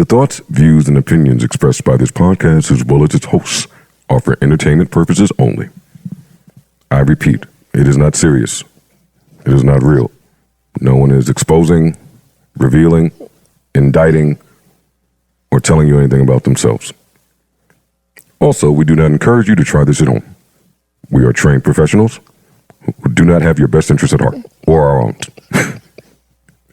The thoughts, views, and opinions expressed by this podcast, as well as its hosts, are for entertainment purposes only. I repeat, it is not serious. It is not real. No one is exposing, revealing, indicting, or telling you anything about themselves. Also, we do not encourage you to try this at home. We are trained professionals who do not have your best interests at heart, or our own.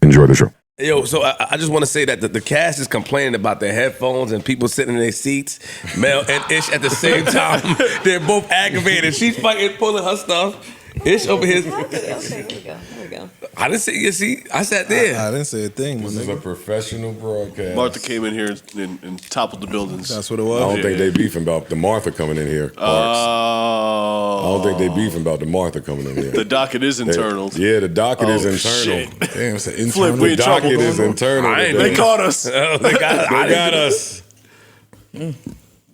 Enjoy the show. Yo, so I just want to say that the cast is complaining about their headphones and people sitting in their seats, Mel and Ish at the same time. They're both aggravated. She's fighting, pulling her stuff. Ish over here. Okay, here we go. I didn't see your seat. I sat there. I didn't say a thing. This is a professional broadcast. Martha came in here and toppled the buildings. That's what it was. I don't think they beefing about the Martha coming in here. I don't think they beefing about the Martha coming in here. The docket is internal. The docket is internal. Shit. Damn, it's an internal. Flip, we in trouble. Docket is internal. They caught us. They got us.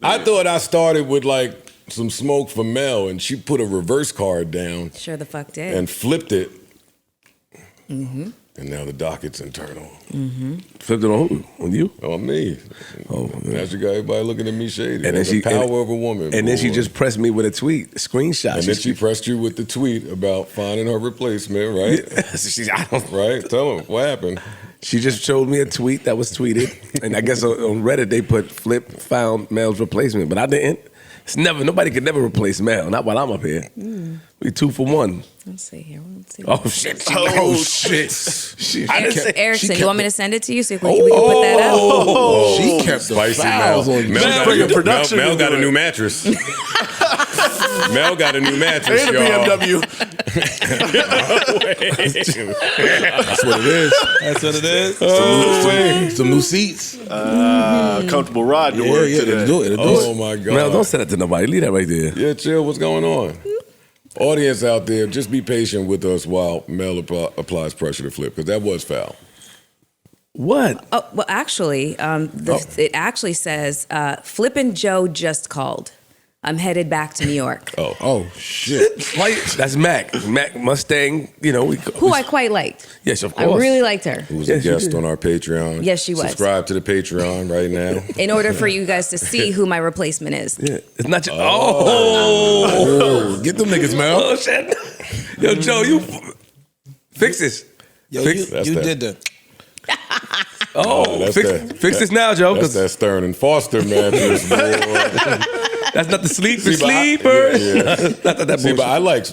I thought I started with like some smoke for Mel, and she put a reverse card down. Sure the fuck did. And flipped it. Mm-hmm. And now the docket's internal. Mm-hmm. Flipped it on who? On you? On me. Oh, now she got everybody looking at me shady. And then the power of a woman. And then she boy. just pressed me with a tweet, a screenshot. And then she pressed you with the tweet about finding her replacement, right? Right? Tell her what happened. She just showed me a tweet that was tweeted, and I guess on Reddit they put Flip found Mel's replacement, but I didn't. It's nobody could never replace Mel. Not while I'm up here. We 2 for 1. Let's see here. Oh shit! Shit! Erickson, you want me to send it to you so we can put that out? She kept the spicy fouls on Mel got a new mattress. Mel got a new mattress, And a y'all. BMW. That's what it is. That's what it is. Some new seats. Comfortable ride to work today. It'll do it. Oh my God. Mel, don't send that to nobody. Leave that right there. Yeah, chill. What's going on? Audience out there, just be patient with us while Mel applies pressure to Flip, because that was foul. What? Oh, well, actually, it actually says, Flip and Joe just called. I'm headed back to New York. Oh shit. That's Mac Mustang, Who I quite liked. Yes, of I course. really liked her. Who was a guest on our Patreon. Yes, she was. Subscribe to the Patreon right now. In order for you guys to see who my replacement is. Yeah. It's not just. Get them niggas, Mel. Oh shit! Yo, Joe, you fix this. Yo, Fix- you did that. Fix this now, Joe. That's that Stern and Foster mattress, boy. That's not the sleepers. Not that See, bullshit.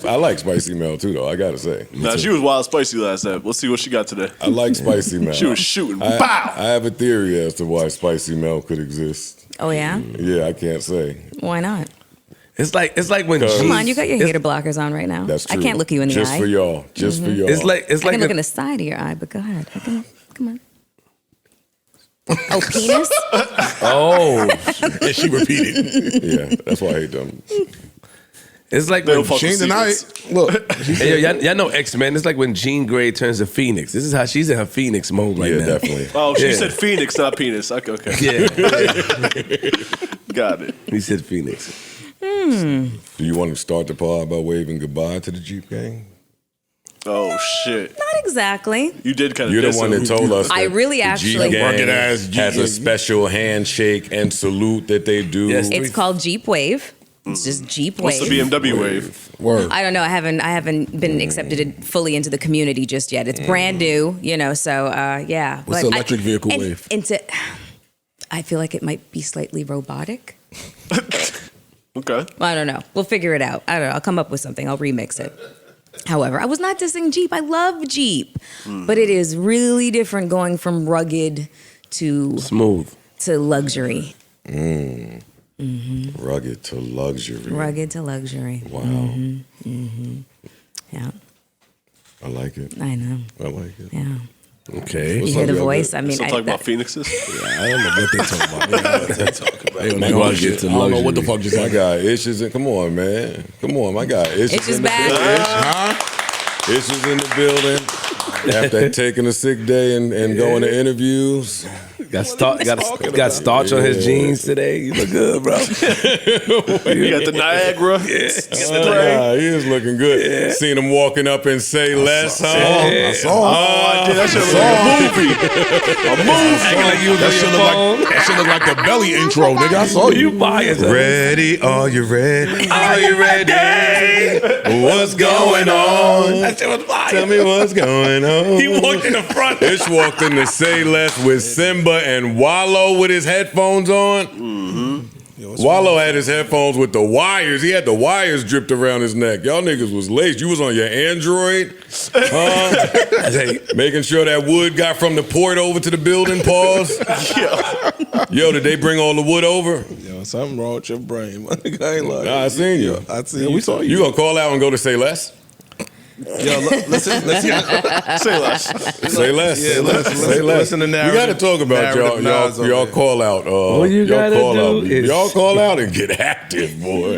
but I like Spicy Mel too, though. I gotta say. Nah, she was wild spicy last night. Let's see what she got today. I like Spicy Mel. She was shooting. I Bow! have a theory as to why Spicy Mel could exist. Oh, yeah? Yeah, I can't say. Why not? It's like when Come on, you got your hater blockers on right now. That's true. I can't look you in the Just eye. for y'all. Just for y'all. It's like I can look in the side of your eye, but go ahead. Come on. Oh, penis? Oh, And she repeated. Yeah, that's why I hate them. it's like They when don't fuck She ain't with deny secrets. it. Look. Hey, yo, y'all know X-Men. It's like when Jean Grey turns to Phoenix. This is how she's in her Phoenix mode right Yeah, now. definitely. Oh, she Yeah. said Phoenix, not penis. Okay. Yeah, Got it. he said Phoenix. Do you want to start the pod by waving goodbye to the Jeep gang? Oh, shit. Not exactly. You did kind of You're the one that told us I that really the actually- Jeep gang Rugged ass Jeep has a gang. special handshake and salute that they do. Yes. It's called Jeep Wave. It's just Jeep What's Wave. the BMW wave? Word. I don't know. I haven't been accepted fully into the community just yet. It's brand new, so yeah. What's But the electric vehicle and- wave? I feel like it might be slightly robotic. Okay. I don't know. We'll figure it out. I don't know. I'll come up with something. I'll remix it. However, I was not dissing Jeep. I love Jeep. But it is really different going from rugged to Smooth. luxury. Rugged to luxury. Rugged to luxury. Wow. Yeah, I like it. I know. I like it. Yeah. Okay. You What's hear up, the y'all? voice? I mean, Still talking about phoenixes? I don't know what they talking about. I don't know what they talking about. They don't know Rugged shit. to I don't know what the luxury. fuck just My happened. guy, Ish is in. Come on, man. Come on, my guy. Ish It's is just in the back. building. Huh? Ish is in the building. After taking a sick day and going to interviews. Got starch on his jeans today. You look good, bro. You got the Niagara. Nah, he is looking good. Yeah. Seen him walking up and say less, huh? I saw. That shit look like a movie. Acting like you was on your phone. That shit look like the Belly intro, nigga. I saw you. You biased. Ready? Are you ready? Are you ready? What's going on? That shit was fire. Tell me what's going on. He walked in the front. Ish walked in to say less with Simba and Wallow with his headphones on. Wallow had his headphones with the wires. He had the wires dripped around his neck. Y'all niggas was laced. You was on your Android, making sure that wood got from the port over to the building. Pause. Yo, did they bring all the wood over? Yo, something wrong with your brain, my nigga. I ain't lying. Nah, I seen you. I seen you. We saw You gonna call out and go to say less? Yo, listen. Say less. Say less. Yeah, Say less. listen to narrative. We got to talk about narrative knives y'all over here. call out. you gotta do is- Y'all call out and get active, boy.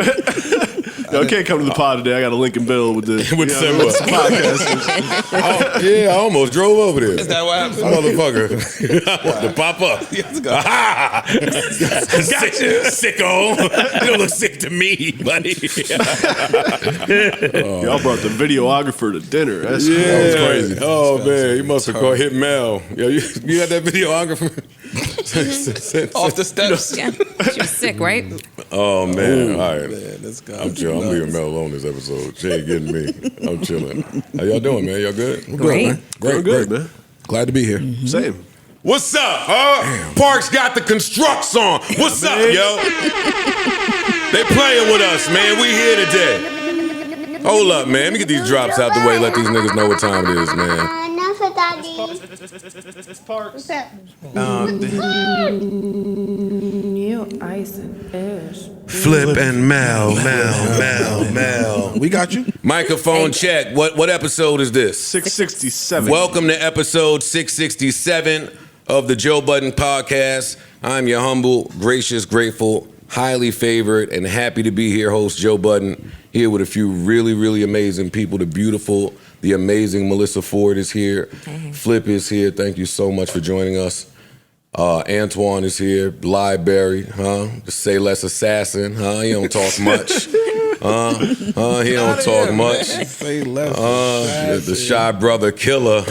Yo, I can't come to the pod today. I got a Lincoln Bill with the With Simba. podcasters. Yeah, I almost drove over there. Is that what happened? Motherfucker. I want to pop up. Sicko. You don't look sick to me, buddy. Y'all brought the videographer to dinner. That was crazy. Oh, man. You must have hit Mel. Yo, you got that videographer? Off the steps. Yeah, she was sick, right? Oh, man. All right. Man, this guy. I'm chilling. I'm leaving Mel alone this episode. She ain't getting me. I'm chilling. How y'all doing, man? Y'all good? Great. Real good, man. Glad to be here. Same. What's up, huh? Parks got the construct song. What's up, yo? They playing with us, man. We here today. Hold up, man. Let me get these drops out the way. Let these niggas know what time it is, man. Enough of daddy. What's happening? You ice and fish. Flip and Mel. We got you. Microphone check. What episode is this? 667. Welcome to episode 667 of the Joe Budden podcast. I'm your humble, gracious, grateful, highly favored, and happy to be here, host Joe Budden, here with a few really, really amazing people. The beautiful, the amazing Melyssa Ford is here. Flip is here. Thank you so much for joining us. Antoine is here. Library, huh? The Say Less Assassin, huh? He don't talk much. He don't talk much. Say less. The Shy Brother Killer.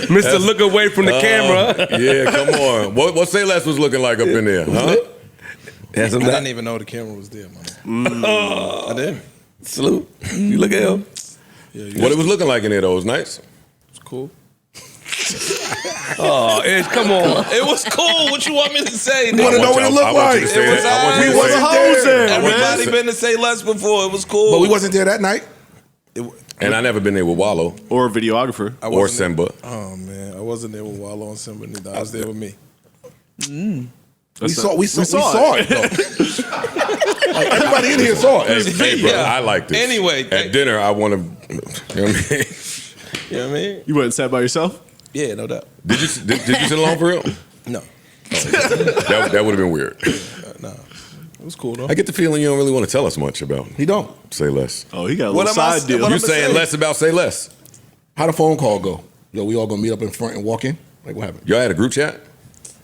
Mr. Look away from the camera. Yeah, come on. What Say Less was looking like up in there, huh? I didn't even know the camera was there, man. I didn't. Salute. You look at him. Yeah, What it was looking like in there, though, was nice. It's cool. Oh, Ish, come on. It was cool. What you want me to say? You want to know what it looked I want you like? to say It was that. I want you alright. to We say wasn't that. hoes there, man. Everybody been to say less before. It was cool. But we wasn't there that night. And I never been there with Wallow Or a videographer. I or wasn't Simba. there- Oh man, I wasn't there with Wale and Simba neither. I was there with me. We saw it though. Like, everybody in here saw it. Hey, bro, I like this. Anyway, At dinner, I want to. You know what I mean? You know what I mean? You went and sat by yourself? Yeah, no doubt. Did you sit alone for real? No, That would have been weird. no. It was cool though. I get the feeling you don't really want to tell us much about He don't. Say Less. Oh, he got a What little am I- side deal. what You I'ma saying say? less about Say Less? How the phone call go? Yo, we all gonna meet up in front and walk in? Like what happened? Y'all had a group chat?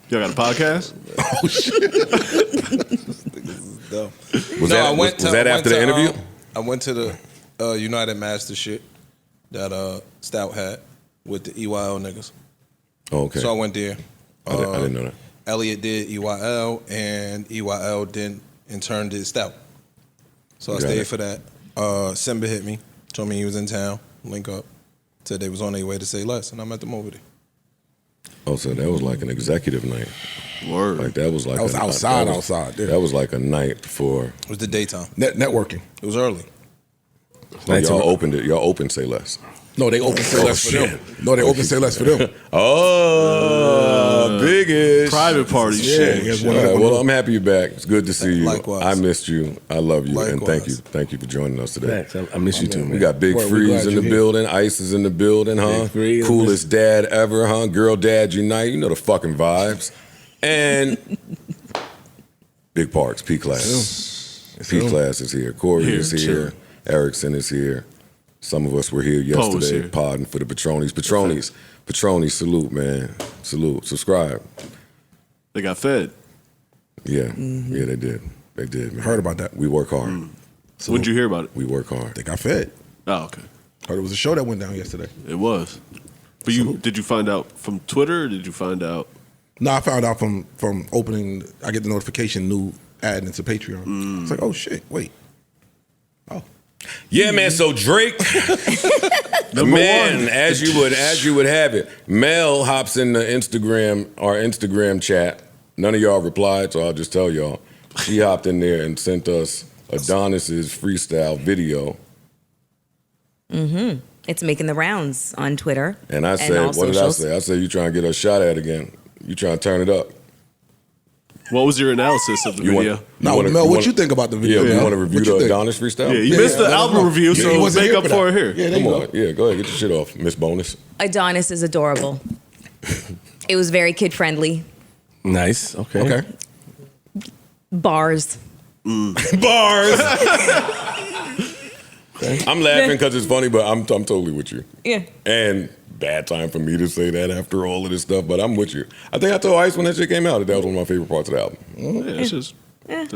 Y'all got a podcast? Oh shit. Dumb. Was that after the interview? I went to the United Master shit that Stout had with the EYL niggas. Oh, okay. So I went there. I didn't know that. Elliot did EYL, and EYL then in turn did Stout. So I Got stayed it. for that. Simba hit me, told me he was in town, link up. Said they was on their way to Say Less, and I met them over there. Oh, so that was like an executive night. Word. Like that was like That was outside. Yeah. That was like a night for It was the daytime. Networking. It was early. y'all opened it. Y'all opened Say Less. No, they open Say Less for them. No, they open Say Less for them. Oh, biggish. Private party shit. he has All one right, of well, I'm happy you're back. It's good to see you. Likewise. I missed you. I love you, and thank you. Likewise. Thank you for joining us today. Thanks. I miss you too, man. We got Big Well, we Freeze glad in the you're here. building. Ice is in the building, huh? Big Freeze. Coolest dad ever, huh? Girl dad unite. You know the fucking vibes. And Big Parks, P Class. P Class is here. Corey is here. Erickson is here. Some of us were here yesterday here. podding for the Patronis. Patronis, salute, man. Salute. Subscribe. They got fed. Yeah. Yeah, they did. They did, man. Heard about that. We work hard. So When'd you hear about it? We work hard. They got fed. Oh, okay. Heard it was a show that went down yesterday. It was. But did you find out from Twitter or did you find out? No, I found out from opening. I get the notification, new ad into Patreon. It's like, oh shit, wait. Oh, Yeah, man. So Drake, man, as you would have it, Mel hops in the our Instagram chat. None of y'all replied, so I'll just tell y'all. She hopped in there and sent us Adonis's freestyle video. Mm-hmm. It's making the rounds on Twitter. And I said, what did I say? I said, you trying to get us shot at again. You trying to turn it up. What was your analysis of the video? Mel, what you think about the video? Yeah, you want to review the Adonis freestyle? Yeah, you missed the album review, so make up for it here. Yeah, Come on. Yeah, go ahead. Get your shit off, Miss Bonus. Adonis is adorable. It was very kid-friendly. Nice. Okay. Bars. Bars. I'm laughing because it's funny, but I'm totally with you. Yeah. And bad time for me to say that after all of this stuff, but I'm with you. I think I told Ice when that shit came out that was one of my favorite parts of the album. Yeah, that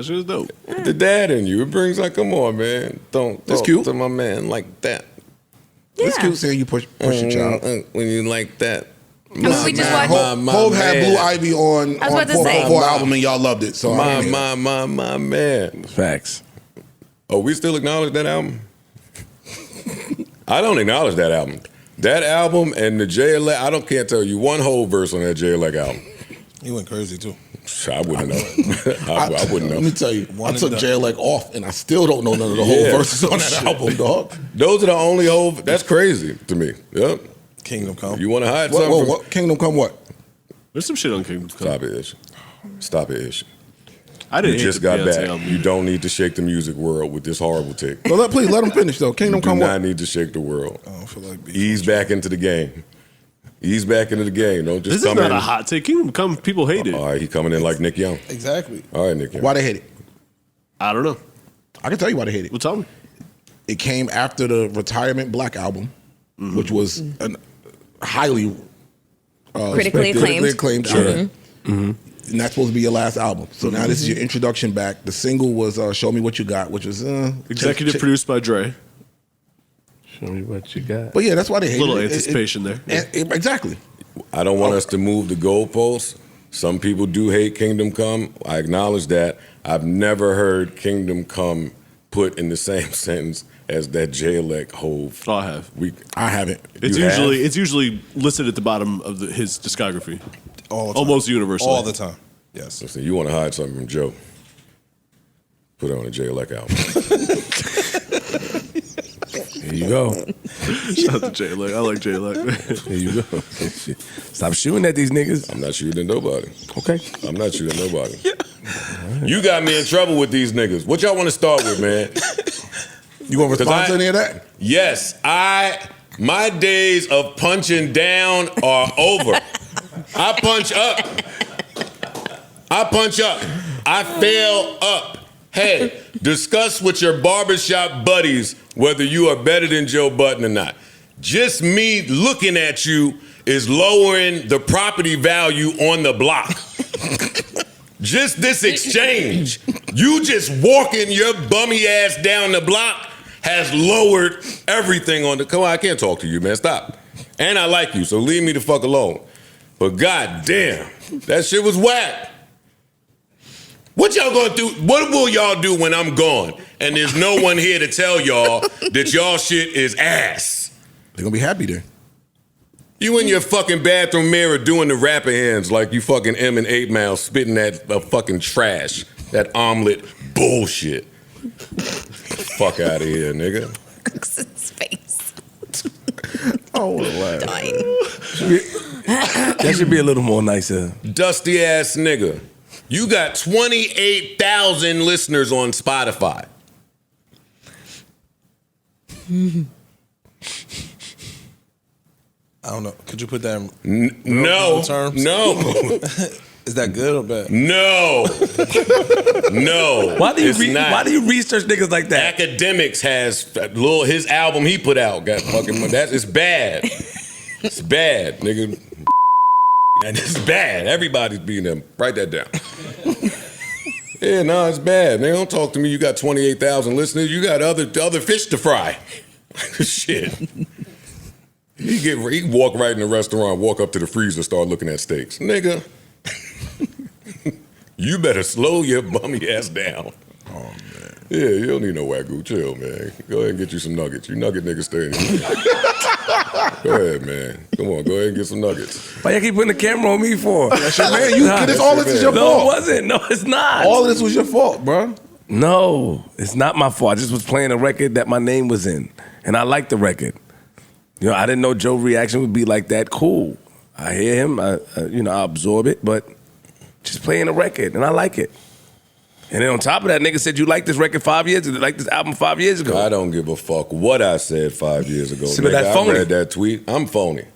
shit is dope. The dad in you, it brings like, come on, man. Don't That's talk cute. to my man like that. It's cute seeing you push your child. When you like that. I mean, we just watched. Hov had Blue Ivy on I was about to say. for album and y'all loved it. So My man. Facts. Oh, we still acknowledge that album? I don't acknowledge that album. That album and the J-Elect, can't tell you one whole verse on that J-Elect album. He went crazy too. I wouldn't know. I wouldn't know. Let me tell you, I took J-Elect off and I still don't know none of the whole verses on that album, dog. Those are the only whole, that's crazy to me. Yep. Kingdom Come. You want to hide something? What? Kingdom Come what? There's some shit on Kingdom Come. Stop it, Ish. I didn't You just got back. You don't need to shake the music world with this horrible take. No, please let him finish though. Kingdom Come You do what? not need to shake the world. I don't feel like being Ease back into the game. Ease back into the game. Don't just This come is in. not a hot take. Kingdom Come, people hate it. All right, he coming in like Nick Young. Exactly. All right, Nick Young. Why they hate it? I don't know. I can tell you why they hate it. Well, tell me. It came after the Retirement Black album, which was a highly Critically acclaimed. album. And that's supposed to be your last album. So now this is your introduction back. The single was Show Me What You Got, which was Executive produced by Dre. Show me what you got. But yeah, that's why they hate it. Little anticipation there. Exactly. I don't want us to move the goalposts. Some people do hate Kingdom Come. I acknowledge that. I've never heard Kingdom Come put in the same sentence as that J-Elect Hov. Oh, I have. I haven't. It's usually listed at the bottom of his discography. all the time. Almost universally. All the time. Yes. Listen, you want to hide something from Joe? Put it on a J-Elect album. Here you go. Shout out to J-Elect. I like J-Elect. Here you go. Stop shooting at these niggas. I'm not shooting at nobody. Okay. I'm not shooting at nobody. You got me in trouble with these niggas. What y'all want to start with, man? You want to respond to any of that? Yes, my days of punching down are over. I punch up. I fail up. Hey, discuss with your barbershop buddies whether you are better than Joe Budden or not. Just me looking at you is lowering the property value on the block. Just this exchange, you just walking your bummy ass down the block has lowered everything on the... Come on, I can't talk to you, man. Stop. And I like you, so leave me the fuck alone. But goddamn, that shit was whack. What y'all gonna do? What will y'all do when I'm gone and there's no one here to tell y'all that y'all shit is ass? They're gonna be happy then. You in your fucking bathroom mirror doing the rapper hands like you fucking M and 8 Mile spitting that fucking trash, that omelet bullshit. Fuck out of here, nigga. His face. Oh, wow. Dying. That should be a little more nicer. Dusty ass nigga. You got 28,000 listeners on Spotify. I don't know. Could you put that in No. terms? No. Is that good or bad? No. No. Why do you it's not. why do you research niggas like that? Academics has his album he put out got fucking it's bad. It's bad, nigga. And it's bad. Everybody's beating them. Write that down. Yeah, no, it's bad. They don't talk to me. You got 28,000 listeners. You got other fish to fry. Shit. He walk right in the restaurant, walk up to the freezer, start looking at steaks. Nigga, you better slow your bummy ass down. Oh, man. Yeah, you don't need no Wagyu. Chill, man. Go ahead and get you some nuggets. You nugget niggas stay in here. Go ahead, man. Come on, go ahead and get some nuggets. Why you keep putting the camera on me for? That's your man. All this is your No, fault. it wasn't. No, it's not. All of this was your fault, bro. No, it's not my fault. I just was playing a record that my name was in, and I liked the record. You know, I didn't know Joe's reaction would be like that. Cool. I hear him. I absorb it, but just playing a record, and I like it. And then on top of that, nigga said you like this record 5 years ago, like this album 5 years ago. I don't give a fuck what I said 5 years ago. See, but that's phony. I read that tweet. I'm phony.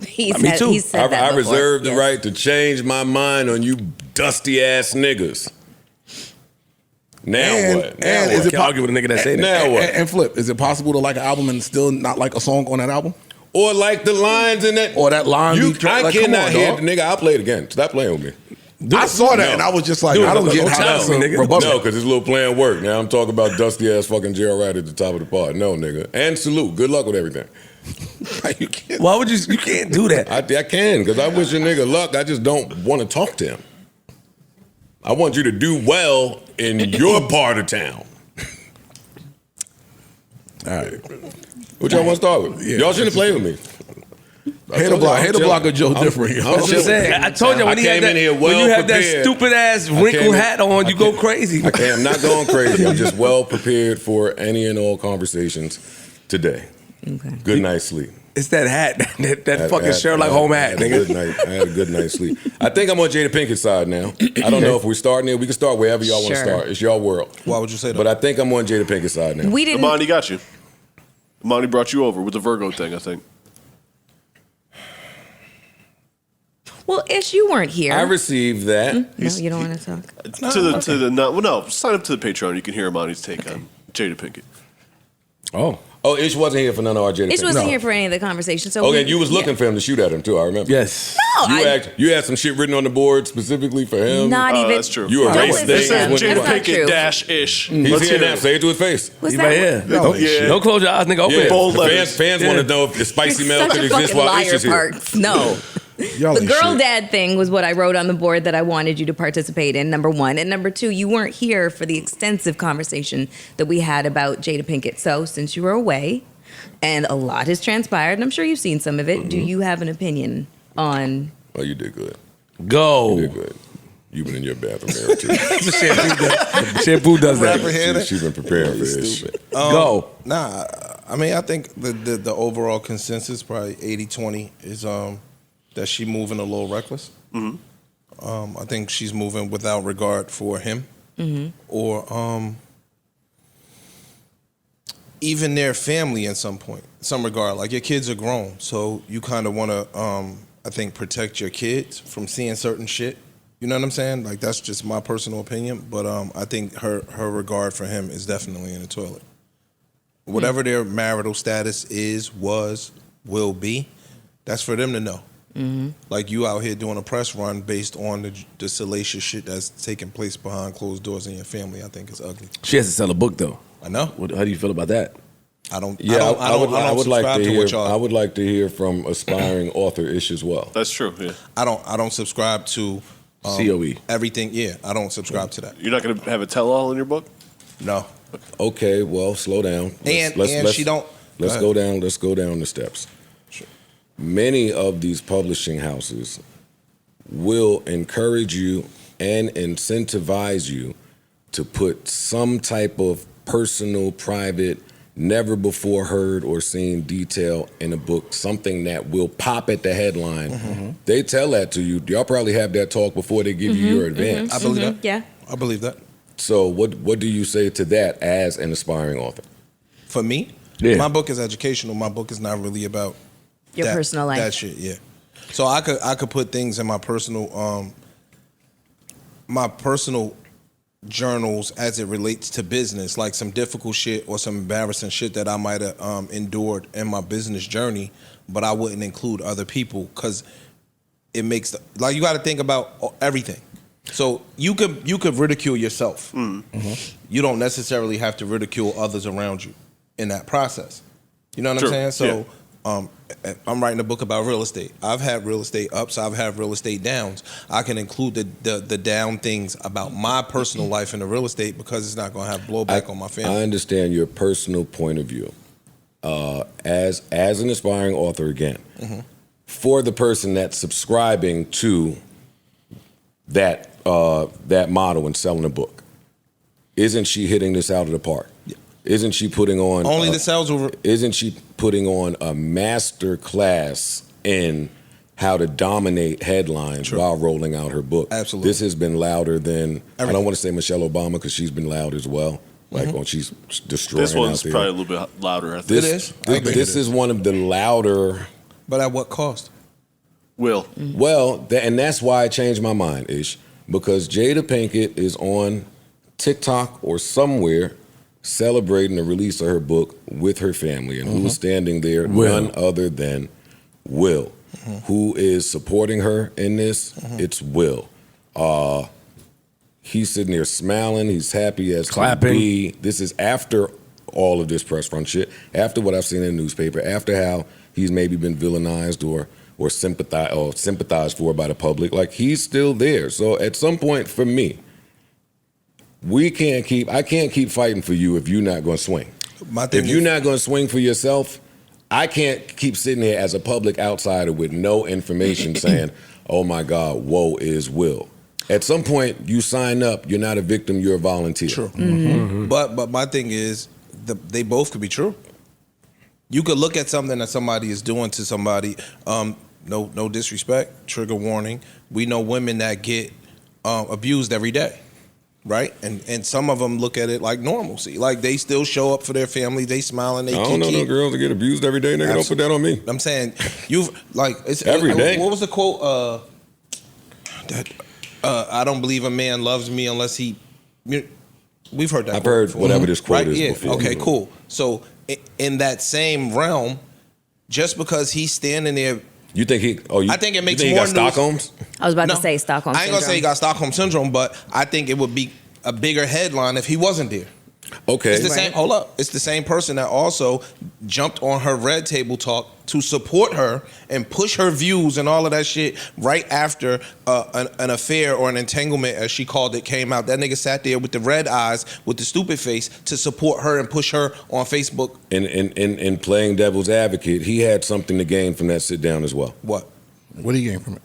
He Me too. He said that I before. reserve the Yes. right to change my mind on you dusty ass niggas. Now what? And is I it can't argue with a nigga that say that. Now what? And Flip, is it possible to like an album and still not like a song on that album? Or like the lines in that. Or that line beat track? I Like, come cannot on, hear dog. the nigga. I'll play it again. Stop playing with me. I saw that and I was just like, Dude, I don't get don't how tell that's me, a nigga. rebuttal. No, because this little plan work. Now I'm talking about dusty ass fucking J.R. Wright at the top of the pod. No, nigga. And salute. Good luck with everything. You can't. Why would you can't do that? I can, because I wish a nigga luck. I just don't want to talk to him. I want you to do well in your part of town. All right. What y'all want to start with? Y'all shouldn't play with me. Hate the block of Joe different. I'm Just saying, I told you when I he had came that, in here when well you have that prepared. stupid ass I wrinkled came in- hat on, you go crazy. Okay, I'm not going crazy. I'm just well prepared for any and all conversations today. Okay. Good night's sleep. It's that hat, that fucking Sherlock Holmes hat, I nigga. had a good night's sleep. I think I'm on Jada Pinkett's side now. I don't know if we're starting it. We can start wherever y'all want to Sure. start. It's y'all world. Why would you say that? But I think I'm on Jada Pinkett's side now. We didn't. Imani got you. Imani brought you over with the Virgo thing, I think. Well, Ish, you weren't here. I received that. No, you don't want to talk. Sign up to the Patreon. You can hear Imani's take on Jada Pinkett. Oh, Ish wasn't here for none of our Jada Ish Pinkett. wasn't here for any of the conversation. So Okay, we- you was looking for him to shoot at him too. I remember. Yes. No, You had some shit written on the board specifically for him. not even. That's true. You erased That things. wasn't- when Jada you- That's not true. Pinkett dash ish. He's Let's here hear now. it. Say it to his face. What's He that? right here. Don't close your eyes, nigga. Open Yeah, it. Bold the letters. fans want to know if the spicy You're mail such could a exist fucking while Ish liar, is here. Parks. No. Y'all The ain't girl shit. dad thing was what I wrote on the board that I wanted you to participate in, number one. And number two, you weren't here for the extensive conversation that we had about Jada Pinkett. So since you were away and a lot has transpired, and I'm sure you've seen some of it, do you have an opinion on... Oh, you did good. Go. You did good. You've been in your bathroom there too. Shampoo does that. Rapper hair. She's been preparing for this. Stupid. Go. Nah, I mean, I think the overall consensus, probably 80-20, is that she moving a little reckless. Mm-hmm. I think she's moving without regard for him or even their family in some regard. Like, your kids are grown, so you kind of want to, I think, protect your kids from seeing certain shit. You know what I'm saying? Like, that's just my personal opinion, but I think her regard for him is definitely in the toilet. Whatever their marital status is, was, will be, that's for them to know. Like, you out here doing a press run based on the salacious shit that's taking place behind closed doors in your family, I think is ugly. She has to sell a book though. I know. How do you feel about that? I don't. Yeah, I would like to hear. what y'all. I would like to hear from aspiring author Ish as well. That's true, yeah. I don't subscribe to COE. everything. Yeah, I don't subscribe to that. You're not going to have a tell-all in your book? No. Okay, well, slow down. And she don't. Let's go down. Let's go down the steps. Many of these publishing houses will encourage you and incentivize you to put some type of personal, private, never before heard or seen detail in a book, something that will pop at the headline. They tell that to you. Y'all probably have that talk before they give you your advance. I believe that. Yeah. I believe that. So what do you say to that as an aspiring author? For me, my book is educational. My book is not really about Your personal life. That shit, yeah. So I could put things in my personal my personal journals as it relates to business, like some difficult shit or some embarrassing shit that I might have endured in my business journey, but I wouldn't include other people because it makes like you got to think about everything. So you could ridicule yourself. You don't necessarily have to ridicule others around you in that process. You know what I'm saying? So I'm writing a book about real estate. I've had real estate ups, I've had real estate downs. I can include the down things about my personal life in the real estate because it's not going to have blowback on my family. I understand your personal point of view as an aspiring author again. For the person that's subscribing to that model and selling a book, isn't she hitting this out of the park? Isn't she putting on only the sales over? Isn't she putting on a master class in how to dominate headlines while rolling out her book? Absolutely. This has been louder than I don't want to say Michelle Obama because she's been loud as well. Like when she's destroying. This one's out there. probably a little bit louder. I think. This is one of the louder. But at what cost? Well, and that's why I changed my mind, Ish, because Jada Pinkett is on TikTok or somewhere celebrating the release of her book with her family, and who's standing there? None other than Will. Who is supporting her in this? It's Will. He's sitting there smiling. He's happy as clapping. Can be. This is after all of this press run shit, after what I've seen in the newspaper, after how he's maybe been villainized or sympathized for by the public. Like, he's still there. So at some point, for me, I can't keep fighting for you if you're not going to swing. If you're not going to swing for yourself, I can't keep sitting here as a public outsider with no information saying, oh my God, woe is Will. At some point, you sign up, you're not a victim, you're a volunteer. True. But my thing is, they both could be true. You could look at something that somebody is doing to somebody, no disrespect, trigger warning. We know women that get abused every day. Right? And some of them look at it like normalcy. Like, they still show up for their family, they smile and they I don't know no girls that get abused every day, nigga. Don't put that on me. I'm saying, it's every day. What was the quote? I don't believe a man loves me unless he... We've heard that I've quote heard before. whatever this quote right? is Yeah. before. Okay, cool. So in that same realm, just because he's standing there... You think he... I think it makes more more news. Stockholm's? I was about to say Stockholm I ain't gonna say he got Stockholm Syndrome, but I think it would be a bigger headline if he wasn't there. Okay. It's the same. Hold up. It's the same person that also jumped on her Red Table Talk to support her and push her views and all of that shit right after an affair or an entanglement, as she called it, came out. That nigga sat there with the red eyes, with the stupid face, to support her and push her on Facebook. In playing devil's advocate, he had something to gain from that sit down as well. What? What do you gain from it?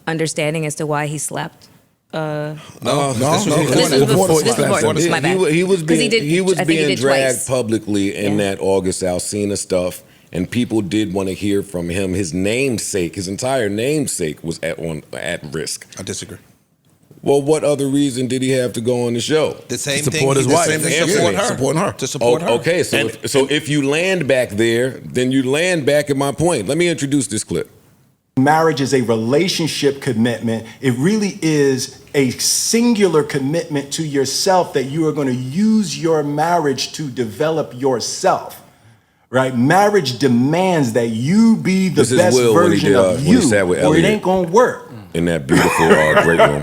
Understanding as to why he slept. No. This was before. My bad. He was being dragged twice. publicly in that August Alsina stuff, and people did want to hear from him. His namesake, his entire namesake, was at risk. I disagree. Well, what other reason did he have to go on the show? The same support thing. his wife. Supporting her. To support her. Okay, so if you land back there, then you land back at my point. Let me introduce this clip. Marriage is a relationship commitment. It really is a singular commitment to yourself that you are going to use your marriage to develop yourself. Right? Marriage demands that you be the best version of you, or it ain't going to work. In that beautiful great room.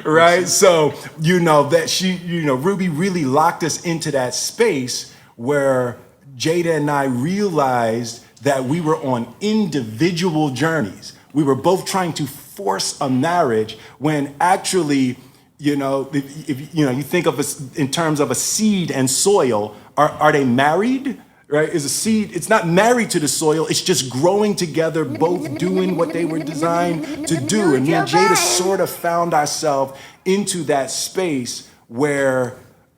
Right? So, that Ruby really locked us into that space where Jada and I realized that we were on individual journeys. We were both trying to force a marriage when actually, if you think of us in terms of a seed and soil, are they married? Right? Is a seed, it's not married to the soil, it's just growing together, both doing what they were designed to do. And me and Jada sort of found ourselves into that space where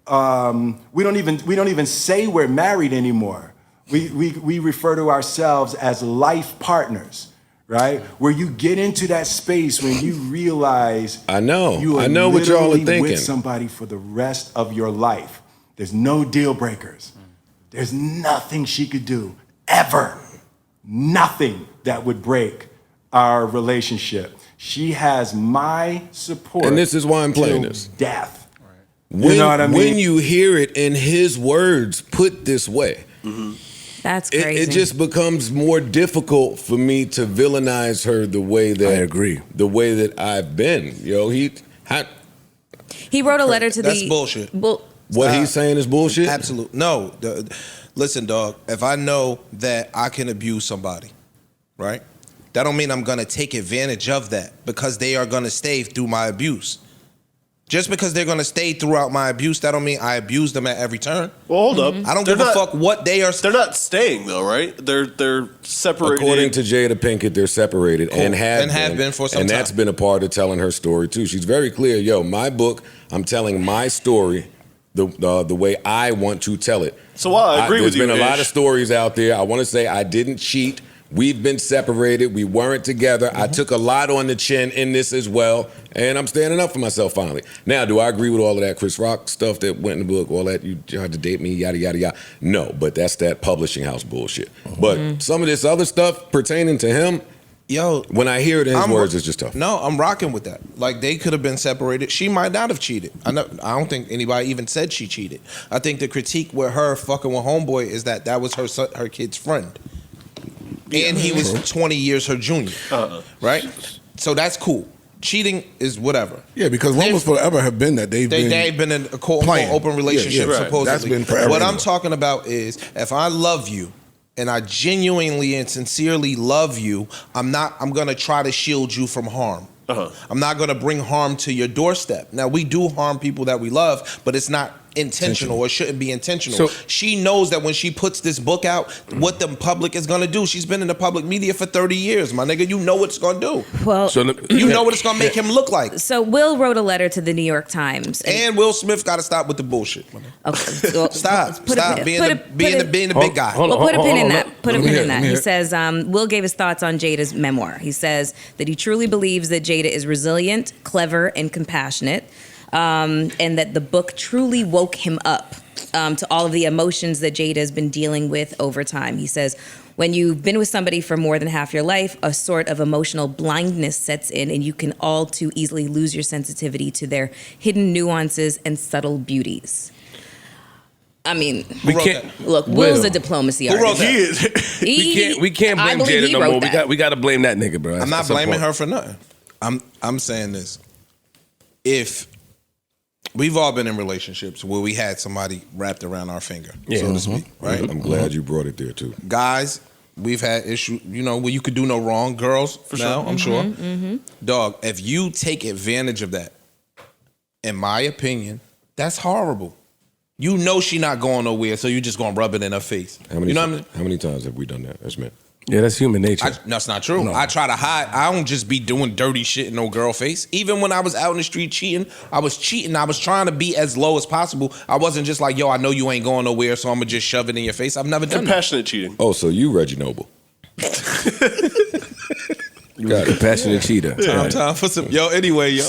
we don't even say we're married anymore. We refer to ourselves as life partners, right? Where you get into that space when you realize I know what y'all are thinking. With somebody for the rest of your life. There's no deal breakers. There's nothing she could do ever, nothing that would break our relationship. She has my support. And this is why I'm playing till this. Death. When, You know what I mean? when you hear it in his words put this way, That's it, crazy. it just becomes more difficult for me to villainize her the way that I agree. The way that I've been. He wrote a letter to That's the bullshit. What he's saying is bullshit? Absolute. No. Listen, dog, if I know that I can abuse somebody, right? That don't mean I'm going to take advantage of that because they are going to stay through my abuse. Just because they're going to stay throughout my abuse, that don't mean I abuse them at every turn. Well, hold up. I don't give a fuck what they are. They're not staying though, right? They're separated. According to Jada Pinkett, they're separated Cool. and have And have been for some and time. that's been a part of telling her story too. She's very clear. Yo, my book, I'm telling my story the way I want to tell it. So while I agree with you, there's been a lot Ish. of stories out there. I want to say I didn't cheat. We've been separated. We weren't together. I took a lot on the chin in this as well, and I'm standing up for myself finally. Now, do I agree with all of that Chris Rock stuff that went in the book, all that you tried to date me, yada, yada, yada? No, but that's that publishing house bullshit. But some of this other stuff pertaining to him, Yo, when I hear it in his words, it's just tough. No, I'm rocking with that. Like, they could have been separated. She might not have cheated. I don't think anybody even said she cheated. I think the critique with her fucking with homeboy is that was her kid's friend. And he was 20 years her junior. Right? So that's cool. Cheating is whatever. Yeah, because rumors forever have been that they've been in a quote-unquote open relationship, right. supposedly. That's been forever. What I'm talking about is, if I love you, and I genuinely and sincerely love you, I'm gonna try to shield you from harm. I'm not gonna bring harm to your doorstep. Now, we do harm people that we love, but it's not intentional or shouldn't be intentional. So- She knows that when she puts this book out, what the public is gonna do. She's been in the public media for 30 years, my nigga. You know what it's gonna do. Well, You know what it's gonna make him look like. So Will wrote a letter to the New York Times. And Will Smith gotta stop with the bullshit. Okay, so Stop being the big guy. Well, put a pin in that. Put a pin in that. He He says, Will gave his thoughts on Jada's memoir. He says that he truly believes that Jada is resilient, clever, and compassionate, and that the book truly woke him up to all of the emotions that Jada has been dealing with over time. He says, when you've been with somebody for more than half your life, a sort of emotional blindness sets in, and you can all too easily lose your sensitivity to their hidden nuances and subtle beauties. I mean, look, Will's a diplomacy artist. Who wrote that? We can't I blame believe Jada he no wrote more. that. We got to blame that nigga, bro. I'm not blaming her for nothing. I'm saying this. If we've all been in relationships where we had somebody wrapped around our finger, so to speak, right? I'm glad you brought it there too. Guys, we've had issues, where you could do no wrong. Girls, for now, I'm sure. Dog, if you take advantage of that, in my opinion, that's horrible. You know she not going nowhere, so you just gonna rub it in her face. How many what I mean? How many times have we done that as men? Yeah, that's human nature. That's not true. I try to hide. I don't just be doing dirty shit in no girl face. Even when I was out in the street cheating. I was trying to be as low as possible. I wasn't just like, yo, I know you ain't going nowhere, so I'm gonna just shove it in your face. I've never done that. Compassionate cheating. Oh, so you Reggie Noble. You got a compassionate cheater. Time for some. Yo, anyway, yo.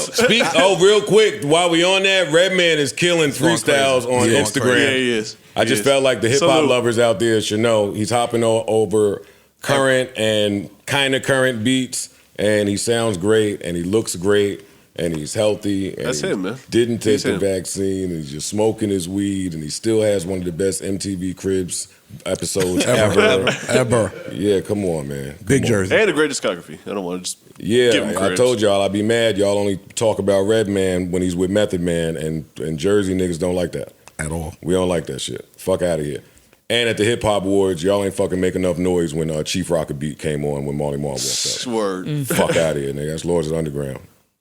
Real quick, while we on that, Redman is killing freestyles on Instagram. Yeah, he is. I just felt like the hip hop lovers out there should know he's hopping over current and kind of current beats, and he sounds great, and he looks great, and he's healthy. And That's him, man. Didn't take He's the him. vaccine, and he's just smoking his weed, and he still has one of the best MTV Cribs episodes ever. Yeah, come on, man. Big Jersey. And a great discography. I don't want to just Yeah, give him I credit. told y'all I'd be mad. Y'all only talk about Redman when he's with Method Man, and Jersey niggas don't like that at all. We don't like that shit. Fuck out of here. And at the Hip Hop Awards, y'all ain't fucking make enough noise when Chief Rocket Beat came on when Marley Marl walked out. Word. Fuck out of here, nigga. That's Lords of the Underground.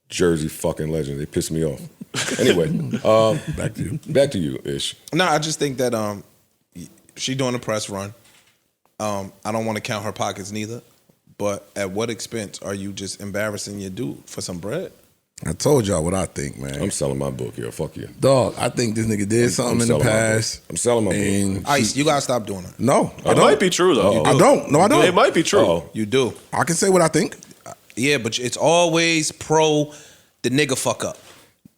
Jersey fucking legend. They piss me off. Anyway, back to you, Ish. No, I just think that she doing a press run. I don't want to count her pockets neither. But at what expense are you just embarrassing your dude for some bread? I told y'all what I think, man. I'm selling my book here. Fuck you. Dog, I think this nigga did something in the past. I'm selling my book. Ice, you gotta stop doing it. No, I It don't. might be true, though. I don't. No, I don't. It might be true. You do. I can say what I think. Yeah, but it's always pro the nigga fuck up.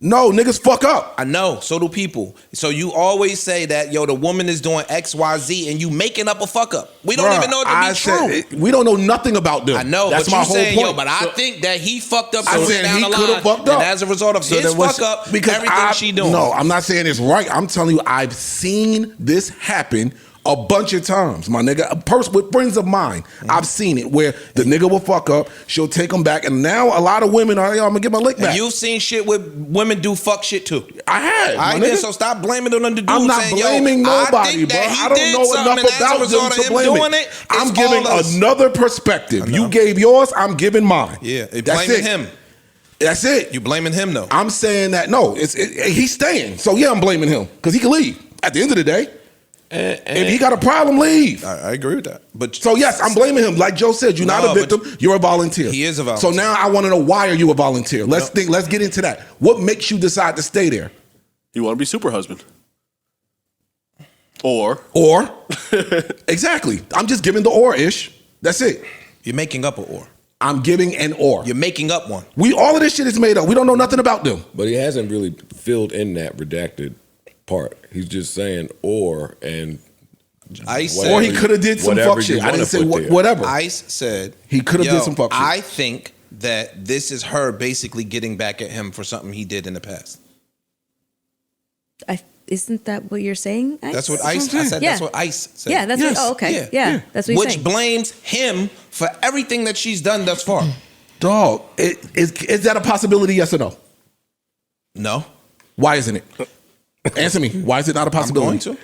No, niggas fuck up. I know, so do people. So you always say that, yo, the woman is doing X, Y, Z, and you making up a fuck up. We don't even know it to be true. We don't know nothing about them. I know, that's but my you whole saying, point. yo, but I think that he fucked up I somewhere said down he the could line, have fucked up. and as a result of his fuck up, because everything she doing. No, I'm not saying it's right. I'm telling you, I've seen this happen a bunch of times, my nigga. A person with friends of mine, I've seen it where the nigga will fuck up, she'll take him back, and now a lot of women are, yo, I'm gonna get my lick back. And you've seen shit with women do fuck shit too. I have. I did, so stop blaming it on the dude. I'm not saying, blaming yo, nobody, bro. I don't know enough about them to blame it. I'm giving another perspective. You gave yours, I'm giving mine. Yeah, that's blaming it. him. That's it. You blaming him though? I'm saying that no, he's staying. So yeah, I'm blaming him because he can leave at the end of the day. If he got a problem, leave. I agree with that. But so yes, I'm blaming him. Like Joe said, you're not a victim. You're a volunteer. He is a volunteer. So now I want to know, why are you a volunteer? Let's think. Let's get into that. What makes you decide to stay there? You want to be super husband. Or exactly. I'm just giving the or-ish. That's it. You're making up an or. I'm giving an or. You're making up one. All of this shit is made up. We don't know nothing about them. But he hasn't really filled in that redacted part. He's just saying or, and Ice or he could have did some fuck shit. I didn't say whatever. Ice said he could have did some fuck shit. I think that this is her basically getting back at him for something he did in the past. Isn't that what you're saying? Ice? That's what Ice. I said. That's what Ice said. Yeah, that's what. Oh, okay. Yeah, that's what you're saying. Which blames him for everything that she's done thus far. Dog, is that a possibility? Yes or no? No. Why isn't it? Answer me. Why is it not a possibility? I'm going to.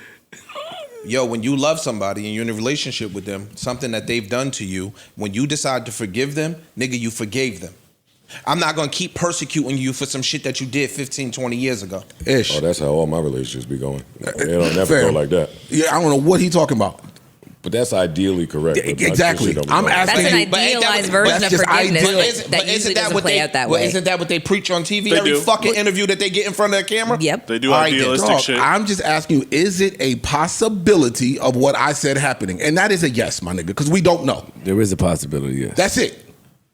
Yo, when you love somebody and you're in a relationship with them, something that they've done to you, when you decide to forgive them, nigga, you forgave them. I'm not going to keep persecuting you for some shit that you did 15, 20 years ago. Oh, that's how all my relationships be going. They don't never go like that. Yeah, I don't know what he talking about. But that's ideally correct. Exactly. I'm asking that's an idealized version of forgiveness that usually doesn't play out that way. Isn't that what they preach on TV? Every fucking interview that they get in front of the camera? Yep. They do idealistic shit. I'm just asking you, is it a possibility of what I said happening? And that is a yes, my nigga, because we don't know. There is a possibility, yes. That's it.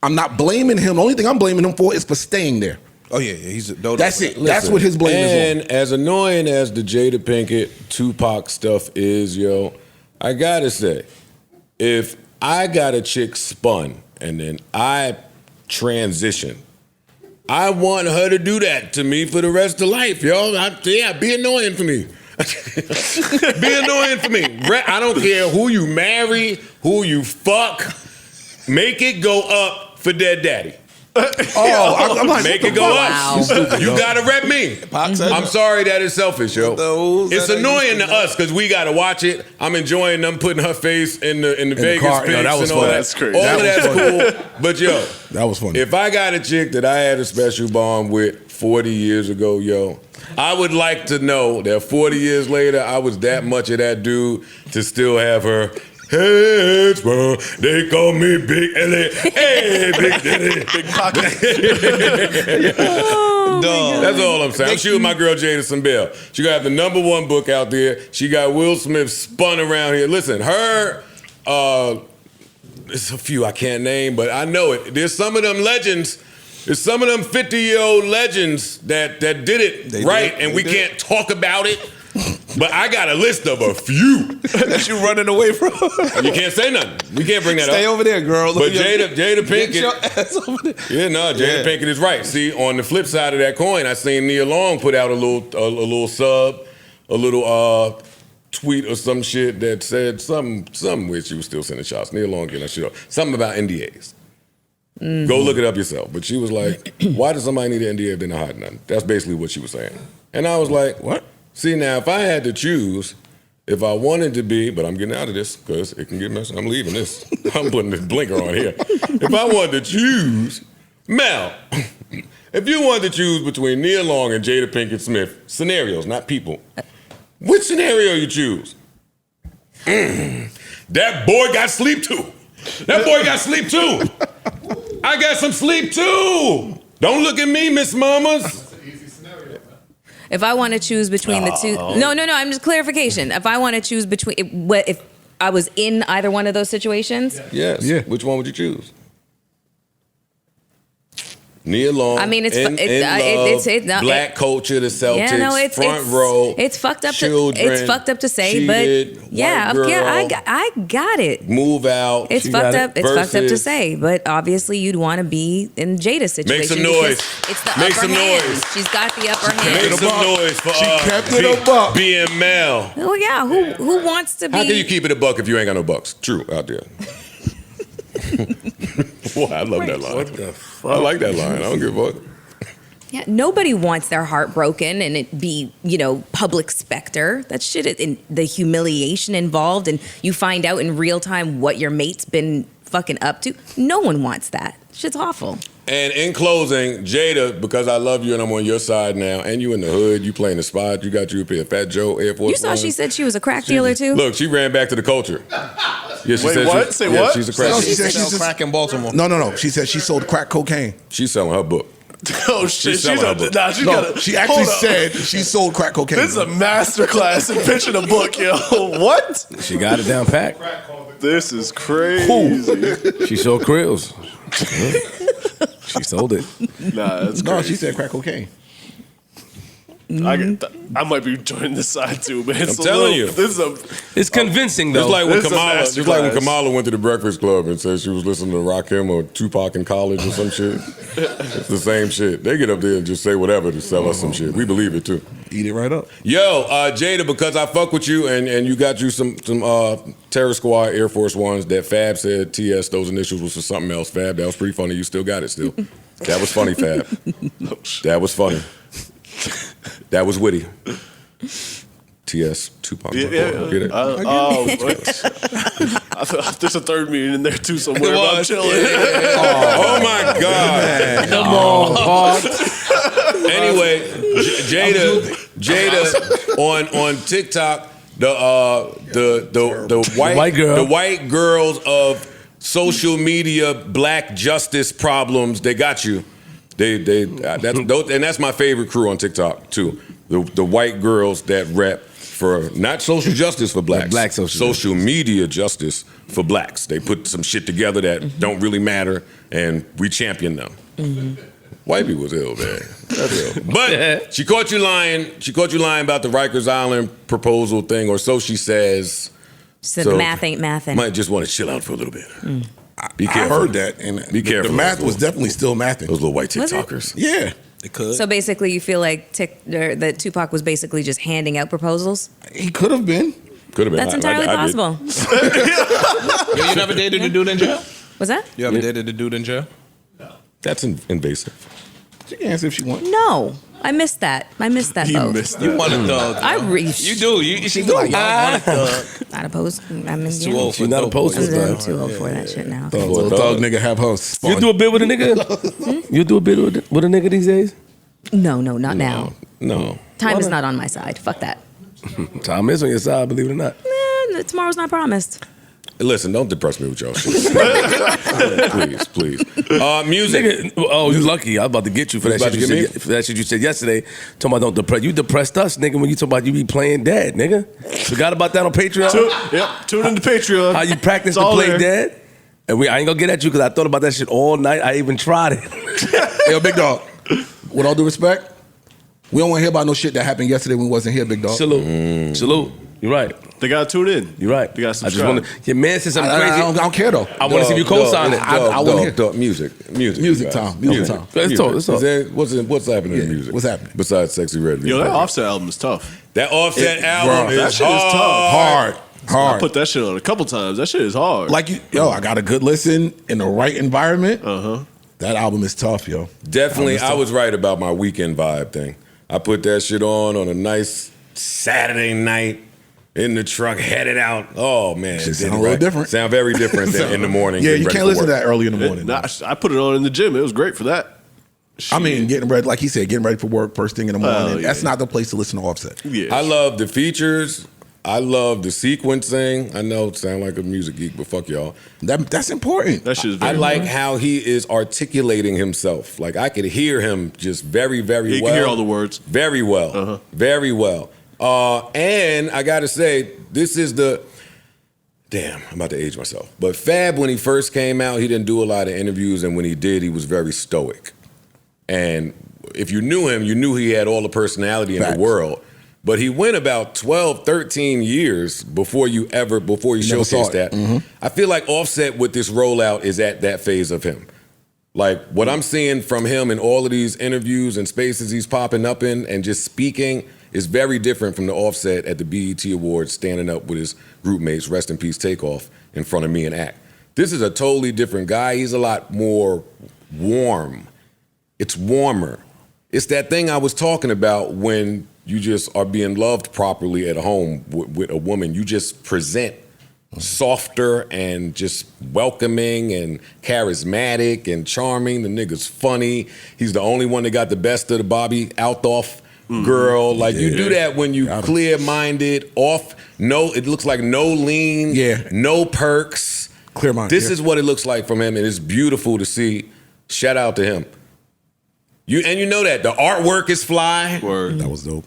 I'm not blaming him. The only thing I'm blaming him for is for staying there. Oh, yeah. He's a dodo. That's it. That's what his blame is on. And as annoying as the Jada Pinkett, Tupac stuff is, yo, I gotta say, if I got a chick spun and then I transition, I want her to do that to me for the rest of life, yo. Be annoying for me. Be annoying for me. I don't care who you marry, who you fuck. Make it go up for dead daddy. I'm like, make it go up. You gotta rep me. I'm sorry that is selfish, yo. It's annoying to us because we gotta watch it. I'm enjoying them putting her face in the Vegas car. pics No, that was and all funny. that. That's crazy. All That of was that's cool. But yo, that was funny. If I got a chick that I had a special bond with 40 years ago, yo, I would like to know that 40 years later I was that much of that dude to still have her. Hey, bro, they call me Big L.A. Hey, Big Daddy. Big pocket. That's all I'm saying. I'm shooting my girl Jada some bail. She got the #1 book out there. She got Will Smith spun around here. Listen, her, there's a few I can't name, but I know it. There's some of them legends. There's some of them 50-year-old legends that did it right, and we can't talk about it. But I got a list of a few that you running away from. You can't say nothing. We can't bring that up. Stay over there, girl. But Jada Pinkett. Your ass over there. Jada Pinkett is right. See, on the flip side of that coin, I seen Nia Long put out a little sub, a little tweet or some shit that said something where she was still sending shots. Nia Long getting that shit off. Something about NDAs. Mm-hmm. Go look it up yourself. But she was like, why does somebody need an NDA if they're not hiding nothing? That's basically what she was saying. And I was like, what? See, now, if I had to choose, if I wanted to be, but I'm getting out of this because it can get messy. I'm leaving this. I'm putting this blinker on here. If I wanted to choose, Mel, if you wanted to choose between Nia Long and Jada Pinkett Smith, scenarios, not people, which scenario you choose? That boy got sleep too. That boy got sleep too. I got some sleep too. Don't look at me, Miss Mamas. If I want to choose between the two, no, I'm just clarification. If I want to choose between, if I was in either one of those situations, yes. Yeah. Which one would you choose? Nia Long. I mean, it's black culture, the Celtics, yeah, no, it's front row. It's fucked up. Children, it's fucked up to say, cheated, but yeah, white girl, I got it. Move out. It's fucked up. It's fucked up to say, but obviously you'd want to be in Jada's situation. Make some noise. It's the Make upper some hand. noise. She's got the upper hand. Make some noise for She kept it a buck. being Mel. Oh yeah, who wants to be? How can you keep it a buck if you ain't got no bucks? True, out there. Boy, I love that line. What the fuck? I like that line. I don't give a fuck. Yeah, nobody wants their heart broken and it be, public specter. That shit, in the humiliation involved, and you find out in real time what your mate's been fucking up to. No one wants that. Shit's awful. And in closing, Jada, because I love you and I'm on your side now, and you in the hood, you playing the spot, you got you a pair of Fat Joe Air Force You saw Ones. she said she was a crack dealer too? Look, she ran back to the culture. Yeah, she Wait, said what? Say what? She's a crack. No, she said Sell she's crack in Baltimore. No. She said she sold crack cocaine. She's selling her book. Oh shit, She's selling her book. She actually said she sold crack cocaine. This is a masterclass in pitching a book, yo. What? She got it down pat. This is crazy. She sold krills. She sold it. Nah, that's No, crazy. she said crack cocaine. I might be joining this side too, man. I'm telling you. This is a It's convincing though. It's like when This is a Kamala. It's like when masterclass. Kamala went to the Breakfast Club and said she was listening to Rakim or Tupac in college or some shit. It's the same shit. They get up there and just say whatever to sell us some shit. We believe it too. Eat it right up. Yo, Jada, because I fuck with you and you got you some Terror Squad Air Force Ones that Fab said TS, those initials was for something else. Fab, that was pretty funny. You still got it still. That was funny, Fab. That was funny. That was witty. TS, Tupac. yeah. Get it? There's a third meening in there too somewhere. It but I'm was. chilling. Oh my God. Come on, Hawk. Anyway, Jada on TikTok, the white girl. the white girls of social media black justice problems, they got you. That's my favorite crew on TikTok too. The white girls that rap for not social justice for blacks, Black social media justice for blacks. They put some shit together that don't really matter, and we champion them. White people was ill, man. That's ill. But she caught you lying. She caught you lying about the Rikers Island proposal thing, or so she says. She said the math ain't mathin'. Might just want to chill out for a little bit. Be I careful. heard that, and Be careful. the math was definitely still mathing. Those little white Was it? TikTokers. Yeah, It could. So basically, you feel like that Tupac was basically just handing out proposals? he could have been. Could have been. That's entirely I did. possible. You never dated a dude in jail? Was that? You ever dated a dude in jail? That's invasive. She can answer if she wants. No. I missed that. I missed that vote. You want a thug. You do. She do. Like, y'all want a thug. Not opposed. I mean, Too old for She's not dope opposed to boys. I'm that. too old for that shit now. Little thug nigga have her spun. You do a bit with a nigga? You do a bit with a nigga these days? No, not now. No. Time is not on my side. Fuck that. Time is on your side, believe it or not. Tomorrow's not promised. Listen, don't depress me with y'all shit. Please. Music. Nigga, oh, you lucky. I was about to get you for that about shit to you get said, for that shit you said yesterday. Talking about don't depress. You depressed us, nigga, when you talk about you be playing dead, nigga. Forgot about that on Patreon? Tune into Patreon. How you practice It's to all play there. dead? And I ain't gonna get at you because I thought about that shit all night. I even tried it. Yo, big dog. With all due respect, we don't want to hear about no shit that happened yesterday when we wasn't here, big dog. Salute. You're right. They gotta tune in. You're right. They gotta I just subscribe. want to. Your man said something I crazy. don't care though. I want to see if you co-sign it. I wanna hear. Music. Music time. Music time. Let's talk. Is there- what's happening in music? What's happening? Besides Sexy Red? Yo, that Offset album is tough. That Offset It- album bro, is that shit is tough. Hard. I put that shit on a couple times. That shit is hard. Like I got a good listen in the right environment. That album is tough, yo. Definitely, Album is I tough. was right about my weekend vibe thing. I put that shit on a nice Saturday night in the truck, headed out. Oh man, Shit it sound did a little right. different. Sound very different than in the morning. Yeah, getting you ready can't for listen to work. that early in the morning. Nah, I put it on in the gym. It was great for that. I mean, getting ready, like he said, getting ready for work first thing in the morning. yeah. That's not the place to listen to Offset. Yeah. I love the features. I love the sequencing. I know it sound like a music geek, but fuck y'all. That's important. That shit is I very like important. how he is articulating himself. Like I could hear him just very, very You well. can hear all the words. Very well. Very well. And I gotta say, this is the damn, I'm about to age myself. But Fab, when he first came out, he didn't do a lot of interviews, and when he did, he was very stoic. And if you knew him, you knew he had all the personality in the world. But he went about 12, 13 years before you showcased that. Mm-hmm. I feel like Offset with this rollout is at that phase of him. Like what I'm seeing from him in all of these interviews and spaces he's popping up in and just speaking is very different from the Offset at the BET Awards standing up with his group mates, rest in peace, Takeoff, in front of me and Act. This is a totally different guy. He's a lot more warm. It's warmer. It's that thing I was talking about when you just are being loved properly at home with a woman. You just present softer and just welcoming and charismatic and charming. The nigga's funny. He's the only one that got the best of the Bobby Altoff girl. Like you do that when you clear-minded, it looks like no lean, no perks. Clear mind. This is what it looks like from him, and it's beautiful to see. Shout out to him. You know that the artwork is fly. Word. That was dope.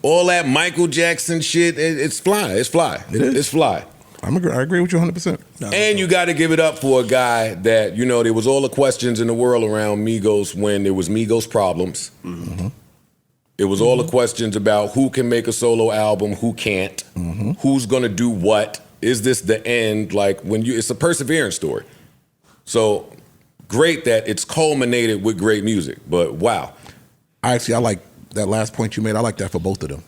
All that Michael Jackson shit, it's fly. It's fly. It is. It's fly. I agree with you 100%. And you got to give it up for a guy that, there was all the questions in the world around Migos when there was Migos problems. Mm-hmm. It was all the questions about who can make a solo album, who can't, who's going to do what. Is this the end? Like it's a perseverance story. So great that it's culminated with great music, but wow. I like that last point you made. I like that for both of them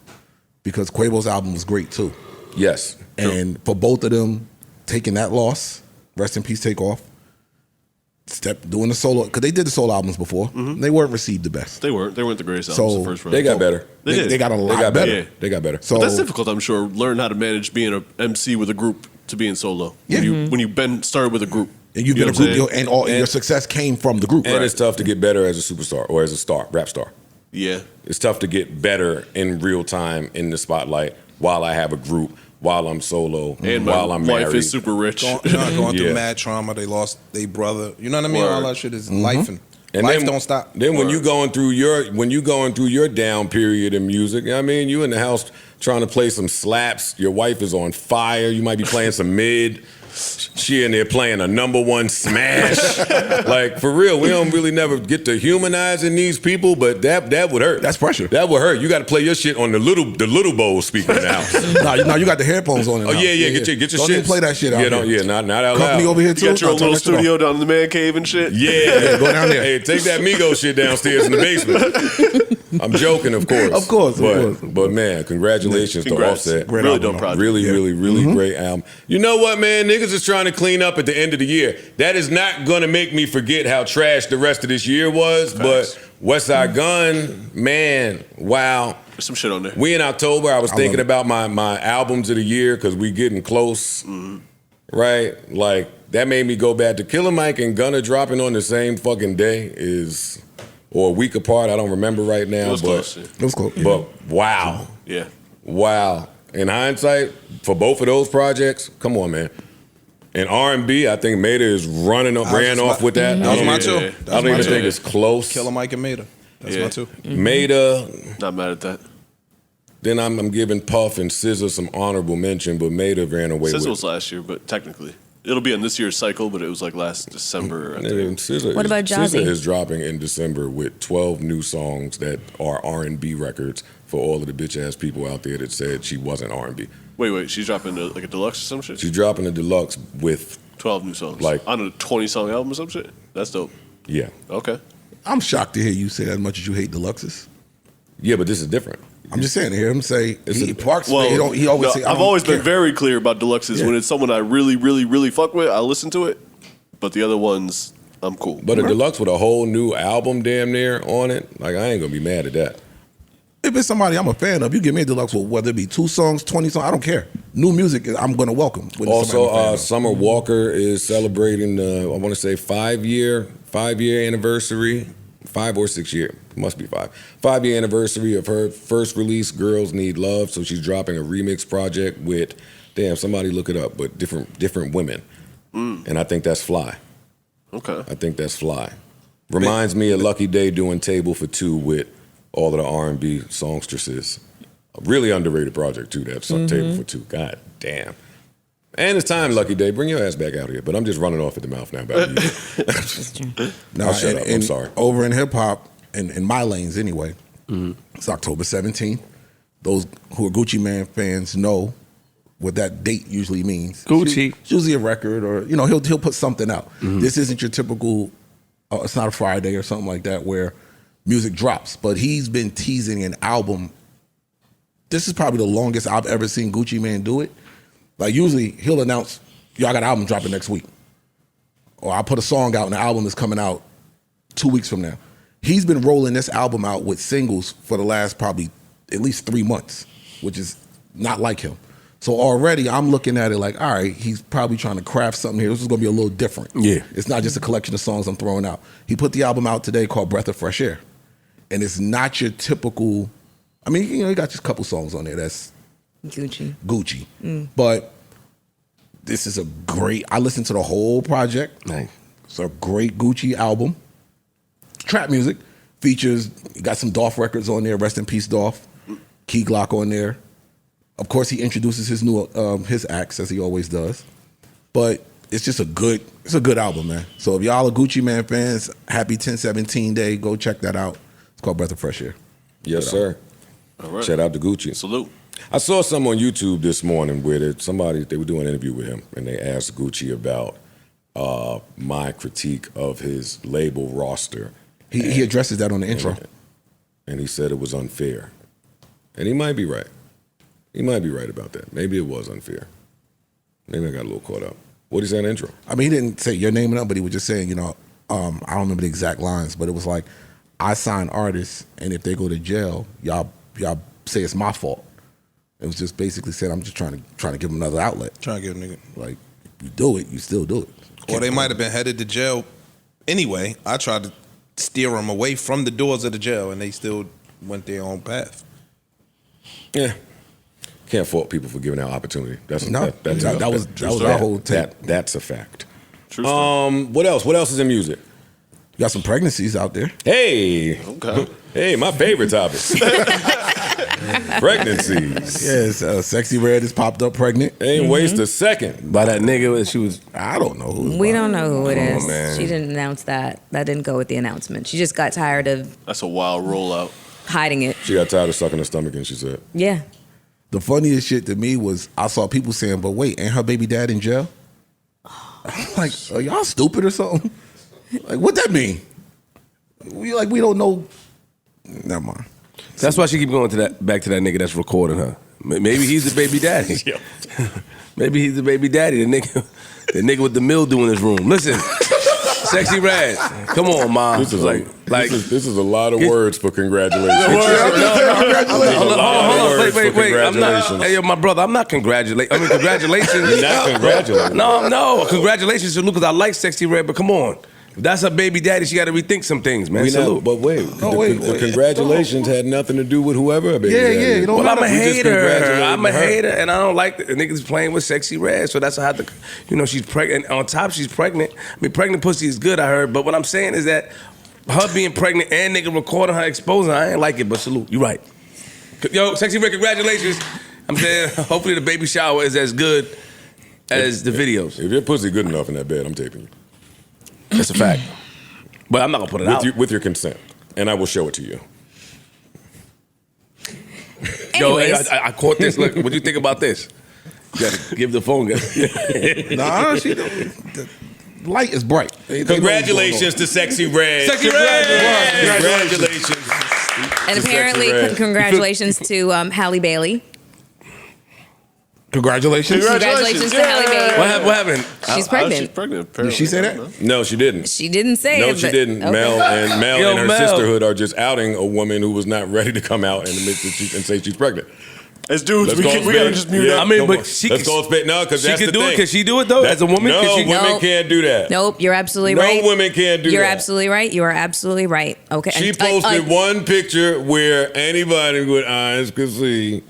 because Quavo's album was great too. Yes. And for both of them taking that loss, rest in peace, Takeoff, doing the solo, because they did the solo albums before. They weren't received the best. They weren't the greatest albums the first round. They got better. They got a lot better. Yeah. They got better. So but that's difficult, I'm sure. Learn how to manage being an MC with a group to being solo. Yeah. When you've started with a group. And you've been a group, and your success came from the group. And it's tough to get better as a superstar or as a rap star. Yeah. It's tough to get better in real time in the spotlight while I have a group, while I'm solo, and while I'm married. Life is super rich. Going through mad trauma. They lost their brother. You know what I mean? All that shit is life and life then, don't stop. Then when you going through your down period in music, I mean, you in the house trying to play some slaps. Your wife is on fire. You might be playing some mid. She in there playing a #1 smash. Like, for real, we don't really never get to humanizing these people, but that would hurt. That's pressure. That would hurt. You got to play your shit on the little bowl speaker in the house. No, you got the headphones on. Oh yeah. Get your don't shit. Don't even play that shit out. Not out Company loud. over here too. You got your own little studio down in the man cave and shit. Yeah, go down there. Hey, take that Migos shit downstairs in the basement. I'm joking, of course. But man, congratulations to Offset. Great really album, dope project. Really great album. You know what, man? Niggas is trying to clean up at the end of the year. That is not gonna make me forget how trash the rest of this year was. But Westside Gunn, man, wow. There's some shit on there. We in October. I was thinking about my albums of the year because we getting close, right? Like that made me go back to Killer Mike and Gunna dropping on the same fucking day or a week apart. I don't remember right now, It was close. But wow. Yeah. Wow. In hindsight, for both of those projects, come on, man. In R&B, I think Maida is ran off with that. That was my two. I don't even think it's close. Killer Mike and Maida. That's my two. Maida. Not mad at that. Then I'm giving Puff and SZA some honorable mention, but Maida ran away with SZA it. was last year, but technically. It'll be in this year's cycle, but it was like last December. I think. What about Jazzy? SZA is dropping in December with 12 new songs that are R&B records for all of the bitch-ass people out there that said she wasn't R&B. Wait, she's dropping like a deluxe or some shit? She's dropping a deluxe with 12 new songs. Like on a 20-song album or some shit? That's dope. Yeah. Okay. I'm shocked to hear you say as much as you hate deluxes. Yeah, but this is different. I'm just saying to hear him say I've always been very clear about deluxes. When it's someone I really, really, really fuck with, I listen to it. But the other ones, I'm cool. But a deluxe with a whole new album damn near on it, like I ain't gonna be mad at that. If it's somebody I'm a fan of, you give me a deluxe with whether it be 2 songs, 20 songs, I don't care. New music, I'm gonna welcome. Also, Summer Walker is celebrating I want to say 5-year anniversary. 5 or 6 year, must be 5. 5-year anniversary of her first release, Girls Need Love. So she's dropping a remix project with, somebody look it up, but different women. And I think that's fly. Okay. I think that's fly. Reminds me of Lucky Day doing Table for Two with all of the R&B songstresses. A really underrated project too, that Table for Two. God damn. And it's time, Lucky Day. Bring your ass back out here. But I'm just running off at the mouth now about you. No, I'll shut up. I'm sorry. Over in hip hop, in my lanes anyway, it's October 17th. Those who are Gucci Mane fans know what that date usually means. Gucci. It's usually a record, or he'll put something out. This isn't your typical. It's not a Friday or something like that where music drops. But he's been teasing an album. This is probably the longest I've ever seen Gucci Mane do it. Like usually he'll announce, "Yo, I got an album dropping next week," or "I put a song out and the album is coming out 2 weeks from now." He's been rolling this album out with singles for the last probably at least 3 months, which is not like him. So already I'm looking at it like, all right, he's probably trying to craft something here. This is gonna be a little different. Yeah. It's not just a collection of songs I'm throwing out. He put the album out today called Breath of Fresh Air. And it's not your typical, I mean, he got just a couple songs on there that's Gucci. But this is a great, I listened to the whole project. Nice. It's a great Gucci album. Trap music. Features, you got some Dolph records on there, rest in peace Dolph. Key Glock on there. Of course, he introduces his new his acts as he always does, but it's just a good album, man. So if y'all are Gucci Mane fans, happy 10/17 day, go check that out. It's called Breath of Fresh Air. Yes, sir. All right. Shout out to Gucci. Salute. I saw some on YouTube this morning where they were doing an interview with him, and they asked Gucci about my critique of his label roster. He addresses that on the intro, and he said it was unfair, and he might be right. He might be right about that. Maybe it was unfair. Maybe I got a little caught up. What did he say in the intro? I mean, he didn't say your name and up, but he was just saying, I don't remember the exact lines, but it was like, I sign artists, and if they go to jail, y'all say it's my fault. It was just basically said, I'm just trying to give them another outlet. Trying to give a nigga. Like, you do it, you still do it. Or they might have been headed to jail anyway. I tried to steer them away from the doors of the jail, and they still went their own path. Yeah. Can't fault people for giving out opportunity. That was our whole take. That's a fact. True story. What else? What else is in music? You got some pregnancies out there. Hey. Okay. Hey, my favorite topic. Pregnancies. Yes, Sexy Red has popped up pregnant. Ain't waste a second. By that nigga, she was. I don't know who. We don't know who it Come on, is. man. She didn't announce that. That didn't go with the announcement. She just got tired of That's a wild rollout. hiding it. She got tired of sucking her stomach, and she said, Yeah. The funniest shit to me was I saw people saying, but wait, ain't her baby dad in jail? I'm like, are y'all stupid or something? Like, what that mean? We don't know. Never mind. That's why she keep going back to that nigga that's recording her. Maybe he's the baby daddy. Maybe he's the baby daddy. The nigga with the mildew in his room. Listen, Sexy Red, come on, ma. This is like this is a lot of words for congratulations. Hold on, wait. Congratulations. Hey, yo, my brother, I'm not congratulating. I mean, congratulations. You're not congratulating. No, congratulations to Luke, because I like Sexy Red, but come on. If that's her baby daddy, she got to rethink some things, man. Salute. But wait, the congratulations had nothing to do with whoever her baby daddy is. Well, I'm a hater, and I don't like the niggas playing with Sexy Red, so that's how she's pregnant. On top, she's pregnant. I mean, pregnant pussy is good, I heard, but what I'm saying is that her being pregnant and nigga recording her exposing her, I ain't like it, but salute. You right. Yo, Sexy Red, congratulations. I'm saying, hopefully the baby shower is as good as the videos. If your pussy good enough in that bed, I'm taping you. That's a fact. But I'm not going to put it out. With your consent. And I will show it to you. Yo, hey, I caught this. Look, what do you think about this? You got to give the phone guy. Nah, the light is bright. Congratulations to Sexy Red. Sexy Red! Congratulations. And apparently, congratulations to Halle Bailey. Congratulations. To Halle Bailey. What happened? She's pregnant. She's pregnant. Did she say that? No, she didn't. She didn't say it. No, she didn't. Okay. Mel and her Mel. sisterhood are just outing a woman who was not ready to come out in the midst and say she's pregnant. As dudes, we gotta just mute Yeah, that. I mean, but let's call it spit. No, because she that's can the do thing. it. Can she do it though? As a woman, No, women Nope. can't do that. Nope, you're absolutely No right. women can't do You're that. absolutely right. You are absolutely right. Okay. She posted one picture where anybody with eyes could see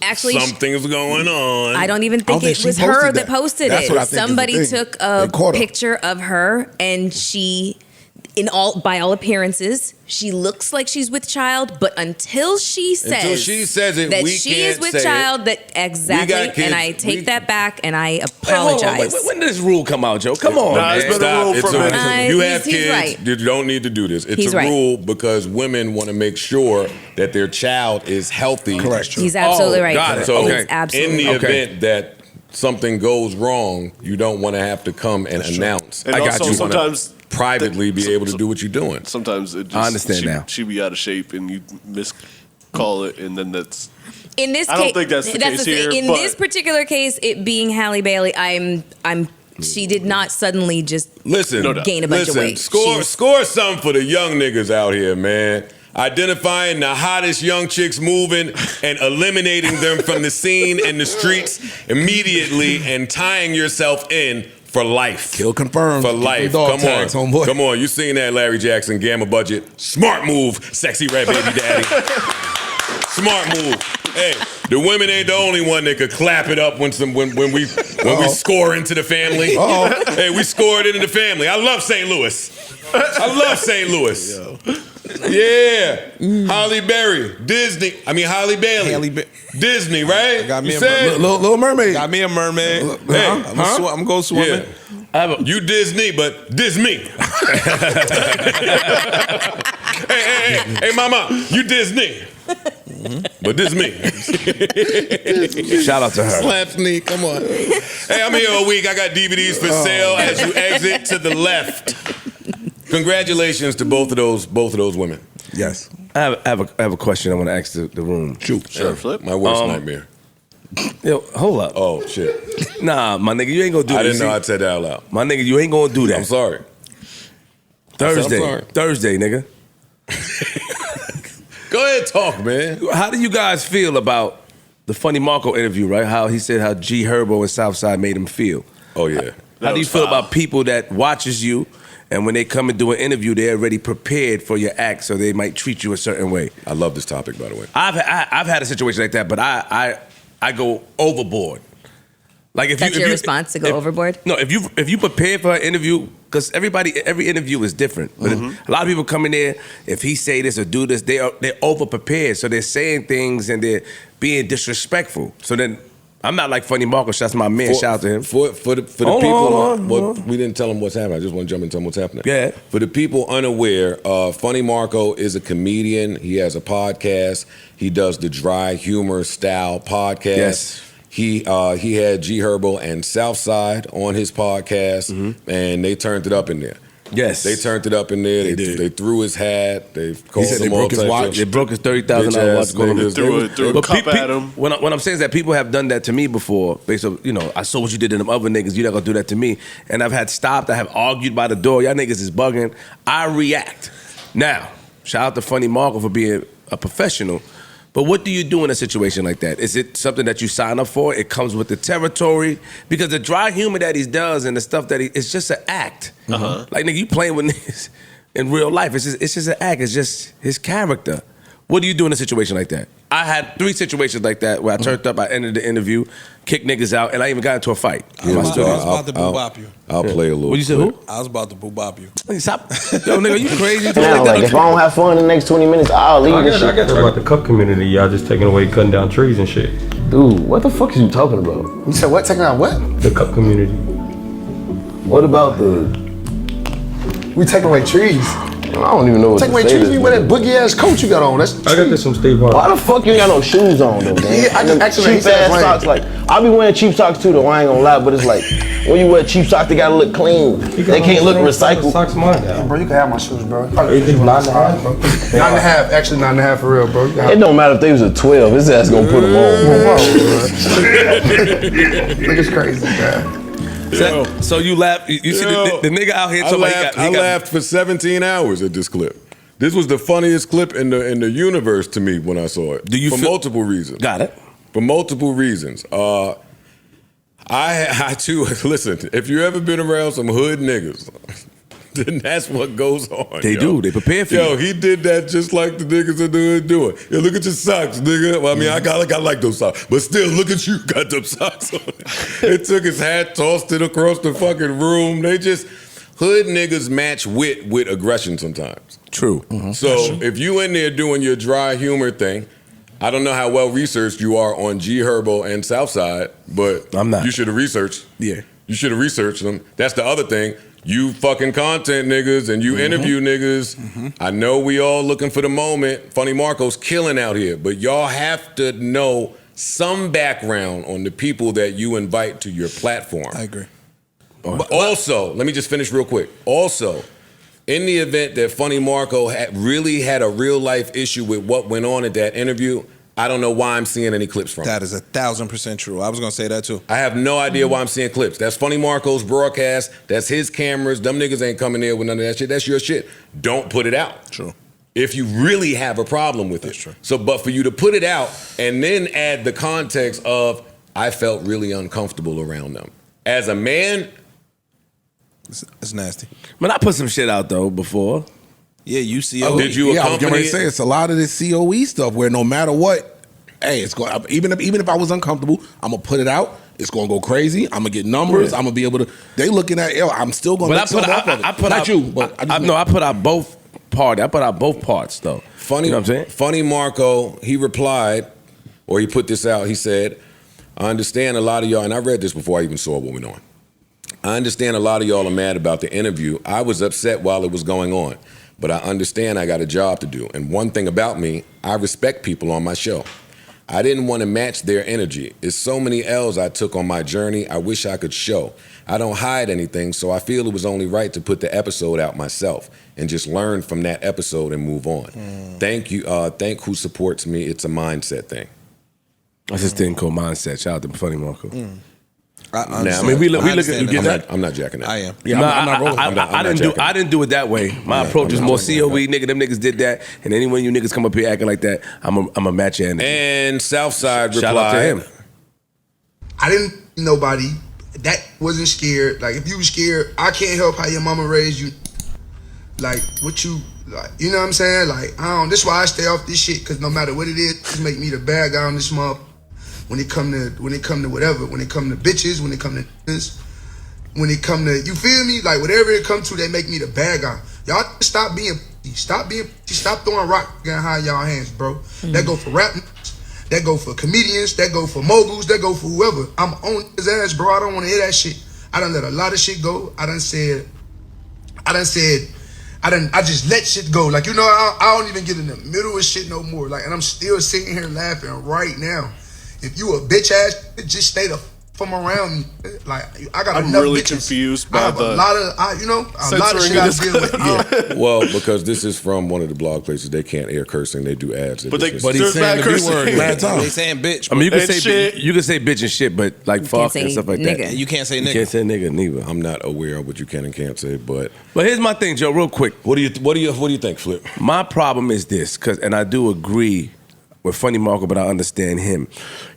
Actually, something's going on. I don't even think think it she was posted her that that. posted That's it. what I think is the Somebody thing. took They a caught her. picture of her, and she by all appearances, she looks like she's with child, but until she says it, that we she can't is with say child, it. that exactly, We got kids. and I take that back, and I Hey, hold on, apologize. when did this rule come out, Joe? Come on, Nah, man. it's been a rule for a minute. You have He's kids, right. you don't need to do this. It's He's a right. rule because women want to make sure that their child is healthy. Correct. He's absolutely right. got it. So He's Okay. absolutely in the Okay. event that something goes wrong, you don't want to have to come and announce. And I got also you. sometimes Privately be able to do what you're doing. Sometimes it just, I understand she, now. She be out of shape and you miscall it, and then that's. In this I don't case, think that's the case thing. here, In but- this particular case, it being Halle Bailey, she did not suddenly just Listen, gain a bunch of weight. Score something for the young niggas out here, man. Identifying the hottest young chicks moving and eliminating them from the scene and the streets immediately and tying yourself in for life. Kill confirmed. For Keep them life. dog Come tags, on. homeboy. Come on. You seen that Larry Jackson Gamma budget. Smart move, sexy red baby daddy. Smart move. Hey, the women ain't the only one that could clap it up when we score into the family. Hey, we scored into the family. I love St. Louis. I love St. Louis. Yeah. Halle Bailey. Halle Bailey. Disney, right? Got me You a said? Little Mermaid. Got me a mermaid. Hey, I'm gonna go swimming. Yeah. You Disney, but diss me. hey, mama, you Disney. But this me. Shout out to her. Slap sneak, come on. Hey, I'm here all week. I got DVDs for sale as you exit to the left. Congratulations to both of those women. Yes. I have a question I want to ask the room. Shoot. Sure. Flip. My worst nightmare. Yo, hold up. Oh shit. Nah, my nigga, you ain't gonna do that. I didn't know I said that out loud. My nigga, you ain't gonna do that. I'm sorry. Thursday, I'm sorry. Thursday, nigga. Go ahead, talk, man. How do you guys feel about the Funny Marco interview? Right? How he said how G Herbo and Southside made him feel. Oh yeah. How do you feel about people that watches you, and when they come and do an interview, they're already prepared for your act, so they might treat you a certain way? I love this topic, by the way. I've had a situation like that, but I go overboard. Like if That's your response, to go overboard? No, if you prepare for an interview, because every interview is different. But a lot of people come in there, if he say this or do this, they're over prepared, so they're saying things and they're being disrespectful. So then I'm not like Funny Marco. That's my man. Shout out to him. For the people, we didn't tell them what's happening. I just want to jump and tell them what's happening. Yeah. For the people unaware, Funny Marco is a comedian. He has a podcast. He does the dry humor style podcast. Yes. He had G Herbo and Southside on his podcast, and they turned it up in there. Yes. They turned it up in there. They threw his hat. They called said him they all broke his types watch. of They broke his $30,000 bitch-ass watch. niggas. Threw a cup at him. What I'm saying is that people have done that to me before. Based on, I saw what you did to them other niggas. You're not gonna do that to me. And I've had stopped. I have argued by the door. Y'all niggas is bugging. I react. Now, shout out to Funny Marco for being a professional. But what do you do in a situation like that? Is it something that you sign up for? It comes with the territory? Because the dry humor that he does and the stuff that it's just an act. Like, nigga, you playing with niggas in real life. It's just an act. It's just his character. What do you do in a situation like that? I had 3 situations like that where I turned up, I ended the interview, kicked niggas out, and I even got into a fight. I was about to boo-bop you. I'll play a little. What you said, who? I was about to boo-bop you. Stop. Yo, nigga, you crazy? Now, like, if I don't have fun in the next 20 minutes, I'll leave this shit. I got about the cup community. Y'all just taking away, cutting down trees and shit. Dude, what the fuck is you talking about? You said what? Taking out what? The cup community. What about We taking away trees. I don't even know what Taking to away say. trees? You wear that boogie ass coat you got on. That's I got this from Steve Harvey. Why the fuck you ain't got no shoes on though, man? Yeah, I just actually cheap ass socks. Like I be wearing cheap socks too, though. I ain't gonna lie, but it's like when you wear cheap socks, they gotta look clean. They can't look recycled. Socks mine now. bro, you can have my shoes, bro. It's 9.5, bro. 9.5, actually 9.5 for real, bro. It don't matter if they was a 12. His ass gonna put them on. Nigga's crazy, man. So you laugh. You see the nigga out here. I laughed for 17 hours at this clip. This was the funniest clip in the universe to me when I saw it. For multiple reasons. Got it. For multiple reasons. I too, listen, if you ever been around some hood niggas, then that's what goes on. They do. They prepare for you. Yo, he did that just like the niggas in the hood do it. Yo, look at your socks, nigga. Well, I mean, I like those socks. But still, look at you, got them socks on. They took his hat, tossed it across the fucking room. They just, hood niggas match wit with aggression sometimes. True. So if you in there doing your dry humor thing, I don't know how well researched you are on G Herbo and Southside, but I'm not. You should have researched. Yeah. You should have researched them. That's the other thing. You fucking content niggas and you interview niggas. I know we all looking for the moment. Funny Marco's killing out here, but y'all have to know some background on the people that you invite to your platform. I agree. But also, let me just finish real quick. Also, in the event that Funny Marco really had a real life issue with what went on at that interview, I don't know why I'm seeing any clips from it. That is 1,000% true. I was gonna say that too. I have no idea why I'm seeing clips. That's Funny Marco's broadcast. That's his cameras. Them niggas ain't coming there with none of that shit. That's your shit. Don't put it out. True. If you really have a problem with it. That's true. So, but for you to put it out and then add the context of, I felt really uncomfortable around them. As a man, it's nasty. Man, I put some shit out though before. Yeah, you see. Did you Yeah, I was accompany going to it? say it's a lot of this COE stuff where no matter what, hey, it's going. Even if I was uncomfortable, I'm gonna put it out. It's gonna go crazy. I'm gonna get numbers. I'm gonna be able to. They looking at. Yo, I'm still gonna. But make something off of it. I put Not out you, but I put out both parts. I put out both parts though. Funny, You know what I'm saying? Funny Marco, he replied, or he put this out. He said, I understand a lot of y'all, and I read this before I even saw what went on. I understand a lot of y'all are mad about the interview. I was upset while it was going on, but I understand I got a job to do. And one thing about me, I respect people on my show. I didn't want to match their energy. It's so many L's I took on my journey, I wish I could show. I don't hide anything, so I feel it was only right to put the episode out myself and just learn from that episode and move on. Thank you, thank who supports me. It's a mindset thing. That's this thing called mindset. Shout out to Funny Marco. Now, we look at you get that. I'm not jacking that. I am. Yeah, I'm not rolling. I didn't do it that way. My approach is more COE, nigga. Them niggas did that, and any one of you niggas come up here acting like that, I'm a match your energy. And Southside Shout out to replied, him. I didn't nobody that wasn't scared. Like if you was scared, I can't help how your mama raised you. Like what you like, you know what I'm saying? Like this is why I stay off this shit, because no matter what it is, just make me the bad guy on this mob. When it come to whatever, when it come to bitches, when it come to this, when it come to, you feel me? Like whatever it come to, they make me the bad guy. Y'all stop throwing rock and high y'all hands, bro. That go for rap, that go for comedians, that go for moguls, that go for whoever. I'm on his ass, bro. I don't want to hear that shit. I done let a lot of shit go. I just let shit go. Like, you know, I don't even get in the middle of shit no more. Like, and I'm still sitting here laughing right now. If you a bitch ass, just stay the from around me. Like, I got I'm enough really bitches. confused I by have the a lot of shit I deal with. well, because this is from one of the blog places, they can't air cursing. They do ads. But he's there's bad cursing. mad time. They saying bitch. I mean, you can And say shit. you can say bitch and shit, but like fuck say and stuff like nigga. that. You can't say You nigga. can't say nigga neither. I'm not aware of what you can and can't say, but But here's my thing, Joe. Real quick, what do you think, Flip? my problem is this, and I do agree with Funny Marco, but I understand him.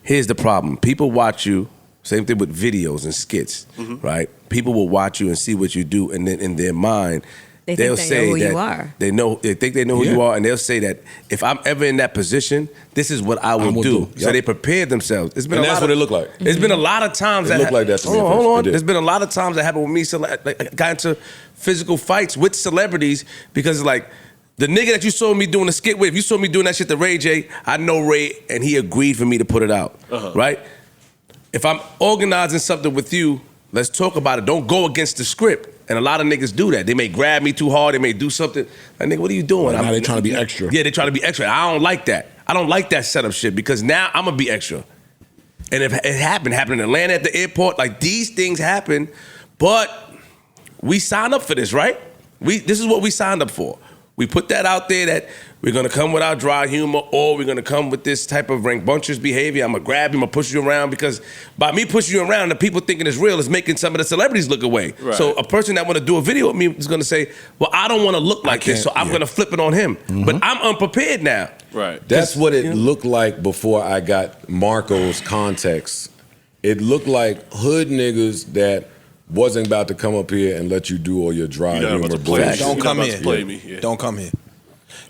Here's the problem: people watch you. Same thing with videos and skits, right? People will watch you and see what you do, and then in their mind, They they'll think they know say who that you are. they think they know who you are, and they'll say that if I'm ever in that position, this is what I will do. So Yep. they prepare themselves. It's been And a that's lot what of- it looked like. It's been a lot of times It looked like that to me at Hold first. It on. did. There's been a lot of times that happened with me. Like, got into physical fights with celebrities because it's like. The nigga that you saw me doing a skit with, if you saw me doing that shit to Ray J, I know Ray, and he agreed for me to put it out, right? If I'm organizing something with you, let's talk about it. Don't go against the script. And a lot of niggas do that. They may grab me too hard. They may do something. Like, nigga, what are you doing? Now they trying to be extra. Yeah, they trying to be extra. I don't like that. I don't like that setup shit because now I'm going to be extra. And if it happened in Atlanta at the airport, like these things happen, but we signed up for this, right? This is what we signed up for. We put that out there that we're gonna come with our dry humor, or we're gonna come with this type of rambunctious behavior. I'm gonna grab you, I'm gonna push you around, because by me pushing you around, the people thinking it's real is making some of the celebrities look away. Right. So a person that wanna do a video with me is gonna say, well, I don't wanna look like this, so I'm gonna flip it on him. But I'm unprepared now. Right. That's what it looked like before I got Marco's context. It looked like hood niggas that wasn't about to come up here and let you do all your dry You're not about humor to play bullshit. me. Don't You're come not about here. to play me. Yeah. Don't come here.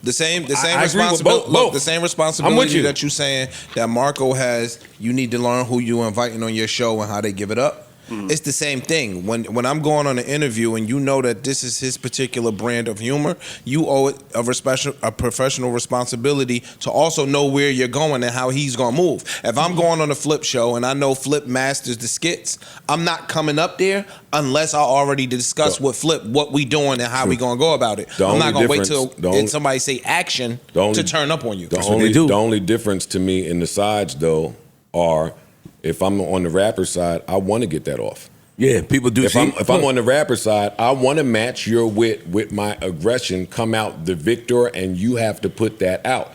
The same I agree with responsibility. both. The same I'm with responsibility you. that you saying that Marco has. You need to learn who you inviting on your show and how they give it up. It's the same thing. When I'm going on an interview and you know that this is his particular brand of humor, you owe it a professional responsibility to also know where you're going and how he's gonna move. If I'm going on a Flip show and I know Flip masters the skits, I'm not coming up there unless I already discuss with Flip what we doing and how we gonna go about it. I'm not gonna wait till somebody say action to turn up on you. The only difference to me in the sides though are if I'm on the rapper side, I want to get that off. Yeah, people do. If I'm on the rapper side, I want to match your wit with my aggression, come out the victor, and you have to put that out.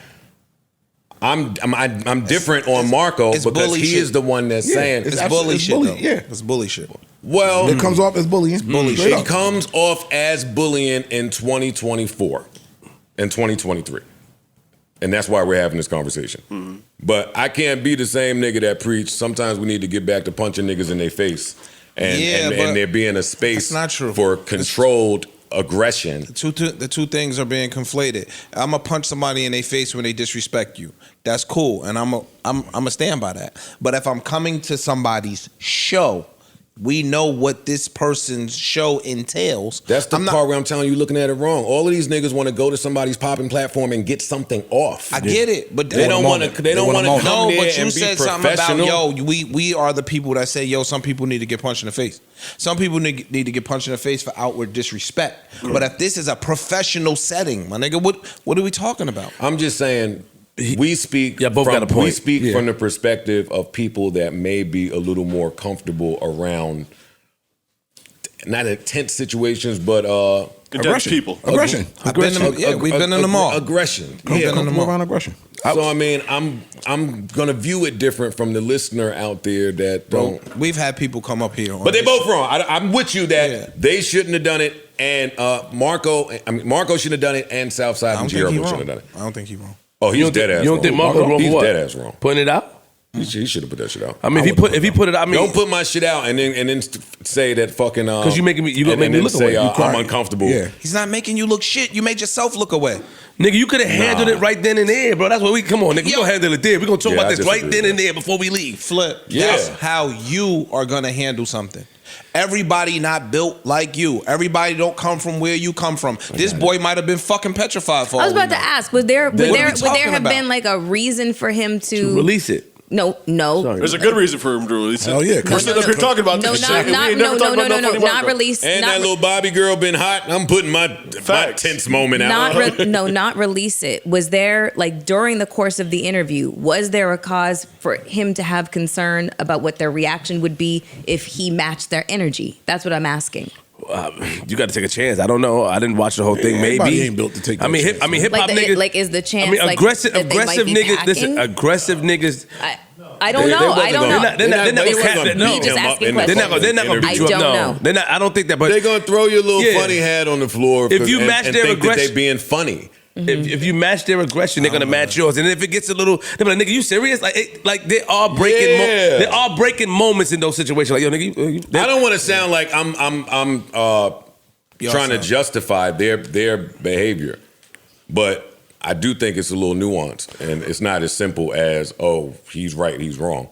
I'm different on Marco because he is the one that's saying it's bully shit. Yeah, it's bully shit. Well, it comes off as bullying. It comes off as bullying in 2024 and 2023. And that's why we're having this conversation. But I can't be the same nigga that preach. Sometimes we need to get back to punching niggas in their face. And there being a space for controlled aggression. The two things are being conflated. I'm gonna punch somebody in their face when they disrespect you. That's cool, and I'm a stand by that. But if I'm coming to somebody's show, we know what this person's show entails. That's the part where I'm telling you, looking at it wrong. All of these niggas want to go to somebody's popping platform and get something off. I get it, but they don't want to. They don't want to come no, there but you and said be something about professional. we are the people that say some people need to get punched in the face. Some people need to get punched in the face for outward disrespect. But if this is a professional setting, my nigga, what are we talking about? I'm just saying. We speak. Both got a point. We speak from the perspective of people that may be a little more comfortable around. Not in tense situations, but aggression. People. Aggression. We've been in them all. Aggression. Comfortable around aggression. So I mean, I'm gonna view it different from the listener out there that don't. We've had people come up here, but they're both wrong. I'm with you that they shouldn't have done it, and Marco shouldn't have done it, and Southside G Herbo shouldn't have done it. I don't think he's wrong. Oh, he's dead ass wrong. You don't think Marco wrong? He's What? dead ass wrong. Putting it out. He should have put that shit out. I mean, if he put it out, I mean, don't put my shit out and then say that fucking because you make me look away. away. I'm uncomfortable. Yeah. He's not making you look shit. You made yourself look away. Nigga, you could have handled it right then and there, bro. That's what come on, nigga. We gonna handle it there. We gonna talk about this right then and there before we leave. Flip. That's how you are gonna handle something. Everybody not built like you. Everybody don't come from where you come from. This boy might have been fucking petrified for. I was about to ask, would there have about? been like a reason for him to release it? No. There's a good reason for him to release it. Oh yeah, we're sitting up here talking about this shit. Not release. And that little Bobby girl been hot. I'm putting my tense moment out. Not release it. Was there, like, during the course of the interview, was there a cause for him to have concern about what their reaction would be if he matched their energy? That's what I'm asking. You got to take a chance. I don't know. I didn't watch the whole thing. Maybe ain't built to take. I mean, hip hop niggas. Like, is the chance? I mean, like, aggressive that they might be niggas. packing? Listen, aggressive niggas. I don't know. I don't know. They're not gonna beat you up. No, they're not. I don't think that. But they're gonna throw your little funny hat on the floor. If you match their aggression, they being funny. If you match their aggression, they're gonna match yours. And if it gets a little, they're like, nigga, you serious? Like they are breaking. They are breaking moments in those situations. Like, yo, nigga, I don't want to sound like I'm trying to justify their behavior, but I do think it's a little nuanced, and it's not as simple as, oh, he's right, he's wrong.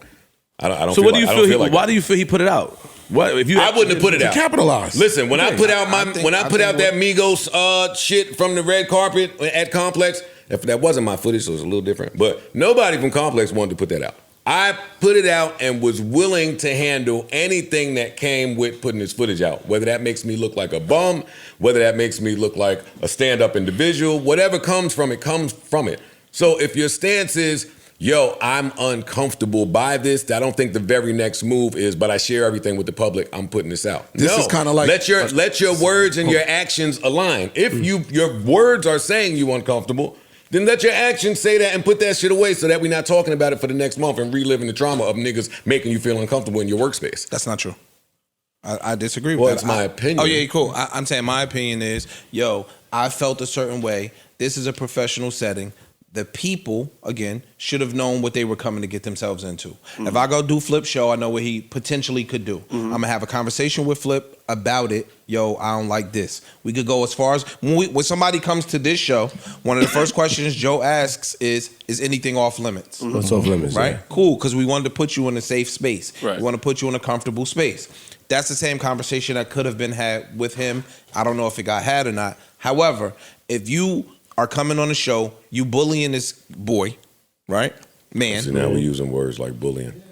I don't. So what do you feel? Why do you feel he put it out? What if you? I wouldn't have put it out. Capitalize. Listen, when I put out that Migos shit from the red carpet at Complex, if that wasn't my footage, so it was a little different. But nobody from Complex wanted to put that out. I put it out and was willing to handle anything that came with putting this footage out. Whether that makes me look like a bum, whether that makes me look like a stand-up individual, whatever comes from it. So if your stance is, yo, I'm uncomfortable by this, I don't think the very next move is, but I share everything with the public, I'm putting this out. This is kind of like... Let your words and your actions align. If your words are saying you uncomfortable, then let your actions say that and put that shit away so that we're not talking about it for the next month and reliving the trauma of niggas making you feel uncomfortable in your workspace. That's not true. I disagree with that. Well, it's my opinion. Oh, yeah, cool. I'm saying my opinion is, yo, I felt a certain way. This is a professional setting. The people, again, should have known what they were coming to get themselves into. Mm-hmm. If I go do Flip's show, I know what he potentially could do. Mm-hmm. I'm going to have a conversation with Flip about it. Yo, I don't like this. We could go as far as, when somebody comes to this show, one of the first questions Joe asks is anything off limits? Mm-hmm. What's off limits? Right? Yeah. Cool, because we wanted to put you in a safe space. Right. We want to put you in a comfortable space. that's the same conversation that could have been had with him. I don't know if it got had or not. However, if you are coming on the show, you bullying this boy, right? Man. See, now we're using words like bullying.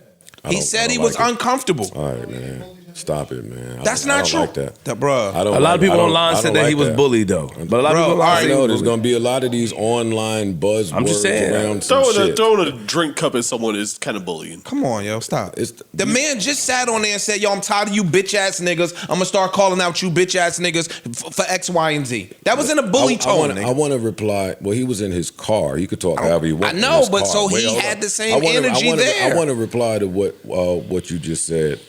He said he was uncomfortable. All right, man. Stop it, man. That's not true. Like that. Bruh. A lot of people online said that he was bullied, though. But a lot of people I know there's gonna be a lot of these online buzzwords. I'm just saying, around throwing a drink cup at someone is kind of bullying. Come on, yo, stop. The man just sat on there and said, yo, I'm tired of you bitch ass niggas. I'm gonna start calling out you bitch ass niggas for X, Y, and Z. That was in a bully tone. I want to reply. Well, he was in his car. He could talk however he wanted. I know, but so he had the same energy there. I want to reply to what you just said.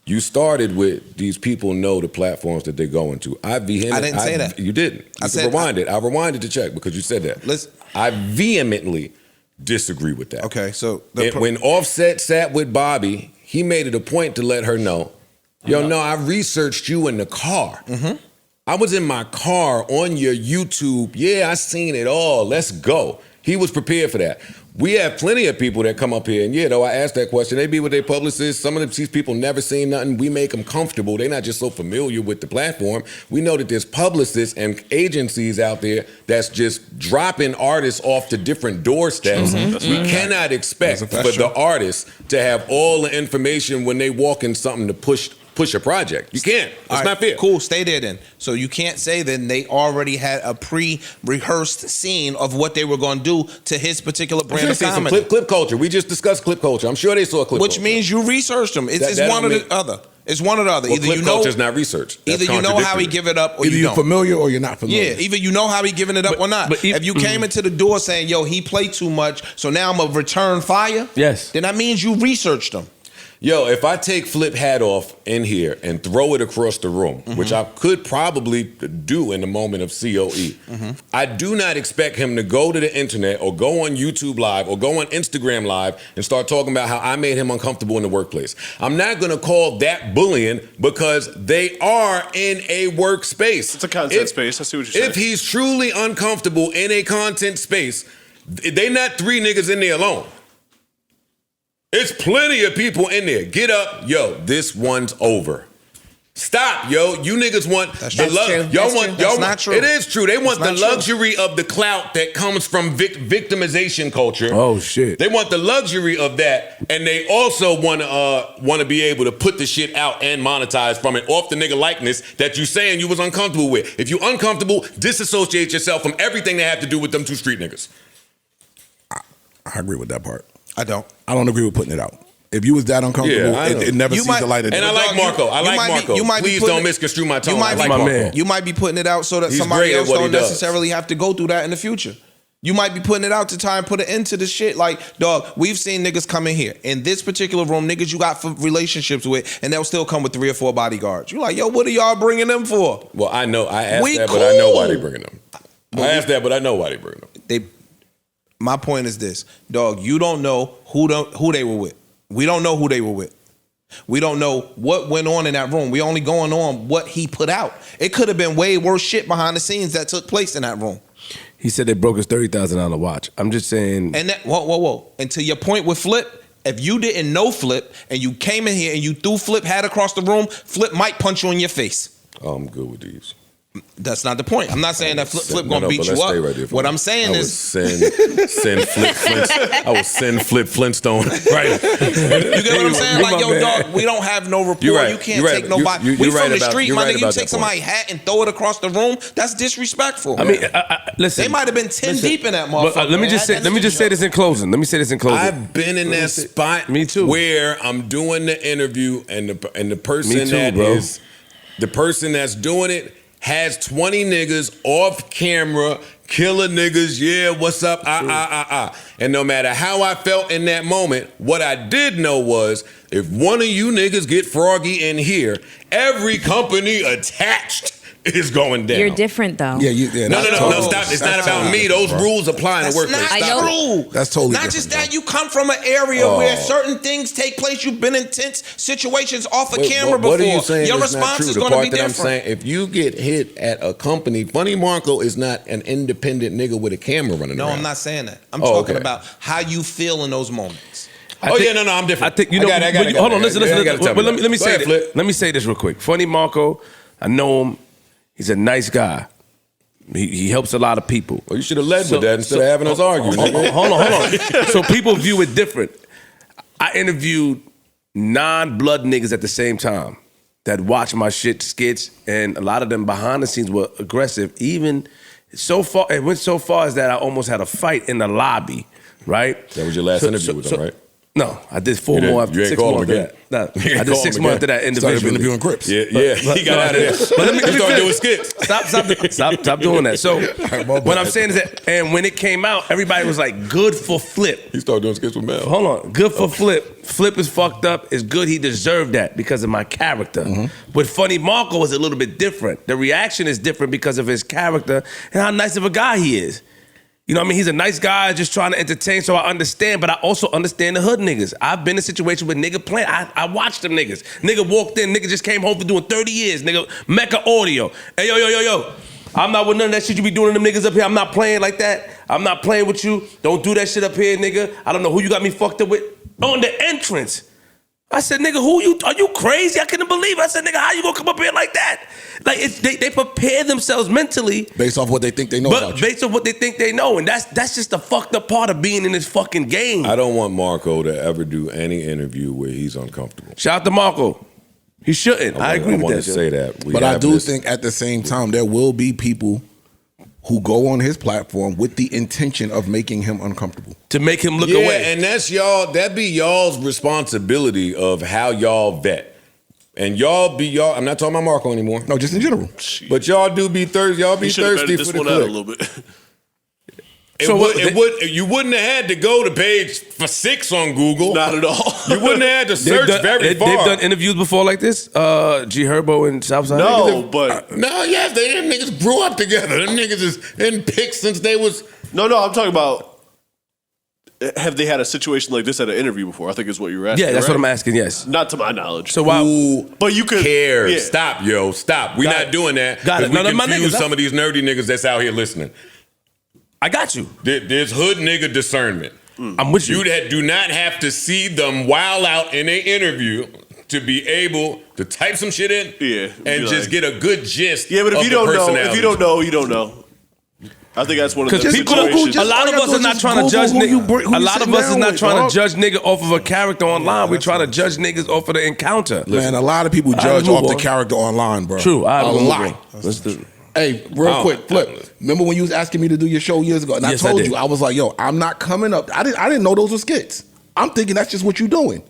You started with these people know the platforms that they're going to. I didn't say that. You didn't. I rewinded to check because you said that. I vehemently disagree with that. Okay, so when Offset sat with Bobby, he made it a point to let her know, no, I researched you in the car. Mm-hmm. I was in my car on your YouTube. Yeah, I seen it all. Let's go. He was prepared for that. We have plenty of people that come up here, and I asked that question. They be with their publicists. Some of these people never seen nothing. We make them comfortable. They're not just so familiar with the platform. We know that there's publicists and agencies out there that's just dropping artists off to different doorsteps. We cannot expect for the artists to have all the information when they walk in something to push a project. You can't. It's not fair. Cool, stay there then. So you can't say then they already had a pre-rehearsed scene of what they were going to do to his particular brand of comedy. Clip culture. We just discussed clip culture. I'm sure they saw clip culture. Which means you researched them. It's one or the other. It's one or the other. Well, clip culture's not researched. Either you know how he give it up or either you you're don't. familiar or you're not familiar. Yeah, either you know how he giving it up or not. If you came into the door saying, yo, he played too much, so now I'm going to return fire, then that means you researched him. Yo, if I take Flip hat off in here and throw it across the room, which I could probably do in the moment of COE, I do not expect him to go to the internet or go on YouTube Live or go on Instagram Live and start talking about how I made him uncomfortable in the workplace. I'm not going to call that bullying because they are in a workspace. It's a content space. I see what you're saying. If he's truly uncomfortable in a content space, they not three niggas in there alone. It's plenty of people in there. Get up, yo. This one's over. Stop, yo. You niggas want That's not true. It is true. They want the luxury of the clout that comes from victimization culture. Oh shit. They want the luxury of that, and they also want to be able to put the shit out and monetize from it off the nigga likeness that you saying you was uncomfortable with. If you uncomfortable, disassociate yourself from everything that have to do with them two street niggas. I agree with that part. I don't agree with putting it out. If you was that uncomfortable, it never sees the light of day. And I like Marco. I like Marco. Please don't misconstrue my tone. I like Marco. You might be putting it out so that somebody else don't necessarily have to go through that in the future. You might be putting it out to try and put an end to the shit. Like, dog, we've seen niggas come in here. In this particular room, niggas you got for relationships with, and they'll still come with 3 or 4 bodyguards. You like, yo, what are y'all bringing them for? Well, I know. I asked that, but I know why they bringing them. I asked that, but I know why they bringing them. My point is this, dog, you don't know who they were with. We don't know who they were with. We don't know what went on in that room. We only going on what he put out. It could have been way worse shit behind the scenes that took place in that room. He said they broke his $30,000 watch. I'm just saying. And that, whoa. And to your point with Flip, if you didn't know Flip and you came in here and you threw Flip hat across the room, Flip might punch you in your face. I'm good with these. That's not the point. I'm not saying that Flip gonna beat you up. Right, what I'm saying is send Flip Flintstone. I will send Flip Flintstone. Right. You get what I'm saying? Like, yo, dog, we don't have no rapport. Right. You can't take nobody. We from the street, my nigga. You take somebody's hat and throw it across the room. That's disrespectful. I mean, listen. They might have been 10 deep in that motherfucker. But, let me just say this in closing. I've been in that spot. Me too. Where I'm doing the interview and the person the person that's doing it has 20 niggas off camera, killer niggas, yeah, what's up, And no matter how I felt in that moment, what I did know was, if one of you niggas get froggy in here, every company attached is going down. You're different though. Yeah. No, stop. It's not about me. Those rules apply in the workplace. That's not true. That's totally not different. Just that, you come from an area where certain things take place. You've been in tense situations off of camera before. What are you saying? Your response is going to be different. I'm saying, if you get hit at a company, Funny Marco is not an independent nigga with a camera running around. No, I'm not saying that. I'm talking about how you feel in those moments. I'm different. I think you know. Hold on, listen. But let me say this. Let me say this real quick. Funny Marco, I know him. He's a nice guy. He helps a lot of people. Well, you should have led with that instead of having us argue. Hold on. So people view it different. I interviewed 9 blood niggas at the same time that watched my shit skits, and a lot of them behind the scenes were aggressive. Even so far, it went so far as that I almost had a fight in the lobby. Right? That was your last interview with them, right? No, I did 4 more after 6 more after that. No, I did 6 more after that individually. Started interviewing Crips. Yeah, he got out of there. But let me start doing skits. Stop doing that. So what I'm saying is that, and when it came out, everybody was like, good for Flip. He started doing skits with Mel. Hold on. Good for Flip. Flip is fucked up. It's good he deserved that because of my character. But Funny Marco was a little bit different. The reaction is different because of his character and how nice of a guy he is. You know what I mean? He's a nice guy just trying to entertain, so I understand, but I also understand the hood niggas. I've been in a situation with nigga playing. I watched them niggas. Nigga walked in, nigga just came home for doing 30 years. Nigga, Mecca Audio. Hey, yo. I'm not with none of that shit you be doing to them niggas up here. I'm not playing like that. I'm not playing with you. Don't do that shit up here, nigga. I don't know who you got me fucked up with. On the entrance. I said, nigga, are you crazy? I couldn't believe it. I said, nigga, how you gonna come up here like that? Like, they prepare themselves mentally. Based off what they think they know about you. Based off what they think they know. And that's just the fucked up part of being in this fucking game. I don't want Marco to ever do any interview where he's uncomfortable. Shout out to Marco. He shouldn't. I agree with that. I want to say that. But I do think at the same time, there will be people who go on his platform with the intention of making him uncomfortable. To make him look away. And that's that'd be y'all's responsibility of how y'all vet. And y'all be y'all, I'm not talking about Marco anymore. No, just in general. But y'all do be thirsty. Y'all be thirsty for the clip. A little bit. You wouldn't have had to go to page 6 on Google. Not at all. You wouldn't have had to search very far. They've done interviews before like this? G Herbo and Southside? No, but... them niggas grew up together. Them niggas is in pics since they was... No, I'm talking about... Have they had a situation like this at an interview before? I think is what you were asking. Yeah, that's what I'm asking, yes. Not to my knowledge. So why... But you could... Care. Yeah. Stop. We're not doing that. Got it. We confuse some of these nerdy niggas that's out here listening. I got you. There's hood nigga discernment. I'm with you. You do not have to see them wild out in an interview to be able to type some shit in and just get a good gist. Yeah, but if you don't know, you don't know. I think that's one of the situations. A lot of us are not trying to judge niggas. A lot of us is not trying to judge nigga off of a character online. We're trying to judge niggas off of the encounter. Man, a lot of people judge off the character online, bro. True. A lot. Hey, real quick, Flip. Remember when you was asking me to do your show years ago? And I told you, I was like, yo, I'm not coming up. I didn't know those were skits. I'm thinking that's just what you're doing.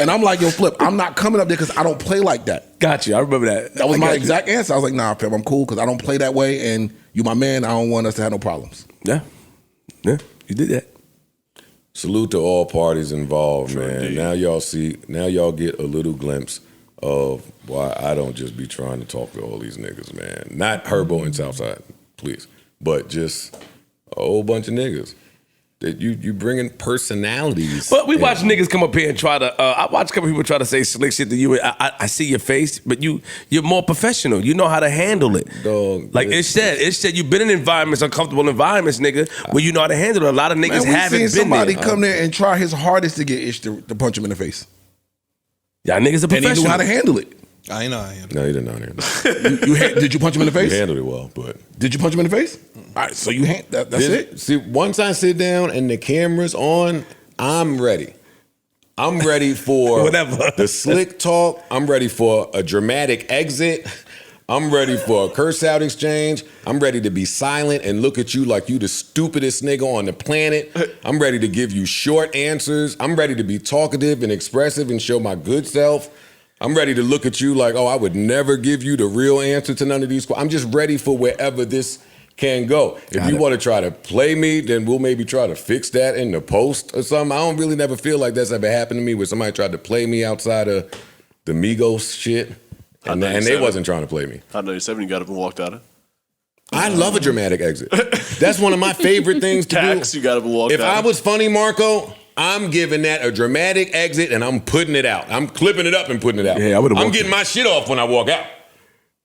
And I'm like, yo, Flip, I'm not coming up there because I don't play like that. Got you. I remember that. That was my exact answer. I was like, nah, Flip, I'm cool because I don't play that way. And you my man. I don't want us to have no problems. Yeah, you did that. Salute to all parties involved, man. Now y'all get a little glimpse of why I don't just be trying to talk to all these niggas, man. Not Herbo and Southside, please, but just a whole bunch of niggas that you bring in personalities. But we watch niggas come up here and try to. I watch a couple people try to say slick shit to you. I see your face, but you're more professional. You know how to handle it. Dog, like it said you've been in environments, uncomfortable environments, nigga, where you know how to handle it. A lot of niggas haven't been somebody come there and try his hardest to get Ish to punch him in the face. Y'all niggas are professional. And he knew how to handle it. I know I handled it. No, he didn't know how to handle it. Did you punch him in the face? You handled it well, but... Did you punch him in the face? All right, so that's it? See, once I sit down and the camera's on, I'm ready. I'm ready for the slick talk. I'm ready for a dramatic exit. I'm ready for a curse out exchange. I'm ready to be silent and look at you like you the stupidest nigga on the planet. I'm ready to give you short answers. I'm ready to be talkative and expressive and show my good self. I'm ready to look at you like, oh, I would never give you the real answer to none of these. I'm just ready for wherever this can go. If you want to try to play me, then we'll maybe try to fix that in the post or something. I don't really never feel like that's ever happened to me where somebody tried to play me outside of the Migos shit. And they wasn't trying to play me. Hot 97, you got up and walked out of? I love a dramatic exit. That's one of my favorite things to do. You got up and walked out. If I was Funny Marco, I'm giving that a dramatic exit and I'm putting it out. I'm clipping it up and putting it out. Yeah, I'm getting my shit off when I walk out.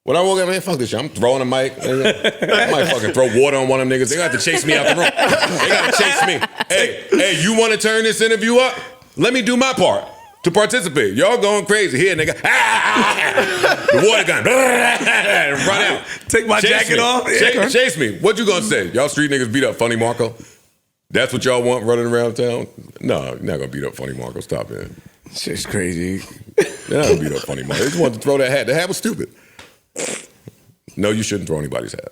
When I walk out, man, fuck this shit. I'm throwing a mic. I might fucking throw water on one of them niggas. They got to chase me out the room. They got to chase me. Hey, you want to turn this interview up? Let me do my part to participate. Y'all going crazy here, nigga. The water gun. Run out. Take my jacket off. Chase me. What you gonna say? Y'all street niggas beat up Funny Marco? That's what y'all want running around town? No, you're not gonna beat up Funny Marco. Stop it. Shit's crazy. They're not gonna beat up Funny Marco. They just wanted to throw that hat. The hat was stupid. No, you shouldn't throw anybody's hat.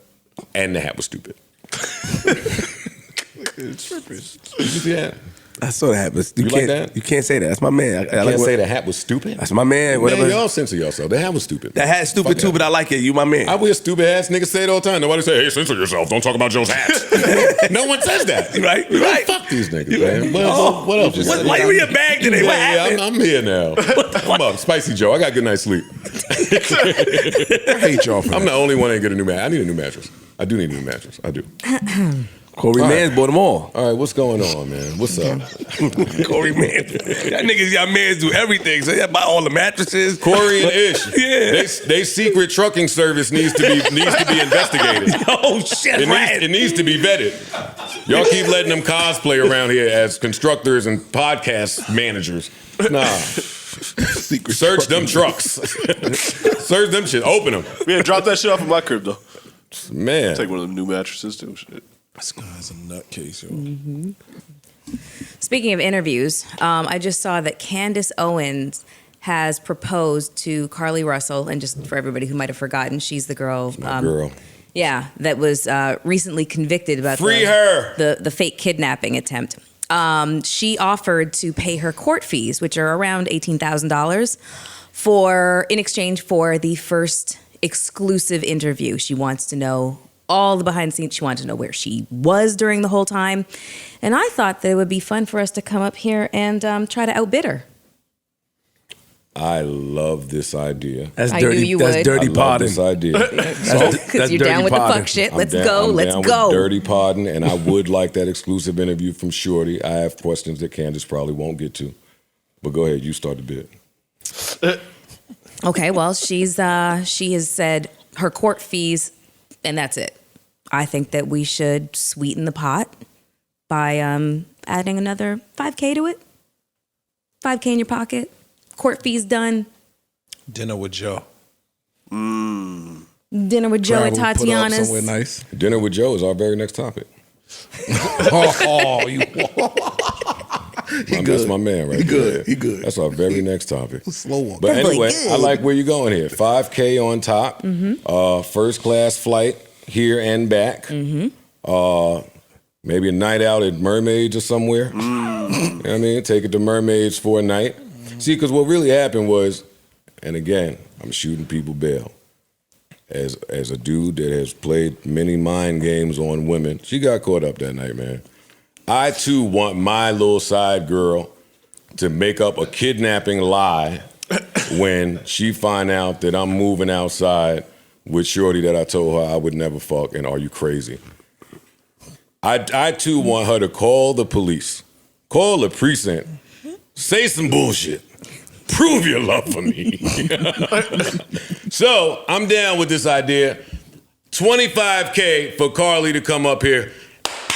And the hat was stupid. It's trippers. Did you see that? I saw the hat, but You like that? You can't say that. That's my man. I can't say the hat was stupid. That's my man. Whatever. Man, y'all censor yourself. The hat was stupid. That hat's stupid Fuck too, that. but I like it. You my man. I wear stupid ass niggas say it all the time. Nobody say, hey, censor yourself. Don't talk about Joe's hat. No one says that. Right? Fuck these niggas, man. What else? Why you in your bag today? What happened? I'm here now. I'm up. Spicy Joe. I got good night's sleep. I hate y'all for I'm that. the only one that ain't get a new mattress. I need a new mattress. I do need a new mattress. I do. Corey Mans bought them all. All right, what's going on, man? What's up? Corey Mans. Y'all niggas, y'all mans do everything. So y'all buy all the mattresses. Corey and Ish. Yeah. They secret trucking service needs to be investigated. Oh shit, It needs to be vetted. Y'all keep letting them cosplay around here as constructors and podcast managers. Nah. Search them trucks. Search them shit. Open them. Yeah, drop that shit off in my crib though. Man. Take one of them new mattresses too. Shit. This guy's a nutcase, yo. Speaking of interviews, I just saw that Candace Owens has proposed to Carlee Russell, and just for everybody who might have forgotten, she's the girl. Girl. Yeah, that was recently convicted about the fake kidnapping attempt. She offered to pay her court fees, which are around $18,000, in exchange for the first exclusive interview. She wants to know all the behind the scenes. She wanted to know where she was during the whole time. And I thought that it would be fun for us to come up here and try to outbid her. I love this idea. That's I dirty. knew you That's would. dirty I love podding. this idea. Because you're down with the fuck shit. I'm Let's down- go. I'm Let's down go. With dirty podding, and I would like that exclusive interview from Shorty. I have questions that Candace probably won't get to. But go ahead, you start the bid. Okay, well, she has said her court fees, and that's it. I think that we should sweeten the pot by adding another $5K to it. $5K in your pocket. Court fees done. Dinner with Joe. Dinner with Joe at Put up Tatiana's. somewhere nice. Dinner with Joe is our very next topic. You. That's my man right He good. there. He good. That's our very next topic. Slow one. But That boy anyway, good. I like where you're going here. 5K on top. First class flight here and back. Maybe a night out at Mermaids or somewhere. You know what I mean? Take it to Mermaids for a night. See, because what really happened was, and again, I'm shooting people bail. As a dude that has played many mind games on women, she got caught up that night, man. I too want my little side girl to make up a kidnapping lie when she find out that I'm moving outside with Shorty that I told her I would never fuck, and are you crazy? I too want her to call the police, call the precinct, say some bullshit, prove your love for me. So I'm down with this idea. $25K for Carlee to come up here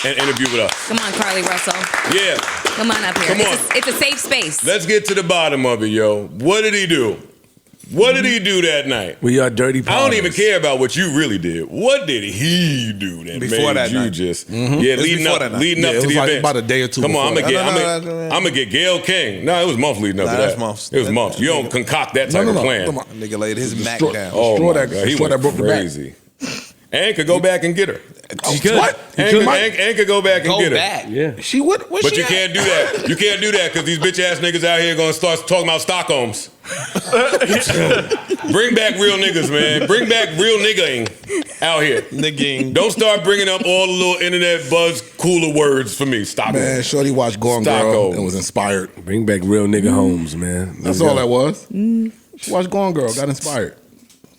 and interview with us. Come on, Carlee Russell. Yeah. Come on up here. Come on. It's a safe space. Let's get to the bottom of it, yo. What did he do? What did he do that night? We are dirty podders. I don't even care about what you really did. What did he do that Before made that you night. just It was leading before up that night. leading up Yeah, to it was the like event? about a day or two Come on, I'm before gonna get Gail King. No, it was months leading up Nah, to that's that. months. It was months. You don't concoct that type of plan. Come on. Nigga laid his Mac Destroy- down. Oh Destroy my that- God, he destroy went that broke the back. crazy. And could go back and get her. She could. What? And could go back and get her. Yeah. She what? But you can't do that. You can't do that because these bitch ass niggas out here gonna start talking about Stockholms. Bring back real niggas, man. Bring back real niggaing out here. Nigga. Don't start bringing up all the little internet buzz cooler words for me. Stop Man, it. Shorty watched Gone Girl Stockholm. and was inspired. Bring back real nigga homes, man. That's all that was. She watched Gone Girl, got inspired.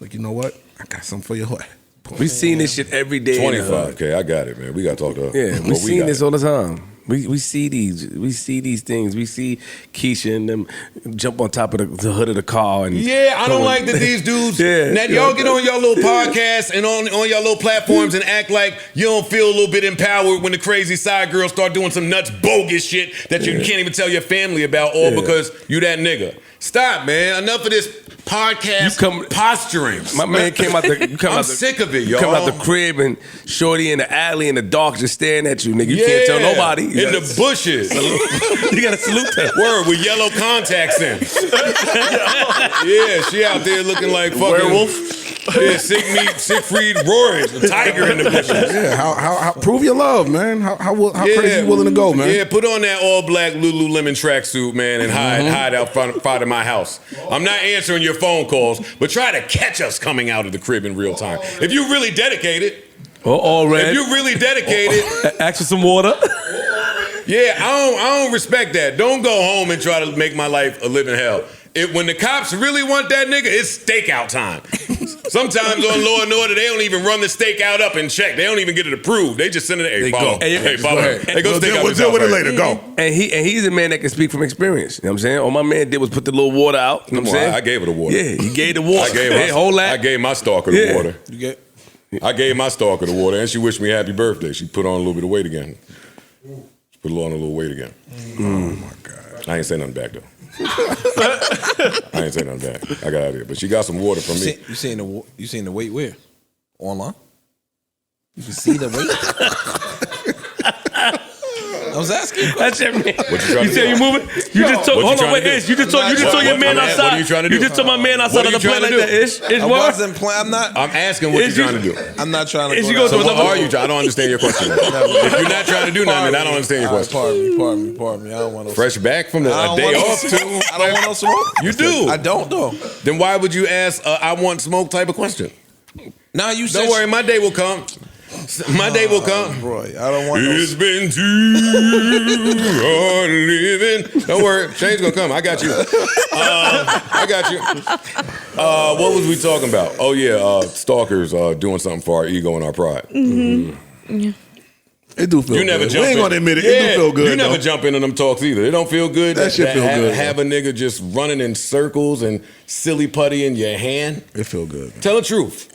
Like, you know what? I got something for your hood. We seen this shit every day. in the hood. 25K, I got it, man. We gotta talk to her. Yeah, we Well, seen got this it. all the time. We see these things. We see Keisha and them jump on top of the hood of the car. And Yeah, I don't like that these dudes. Now y'all get on y'all little podcasts and on y'all little platforms and act like you don't feel a little bit empowered when the crazy side girls start doing some nuts bogus shit that you can't even tell your family about, all because you that nigga. Stop, man. Enough of this podcast posturing. My man came out the. I'm sick of it, y'all. You come out the crib and shorty in the alley in the dark just staring at you, nigga. You can't tell nobody. In the bushes. You gotta salute that. Word with yellow contacts in. Yeah, she out there looking like fucking werewolf. Yeah, Siegfried Roy, a tiger in the bushes. Yeah, how prove your love, man. How crazy you willing to go, man? Yeah, put on that all black Lululemon tracksuit, man, and hide out front of my house. I'm not answering your phone calls, but try to catch us coming out of the crib in real time. If you really dedicated, if you really dedicated, ask for some water. Yeah, I don't respect that. Don't go home and try to make my life a living hell. When the cops really want that nigga, it's stakeout time. Sometimes on Law and Order, they don't even run the stakeout up and check. They don't even get it approved. They just send it. Hey, follow. Hey, follow. Hey, go stake out. We'll deal with it later. Go. And he's a man that can speak from experience. You know what I'm saying? All my man did was put the little water out. You know what I'm saying? I gave her the water. Yeah, he gave the water. I gave my stalker the water. I gave my stalker the water, and she wished me happy birthday. She put on a little bit of weight again. She put on a little weight again. Oh my God. I ain't say nothing back though. I ain't say nothing back. I got out of here, but she got some water from me. You seen the weight where? Online? You can see the weight. I was asking. That's it, man. What you trying to say do? you moving? You just told. Hold on, wait, Ish. You just told your man outside. What are you trying to do? You just told my man outside of the plane like that, Ish. I wasn't playing. I'm not. I'm asking what you're trying to do. I'm not trying to. Is Go you down. go to So what are you trying? I don't understand your question. If you're not trying to do nothing, I don't understand your question. Pardon me. I don't want no. Fresh back from a day off too. I don't want no smoke. You do. I don't though. Then why would you ask I want smoke type of question? Now you said. Don't worry, my day will come. My day will come. Roy, I don't want. It's been too hard living. Don't worry, change gonna come. I got you. I got you. What was we talking about? Oh yeah, stalkers doing something for our ego and our pride. Yeah. It do feel You never good. jump We ain't in. gonna admit it. It do feel good. You never though. jump into them talks either. It don't feel good. That shit feel good, Have a nigga just running in circles and silly putty in your hand. It feel good. Tell the truth.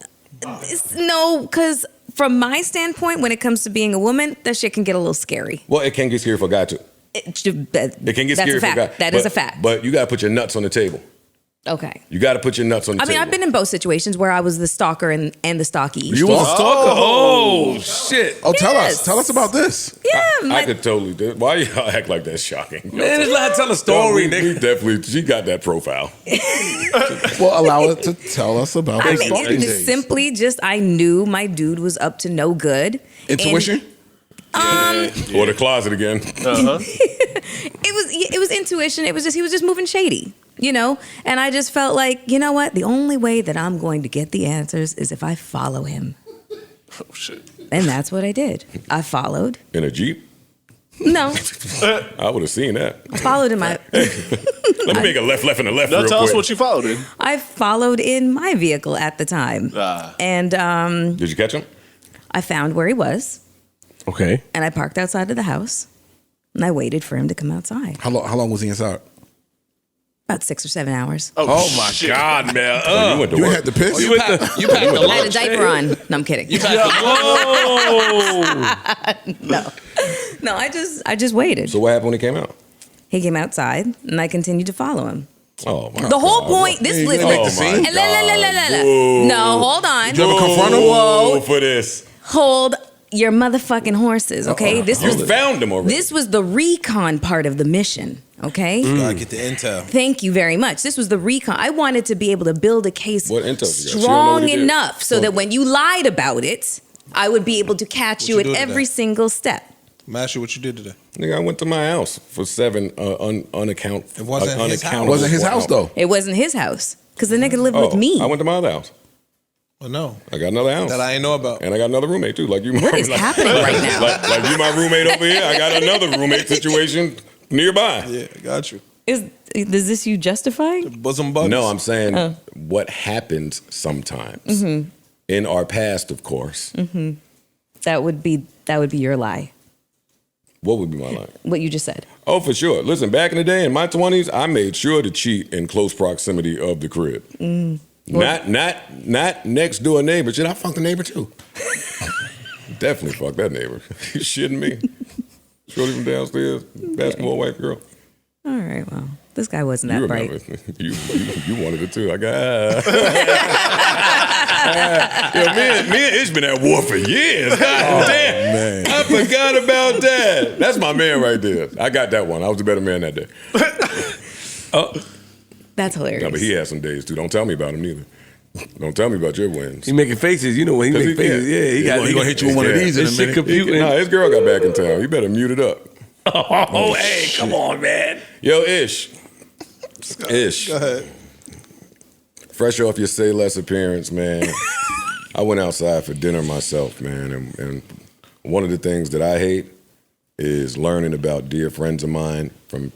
No, because from my standpoint, when it comes to being a woman, that shit can get a little scary. Well, it can get scary if I got to. It can get That's scary a if I fact. got. That is a fact. But you gotta put your nuts on the table. Okay. You gotta put your nuts on the I table. mean, I've been in both situations where I was the stalker and the stalkie. You was a stalker? Oh, shit. Oh, tell Yes. us about this. Yeah, I could totally do it. Why y'all act like that's shocking? Man, just let her tell a story, we nigga. definitely, she got that profile. Well, allow her to tell us about I her mean, stalking it's days. simply just I knew my dude was up to no good. Intuition? Or the closet again. It was intuition. It was just he was just moving shady, you know? And I just felt like, you know what? The only way that I'm going to get the answers is if I follow him. Oh shit. And that's what I did. I followed. In a Jeep? No, I would have seen that. I followed in my Let me make a left and a left Now real tell quick. us what you followed in. I followed in my vehicle at the time. And Did you catch him? I found where he was Okay. and I parked outside of the house and I waited for him to come outside. How long was he inside? About 6 or 7 hours. Oh my God, man. You went to You work. had to piss? You packed the I had a lunch. diaper on. No, I'm kidding. Whoa. No, I just waited. So what happened when he came out? He came outside and I continued to follow him. Oh my The whole God. point, this You listen. make the Oh, my scene? God. La. No, hold on. Did you ever confront him? Whoa for this. Hold your motherfucking horses, okay? This You was found him already. this was the recon part of the mission, okay? Gotta get the intel. Thank you very much. This was the recon. I wanted to be able to build a case What intel you got? She don't know strong what he did. enough so that when you lied about it, I would be able to catch What you you at do every today? single step. Master, what you did today? Nigga, I went to my house for 7 unaccountable. It wasn't his house. It wasn't his house, though. It wasn't his house because the nigga lived with me. I went to my other house. Well, no, I got another house. that I ain't know about. And I got another roommate too. Like you. What is happening right now? Like you, my roommate over here. I got another roommate situation nearby. Yeah, got you. Is this you justifying? Bosom buddies. No, I'm saying Oh. what happens sometimes in our past, of course. That would be your lie. What would be my line? What you just said. Oh, for sure. Listen, back in the day, in my 20s, I made sure to cheat in close proximity of the crib. Not next door neighbor. Shit, I fucked the neighbor too. Definitely fucked that neighbor. You shitting me? Shorty from downstairs, basketball white girl. All right, well, this guy wasn't that bright. You wanted it too. I got. Me and Ish been at war for years. God damn. Man. I forgot about that. That's my man right there. I got that one. I was the better man that day. That's hilarious. No, but he had some days too. Don't tell me about him neither. Don't tell me about your wins. He making faces. You know when he make faces. Yeah, he gonna hit you with one of these in a minute. Computing. Nah, his girl got back in town. You better mute it up. Hey, come on, man. Yo, Ish. Go ahead. Fresh off your Say Less appearance, man. I went outside for dinner myself, man. And one of the things that I hate is learning about dear friends of mine from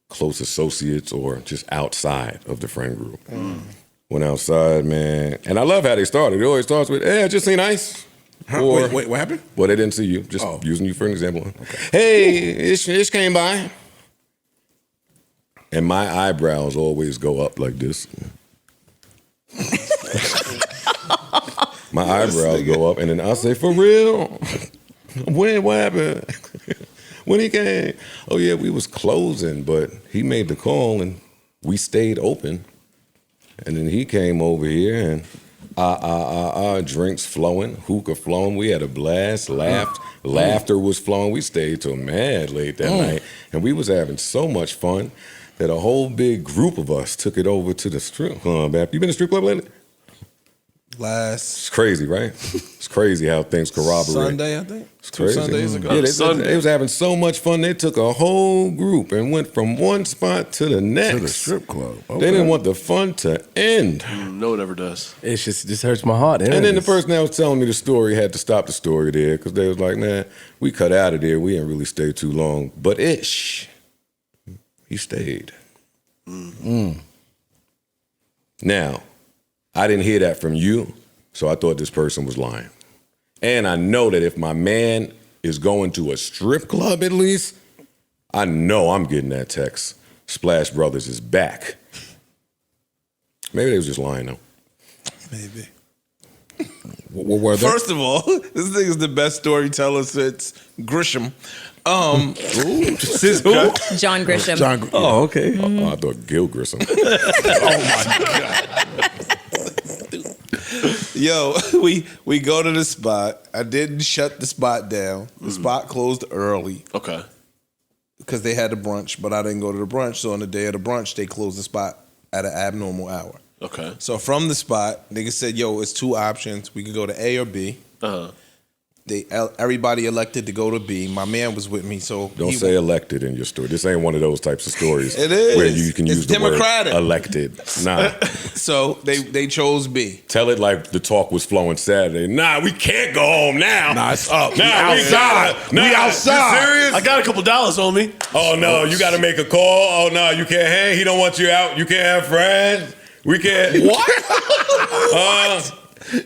close associates or just outside of the friend group. Went outside, man. And I love how they started. It always starts with, hey, I just seen Ice. Or, Wait, what happened? Well, they didn't see you. Just using you for an example. Okay. Hey, Ish came by. And my eyebrows always go up like this. My eyebrows go up, and then I'll say, for real? What happened? When he came? Oh, yeah, we was closing, but he made the call, and we stayed open. And then he came over here, and drinks flowing, hookah flowing. We had a blast, laughter was flowing. We stayed till mad late that night, and we was having so much fun that a whole big group of us took it over to the strip club. You been to strip club lately? It's crazy, right? It's crazy how things corroborate. Sunday, I think. It's crazy. 2 Sundays ago. Yeah, they was having so much fun. They took a whole group and went from one spot to the next. To the strip club. Okay. They didn't want the fun to end. No, it ever does. It just hurts my heart. And then the person that was telling me the story had to stop the story there because they was like, man, we cut out of there. We didn't really stay too long. But Ish, he stayed. Now, I didn't hear that from you, so I thought this person was lying. And I know that if my man is going to a strip club at least, I know I'm getting that text. Splash Brothers is back. Maybe they was just lying though. Maybe. What were they? First of all, this thing is the best storyteller since Grisham. Since who? John Grisham. Oh, okay. I thought Gil Grissom. Yo, we go to the spot. I didn't shut the spot down. The spot closed early. Okay. Because they had a brunch, but I didn't go to the brunch. So on the day of the brunch, they closed the spot at an abnormal hour. Okay. So from the spot, niggas said, yo, it's 2 options. We can go to A or B. Everybody elected to go to B. My man was with me, so Don't say elected in your story. This ain't one of those types of stories. It is. Where you can use the democratic. word elected. Nah. So they chose B. Tell it like the talk was flowing Saturday. Nah, we can't go home now. Nah, it's up. Nah, we outside. We outside. You serious? I got a couple dollars on me. Oh no, you got to make a call. Oh no, you can't hang. He don't want you out. You can't have friends. We can't. What?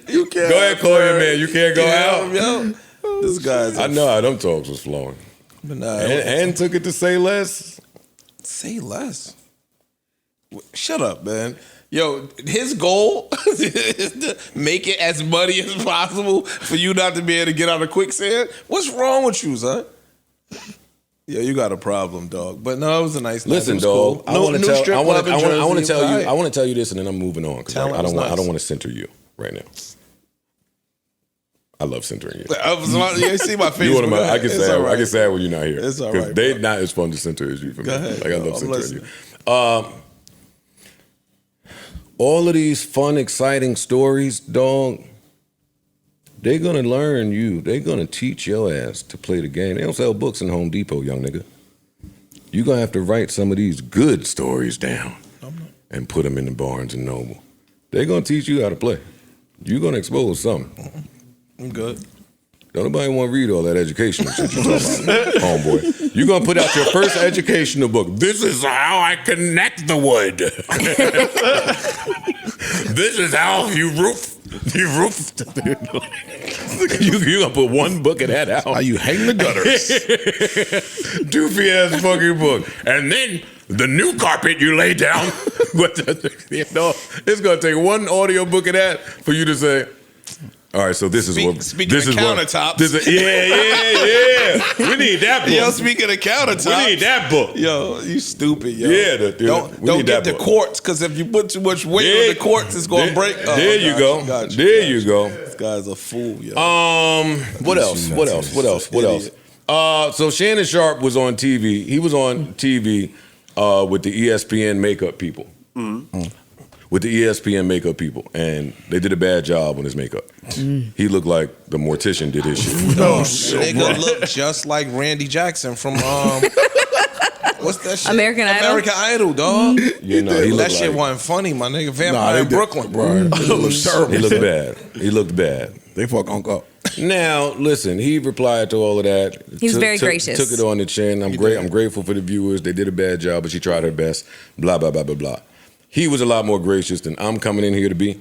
You can't. Go ahead, call your man. You can't go out. Yo, this guy's. I know how them talks was flowing. But and took it to Say Less. Say less. Shut up, man. Yo, his goal is to make it as muddy as possible for you not to be able to get out of quicksand. What's wrong with you, son? Yeah, you got a problem, dog. But no, it was a nice. Listen, night. dog. Cool. I want to tell you this, and then I'm moving on because I don't want to center you right now. I love centering you. You see my face. I get sad when you're not here. It's all right. They're not as fun to center as you for me. Go ahead. Like I love centering you. All of these fun, exciting stories, dog. They're gonna learn you. They're gonna teach your ass to play the game. They don't sell books in Home Depot, young nigga. You're gonna have to write some of these good stories down and put them in the Barnes and Noble. They're gonna teach you how to play. You're gonna expose something. I'm good. Don't nobody want to read all that educational shit you talking about, homeboy. You're going to put out your first educational book. This is how I connect the wood. This is how you roof. You gonna put one book of that out? How you hang the gutters? Doofy ass fucking book, and then the new carpet you lay down. It's gonna take one audio book of that for you to say. All right, so this is what. Speaking this of is countertops. Yeah. We need that book. Yo, speaking of countertops. We need that book. Yo, you stupid, yo. Yeah, don't get the quartz, because if you put too much weight on the quartz, it's going to break. There you go. This guy's a fool, yo. What else? So Shannon Sharpe was on TV. He was on TV with the ESPN makeup people. With the ESPN makeup people, and they did a bad job on his makeup. He looked like the mortician did his shit. Nigga look just like Randy Jackson from what's that shit? American Idol, dog. You know, he that shit like, wasn't funny, my nigga. Vampire in Brooklyn, bro. He looked bad. They fuck Unc up. Now, listen, he replied to all of that. He was very gracious. Took it on the chin. I'm grateful for the viewers. They did a bad job, but she tried her best. Blah, blah, blah, blah, blah. He was a lot more gracious than I'm coming in here to be.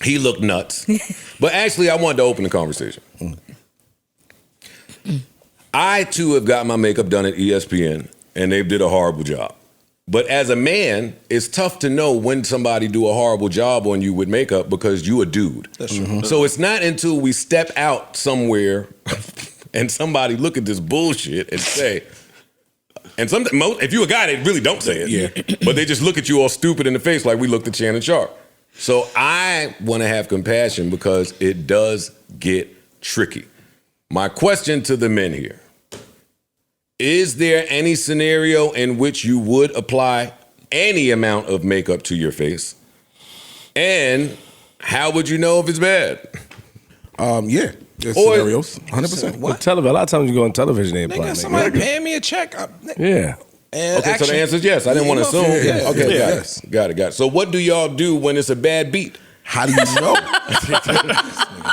He looked nuts. But actually, I wanted to open the conversation. I, too, have got my makeup done at ESPN, and they did a horrible job. But as a man, it's tough to know when somebody do a horrible job on you with makeup because you a dude. That's true. So it's not until we step out somewhere and somebody look at this bullshit and say... And if you a guy, they really don't say it. Yeah. But they just look at you all stupid in the face like we looked at Shannon Sharpe. So I want to have compassion because it does get tricky. My question to the men here, is there any scenario in which you would apply any amount of makeup to your face? And how would you know if it's bad? Yeah. There's scenarios, 100%. What? A lot of times you go on television, they apply. Nigga, somebody paying me a check. Yeah. And okay, so the answer is yes. I didn't want to assume. Yeah, okay, yes. Got it. So what do y'all do when it's a bad beat? How do you know?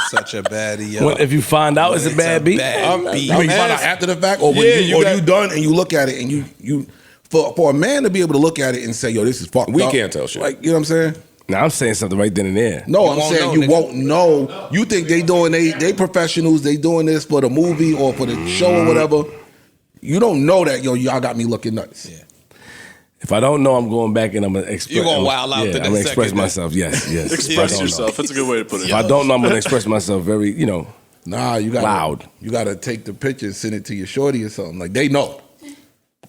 Such a baddie, yo. If you find out it's a bad beat? You find out after the fact, or when you done and you look at it and you for a man to be able to look at it and say, yo, this is fucked up. We can't tell shit. Like, you know what I'm saying? Now I'm saying something right then and there. No, I'm saying you won't know. You think they professionals, they doing this for the movie or for the show or whatever. You don't know that, yo, y'all got me looking nuts. Yeah. If I don't know, I'm going back and I'm gonna express. You're gonna wild out. Yeah, I'm gonna express myself. Yes. Express yourself. That's a good way to put it. If I don't know, I'm gonna express myself very, Nah, you got loud. You gotta take the picture and send it to your shorty or something. Like they know.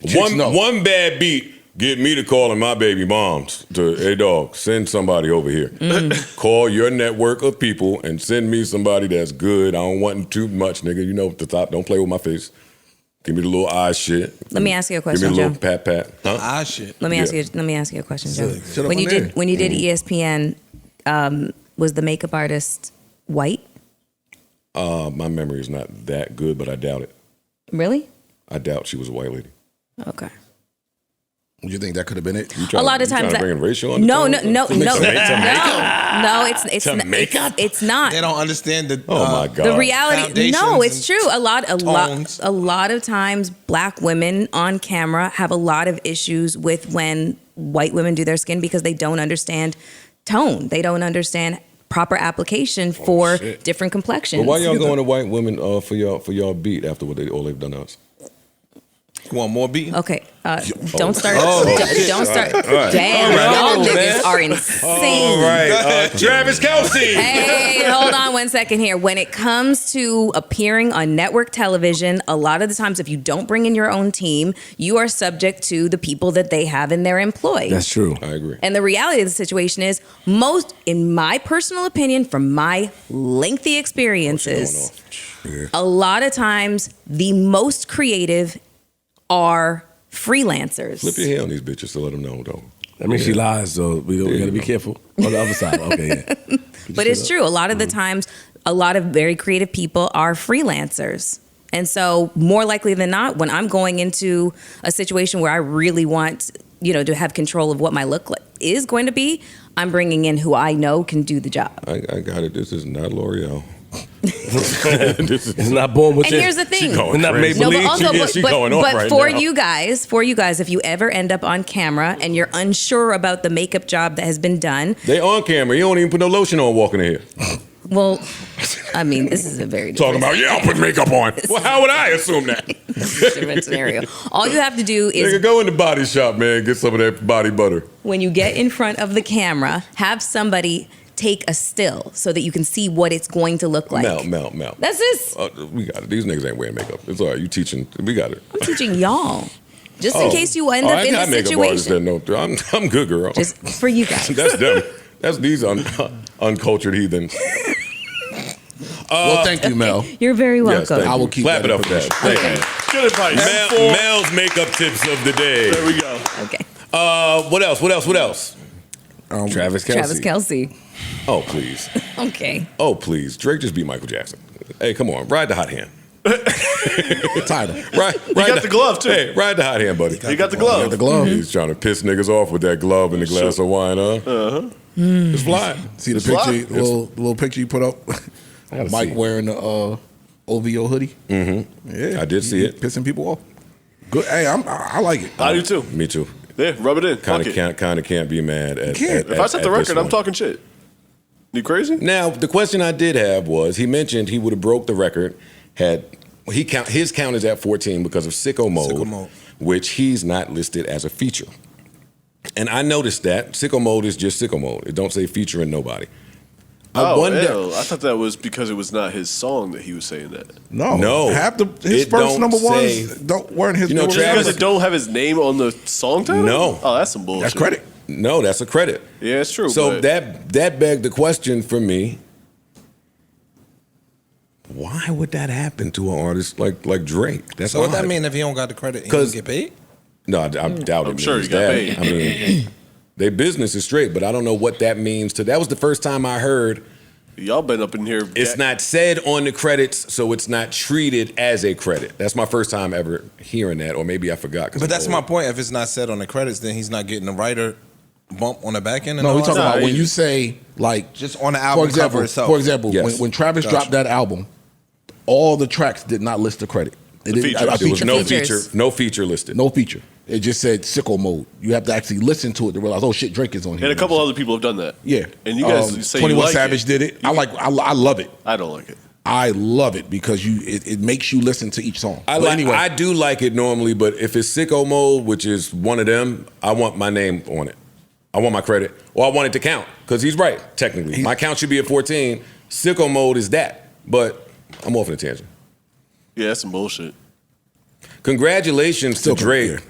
One bad beat. Get me to calling my baby moms to, hey dog, send somebody over here. Call your network of people and send me somebody that's good. I don't want too much, nigga. You know what the top, don't play with my face. Give me the little eye shit. Let me ask you a question, Give me a Joe. little pat. Huh? Eye shit. Let me ask you a question, Joe. When you did ESPN, was the makeup artist white? My memory is not that good, but I doubt it. Really? I doubt she was a white lady. Okay. You think that could have been it? A lot of times, bringing racial on no, it's makeup. It's not. They don't understand the. Oh my god. The reality. No, it's true. A lot of times, black women on camera have a lot of issues with when white women do their skin because they don't understand tone. They don't understand proper application for different complexions. But why y'all going to white women for y'all beat after what they've done to us? You want more beating? Okay. Don't start. Don't start. Right. Damn, y'all niggas are insane. All right. Travis Kelce. Hey, hold on one second here. When it comes to appearing on network television, a lot of the times if you don't bring in your own team, you are subject to the people that they have in their employ. That's true. I agree. And the reality of the situation is, in my personal opinion, from my lengthy experiences, a lot of times the most creative are freelancers. Flip your hair on these bitches to let them know, though. I mean, she lies, so we gotta be careful on the other side. Okay, yeah. But it's true. A lot of the times, a lot of very creative people are freelancers. And so more likely than not, when I'm going into a situation where I really want, to have control of what my look is going to be, I'm bringing in who I know can do the job. I got it. This is not L'Oreal. It's not born with and here's the thing. Not Maybelline. But for you guys, if you ever end up on camera and you're unsure about the makeup job that has been done, they on camera. You don't even put no lotion on walking in here. Well, I mean, this is a very Talking about, yeah, I'll put makeup on. Well, how would I assume that? different scenario. All you have to do is Nigga, go in the body shop, man. Get some of that body butter. when you get in front of the camera, have somebody take a still so that you can see what it's going to look like. Mel. That's this. We got it. These niggas ain't wearing makeup. It's all right. You teaching. We got it. I'm teaching y'all. Just in case you end up in a situation. I'm good, girl. Just for you guys. That's them. That's these uncultured heathens. Well, thank you, Mel. You're very Yes, welcome. thank I you. will keep Clap that it up for that. information. Thank you. Good advice. Mel's makeup tips of the day. There we go. Okay. What else? Travis Kelce. Travis Kelce. Oh, please. Okay. Oh, please. Drake just beat Michael Jackson. Hey, come on. Ride the hot hand. Title. He got the glove, too. Hey, ride the hot hand, buddy. He got the glove. Got the glove. He's trying to piss niggas off with that glove and the glass of wine, huh? Uh-huh. It's fly. See the It's picture, live. little picture you put up. gotta Mike see. wearing the OVO hoodie. Mm-hmm. Yeah, I did see it. Pissing people off. Good. Hey, I like it. I do too. Me too. Yeah, rub it in. Kind Fuck of it. can't be mad at. If I set the record, I'm talking shit. You crazy? Now the question I did have was he mentioned he would have broke the record had his count is at 14 because of Sicko Mode, which he's not listed as a feature. And I noticed that Sicko Mode is just Sicko Mode. It don't say featuring nobody. I wonder. Hell, I thought that was because it was not his song that he was saying that. No. Half his It first don't number say- ones weren't his. You know, number Just Travis- because it don't have his name on the song title? No. Oh, that's some bullshit. That's credit. No, that's a credit. Yeah, it's true. So but that begged the question for me. Why would that happen to an artist like Drake? That's So what that odd. mean if he don't got the credit, he 'Cause- don't get paid? No, I doubt it. I'm sure means he got that. paid. I mean, their business is straight, but I don't know what that means to. That was the first time I heard. y'all been up in here. It's not said on the credits, so it's not treated as a credit. That's my first time ever hearing that, or maybe I forgot. But that's my point. If it's not said on the credits, then he's not getting a writer bump on the back end. And No, all we talking that? about when you say like just on the album cover itself. For example, Yes. when Travis Gotcha. dropped that album, all the tracks did not list the credit. It didn't. features. A There was feature. no Features. feature, no feature listed. No feature. It just said Sicko Mode. You have to actually listen to it to realize, oh shit, Drake is on here. And a couple other people have done that. Yeah. And you guys say 21 you like Savage it. did it. I love it. I don't like it. I love it because it makes you listen to each song. I do like it normally, but if it's Sicko Mode, which is one of them, I want my name on it. I want my credit, or I want it to count because he's right. Technically, my count should be at 14. Sicko Mode is that, but I'm off on a tangent. Yeah, that's some bullshit. Congratulations Still to Drake.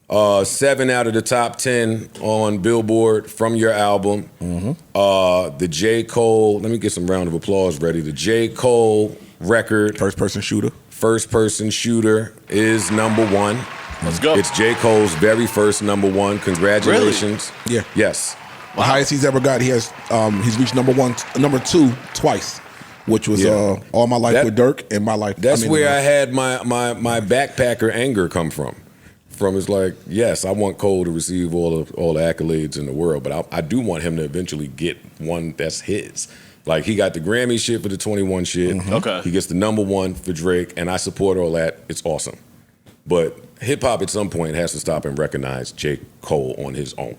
7 out of the top 10 on Billboard from your album. Mm-hmm. The J. Cole, let me get some round of applause ready. The J. Cole record, First person shooter. is number one. Let's go. It's J. Cole's very first number one. Congratulations. Yeah. Yes. The highest he's ever got. He's reached number two twice, which was Yeah. All My Life That- with Dirk and My Life. That's where I had my backpacker anger come from. It's like, yes, I want Cole to receive all the accolades in the world, but I do want him to eventually get one that's his. Like, he got the Grammy shit for the 21 shit. Mm-hmm. Okay. He gets the number one for Drake, and I support all that. It's awesome. But hip-hop at some point has to stop and recognize J. Cole on his own.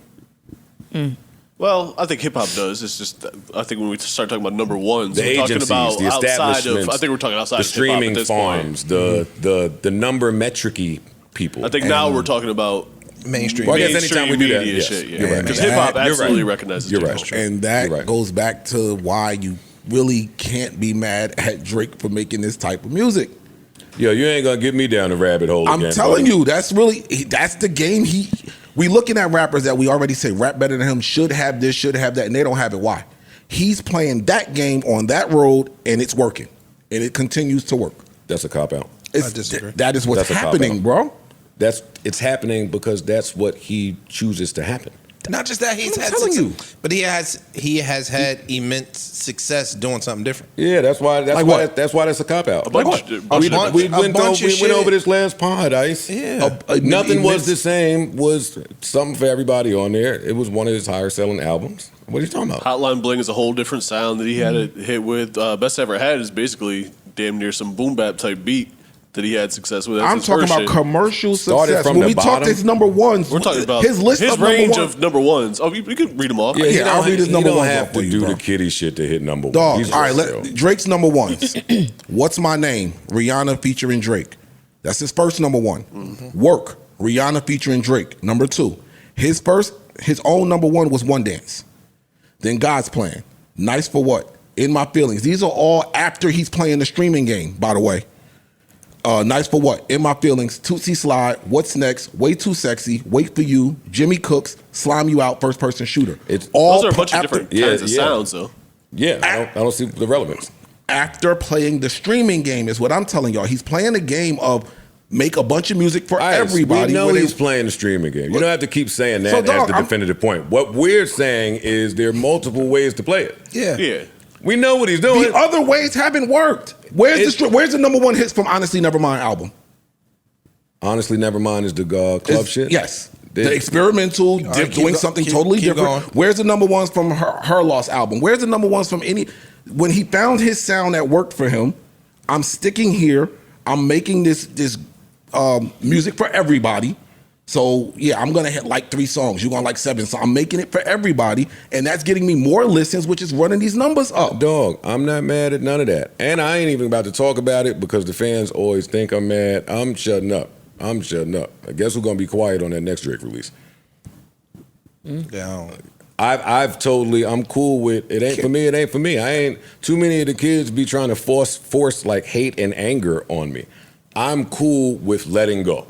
Well, I think hip hop does. It's just I think when we start talking about number ones, The we're talking agencies, about the outside of. establishments, I think we're talking outside the of hip-hop at streaming this farms, point. the number metricy people. I think now we're talking about Mainstream. Well, I guess anytime we do that, media yes. shit. Yeah, You're right. because You're hip hop right. absolutely You're right. recognizes You're J. right. Cole. And that You're right. goes back to why you really can't be mad at Drake for making this type of music. Yo, you ain't gonna get me down the rabbit hole I'm again. telling buddy. you, that's the game. We looking at rappers that we already say rap better than him, should have this, should have that, and they don't have it. Why? He's playing that game on that road, and it's working, and it continues to work. That's a cop out. I disagree. That is what's That's a happening, cop-out. bro. It's happening because that's what he chooses to happen. Not just that he's I'm had telling success, but he has had immense success doing something different. Yeah, that's why that's a cop out. A bunch of We went shit. over this last pod, Ice. Yeah. Nothing was the same. Was something for everybody on there. It was one of his higher selling albums. What are you talking about? Hotline Bling is a whole different sound that he had a hit with. Best Ever Had is basically damn near some boom bap type beat that he had success with. That's I'm his talking first about shit. commercial Started success. from When the we talk bottom. his number ones, We're talking about his list his of range number of number ones. Oh, you can read them off. Yeah, I'll read his number You don't ones have off to for you, do bro. the kitty shit to hit number one. Dog. He's All right, just- Drake's number ones. What's My Name? Rihanna featuring Drake. That's his first number one. Work. Rihanna featuring Drake. Number 2. His own number one was One Dance. Then God's Plan. Nice for What? In My Feelings. These are all after he's playing the streaming game, by the way. Nice for What? In My Feelings. Tootsie Slide. What's Next? Way Too Sexy. Wait for You. Jimmy Cooks. Slime You Out. First Person Shooter. It's Those are a bunch of different kinds of sounds, though. Yeah, I don't see the relevance. After playing the streaming game is what I'm telling y'all. He's playing the game of make a bunch of music for everybody. We know where he's playing the streaming game. You don't have to keep saying that So, dog, as the definitive point. What we're saying is there are multiple ways to play it. Yeah. We know what he's doing. The other ways haven't worked. Where's the number one hits from Honestly Nevermind album? Honestly, Nevermind is the club shit? Yes. The experimental, doing something totally different. Where's the number ones from her Lost album? Where's the number ones from any? When he found his sound that worked for him, I'm sticking here. I'm making this music for everybody. So yeah, I'm gonna hit like 3 songs. You're gonna like 7. So I'm making it for everybody, and that's getting me more listens, which is running these numbers up. Dog, I'm not mad at none of that, and I ain't even about to talk about it because the fans always think I'm mad. I'm shutting up. I guess we're gonna be quiet on that next Drake release. Down. I'm cool with it. Ain't for me. It ain't for me. I ain't too many of the kids be trying to force like hate and anger on me. I'm cool with letting go.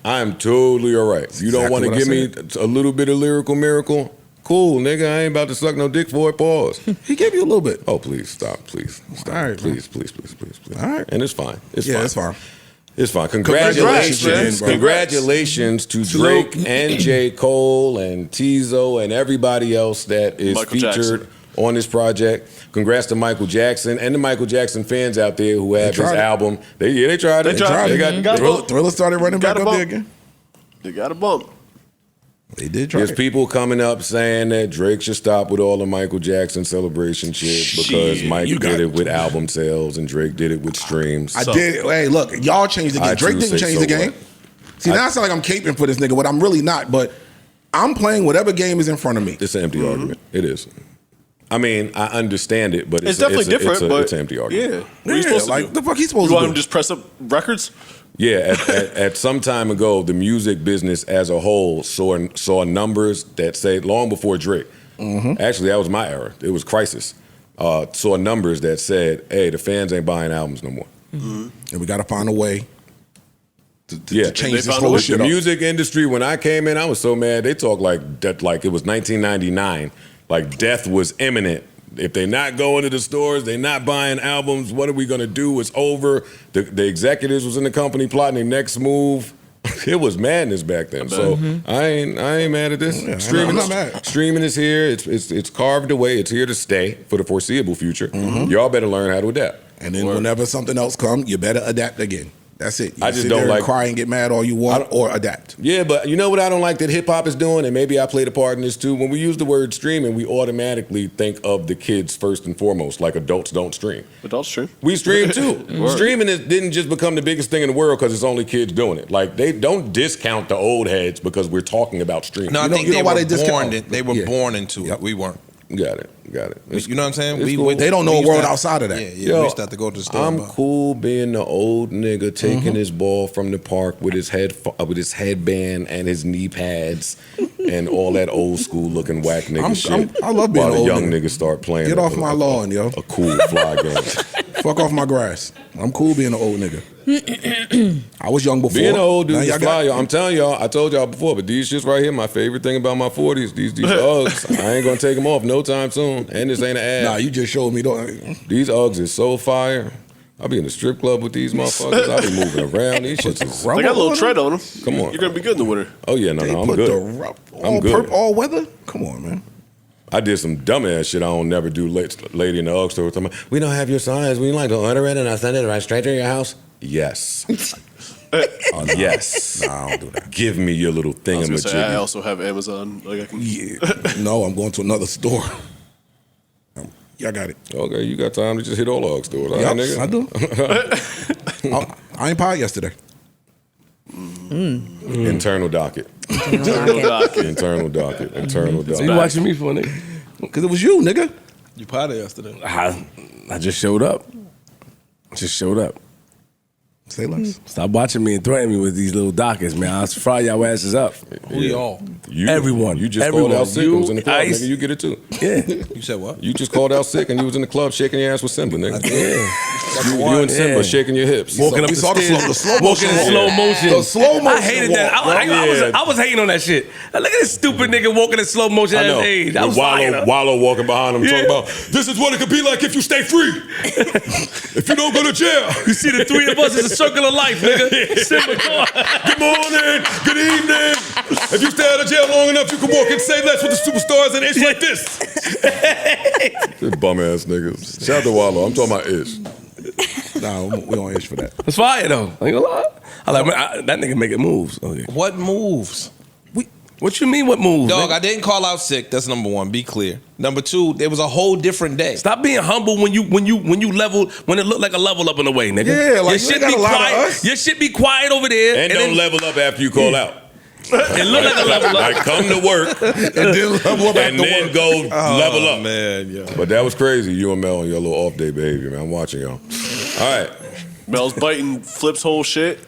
I'm totally all right. You don't want to give me a little bit of lyrical miracle? Cool, nigga. I ain't about to suck no dick for it. Pause. He gave you a little bit. Oh, please stop. Please stop. All right, please. All right. And it's fine. It's fine. It's fine. Congratulations to Drake and J. Cole and Tizo and everybody else that is Michael featured Jackson. on this project. Congrats to Michael Jackson and the Michael Jackson fans out there who have his album. They tried it. They got Thriller started running back up there again. They got a bump. They did try There's it. people coming up saying that Drake should stop with all the Michael Jackson celebration shit because Mike did it with album sales and Drake did it with streams. I did. Hey, look, y'all changed the game. Drake didn't change the game. See, now I sound like I'm caping for this nigga, but I'm really not. But I'm playing whatever game is in front of me. It's an empty argument. It is. I mean, I understand it, but It's definitely different. But it's an empty argument. Yeah. What are you supposed to do? The fuck he supposed You to want do? him to just press up records? Yeah, at some time ago, the music business as a whole saw numbers that said, long before Drake, actually that was my era, it was Crisis, saw numbers that said, hey, the fans ain't buying albums no more. And we got to find a way to change this The whole shit up. music industry, when I came in, I was so mad. They talk like that, like it was 1999, like death was imminent. If they're not going to the stores, they're not buying albums, what are we going to do? It's over. The executives was in the company plotting their next move. It was madness back then. So I ain't mad at this. Yeah, Streaming, I'm not mad. Streaming is here. It's carved away. It's here to stay for the foreseeable future. Y'all better learn how to adapt. And then whenever something else comes, you better adapt again. That's it. You I just sit don't there and like- cry and get mad all you want, or adapt. Yeah, but you know what I don't like that hip hop is doing, and maybe I played a part in this too. When we use the word streaming, we automatically think of the kids first and foremost, like adults don't stream. Adults stream. We stream too. Streaming didn't just become the biggest thing in the world because it's only kids doing it. Like they don't discount the old heads because we're talking about streaming. No, I think they were born into it. We weren't. Got it. You know what I'm saying? It's cool. They don't know a used world to- outside of that. Yeah, Yo, we used to have to go to the store. I'm and buy. cool being the old nigga taking his ball from the park with his headband and his knee pads and all that old school looking whack nigga shit. I love being while an the old young nigga. niggas start playing. Get off my lawn, yo. A cool fly game. Fuck off my grass. I'm cool being an old nigga. I was young before. Being an old dude Now is y'all fly, got- y'all. I'm telling y'all, I told y'all before, but these shits right here, my favorite thing about my 40s, these Uggs, I ain't gonna take them off no time soon. And this ain't an ad. Nah, you just showed me. These Uggs is so fire. I'll be in the strip club with these motherfuckers. I'll be moving around. These shits is... They got a little tread on them. Come on. You're going to be good in the winter. Oh, yeah, no, I'm put good. I'm good. All weather? Come on, man. I did some dumbass shit I don't never do. Lady in the Ugg store talking about, we don't have your size. We like to order it and I send it right straight to your house. Yes. Yes. Nah, I don't do that. Give me your little I was going to say, I thingamajiggy. also have Amazon. Like I can... No, I'm going to another store. Y'all got it. Okay, you got time to just hit all Ugg stores. Yup, Nigga. I do. I ain't pod yesterday. Internal docket. Internal docket. So you watching me for, nigga? Because it was you, nigga. You potted yesterday. I just showed up. Say less. Stop watching me and threatening me with these little dockets, man. I'll fry y'all asses up. We all. Everyone. You just Everyone. called out sick and was in the club, Ice. nigga. You get it too. Yeah. You said what? You just called out sick and you was in the club shaking your ass with Simba, nigga. Yeah. You and Simba shaking your hips. Walking up the stairs. The slow Walking in motion. slow motion. The slow motion. I hated that. I was hating on that shit. Look at this stupid nigga walking in slow motion at his age. I was Wallow walking behind him talking about, this is what it could be like if you stay free. If you don't go to jail. You see the three of us is a circle of life, nigga. Simba, Good morning, good evening. If you stay out of jail long enough, you can walk and say less with the superstars and Ish like this. This bum ass niggas. Shout out to Wallow. I'm talking about Ish. Nah, we don't Ish for that. It's fire though. I ain't gonna lie. That nigga making moves. Okay. What moves? What you mean? What moves? Dog, nigga? I didn't call out sick. That's number one. Be clear. Number two, there was a whole different day. Stop being humble when you level when it looked like a level up in the way, nigga. Yeah, like, your you ain't got a lot of us. Your shit be quiet over there, And don't level up after you call out. It look like a level up. Like come to work And then level up and after then work. go level up. Man, yeah. But that was crazy. You and Mel and your little off day behavior, man. I'm watching y'all. All right. Mel's biting Flip's whole shit.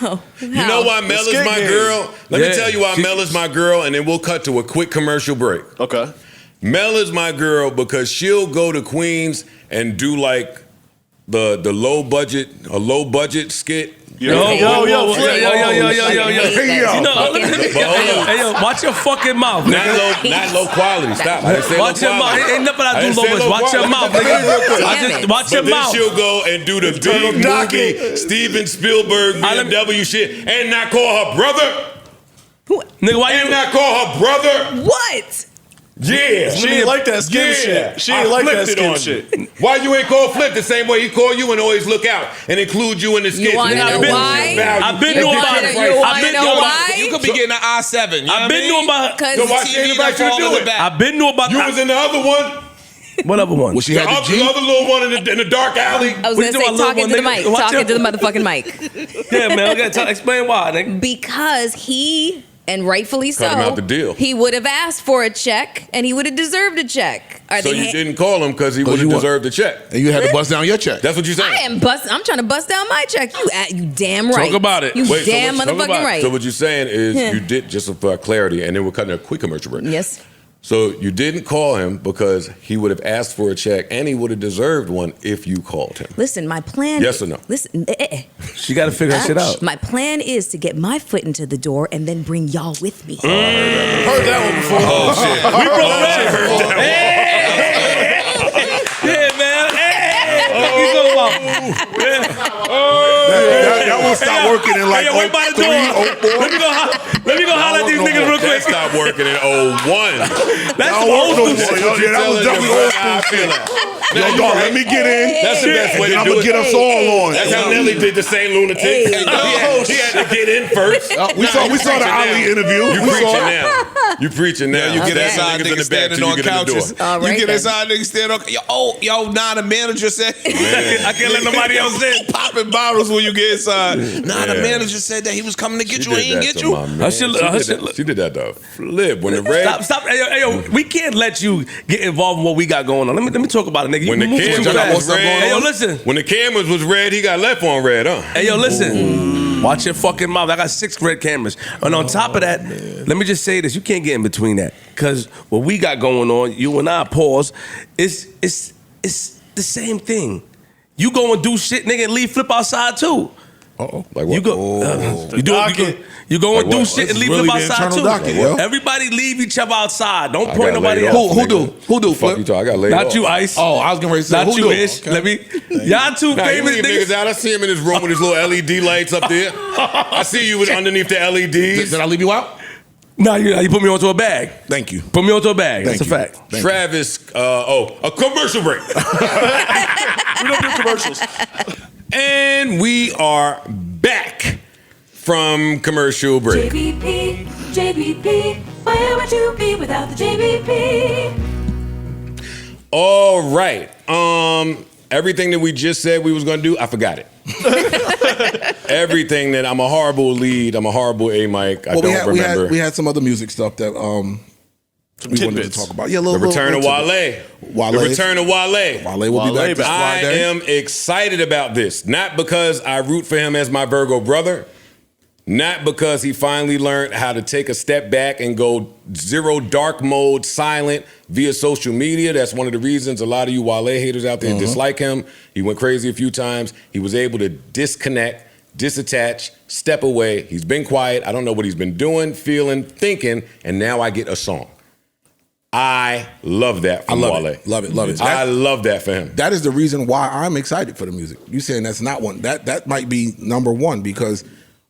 You know why Mel is my girl? Let me tell you why Mel is my girl, and then we'll cut to a quick commercial break. Okay. Mel is my girl because she'll go to Queens and do like the low budget skit. Yo, watch your fucking mouth. Not low quality. Stop. I didn't say watch low your mouth. quality. Ain't nothing I I do didn't low say budget. low Watch your quality. mouth, nigga. Watch your But then mouth. she'll go and do the big movie Steven Spielberg BMW shit and not call her brother. Nigga, why And you not call her brother. What? Yeah. She ain't like that skin shit. She ain't like that skin shit. Why you ain't call Flip the same way he call you and always look out and include you in the skits? You wanna know why? I've been doing about it. I've been doing why? You could be getting an I-7. You know I've been doing about Because So why she ain't invite you to do it? I've been doing about You was in the other one. What other one? Well, she The had the other, G. the other little one in the dark alley. I was What gonna you say, doing, talking little to the one, mic. nigga? Watch Talking your- to the motherfucking mic. Yeah, man. I gotta explain why, nigga. Because he, and rightfully so, Cut him out the deal. he would have asked for a check, and he would have deserved a check. Are So they you didn't call him because he would have you want- deserved a check. And you had to bust down your check. That's what you saying. I'm trying to bust down my check. You damn right. Talk about it. You Wait, so damn what you- motherfucking right. So what you're saying is you did, just for clarity, and then we're cutting a quick commercial break. Yes. So you didn't call him because he would have asked for a check and he would have deserved one if you called him. Listen, my plan. Yes or no? Listen, She got to figure that shit out. My plan is to get my foot into the door and then bring y'all with me. Heard that one before. Oh shit. We broke that. Yeah, man. Hey, what you talking about? That will stop working in like wait by the 03, door. 04. Let me go holler at these niggas real That quick. stopped working in 01. That's That some old don't work school no more. shit. Yo, that was definitely old school I feel that. Yo, dog, let me get in. That's the best way to I'm do gonna it. get us all on. That's how Nelly did the Saint Lunatic. Hey, He had to get in first. We saw the Ali interview. You We preaching saw it. now. You preaching now. You get Stand inside niggas in niggas the back standing till on you get in the couches. door. All right, You get then. inside niggas standing on. Yo, nah, the manager said. I can't let nobody else in. Popping bottles when you get inside. Nah, the Yeah. manager said that he was coming to get She you. did He ain't that get to you. my man. She did that though. Flip when the red. Stop. Hey, yo, we can't let you get involved in what we got going on. Let me talk about it, nigga. When the You moving cameras too fast. was red, Hey, yo, listen. When the cameras was red, he got left on red, huh? Hey, yo, listen. Watch your fucking mouth. I got 6 red cameras. And on top of that, let me just say this. You can't get in between that. Because what we got going on, you and I, pause, it's the same thing. You go and do shit, nigga, and leave Flip outside, too. Uh-oh. Like what? You go, you go and Like do what? shit and This is leave really Flip the outside, internal too. docket, yo. Everybody leave each other outside. Don't I point got nobody laid else. off. Who do? Who do? Fuck you Flip? talking? I got laid Not off. you, Ice. Oh, I was getting ready to say Not who you, do? Ish. Okay. Let me. Y'all two Nah, you famous leave niggas out. I see him in his room with his little LED lights up there. I see you with underneath the LEDs. Did I leave you out? Nah, you put me onto a bag. Thank you. Put me onto a bag. Thank That's you. a fact. Thank Travis, a commercial break. We don't do commercials. And we are back from commercial break. JBP, where would you be without the JBP? All right. everything that we just said we was gonna do, I forgot it. Everything that I'm a horrible lead, I'm a horrible A mic. I don't remember. We had some other music stuff that we wanted to talk about. Yeah, the return of Wale. The return of Wale. Wale will be back this I Friday. am excited about this. Not because I root for him as my Virgo brother. Not because he finally learned how to take a step back and go zero dark mode, silent via social media. That's one of the reasons a lot of you Wale haters out there dislike him. He went crazy a few times. He was able to disconnect, disattach, step away. He's been quiet. I don't know what he's been doing, feeling, thinking, and now I get a song. I love that from Wale. Love it. I love that for him. That is the reason why I'm excited for the music. You saying that's not one. That might be number one because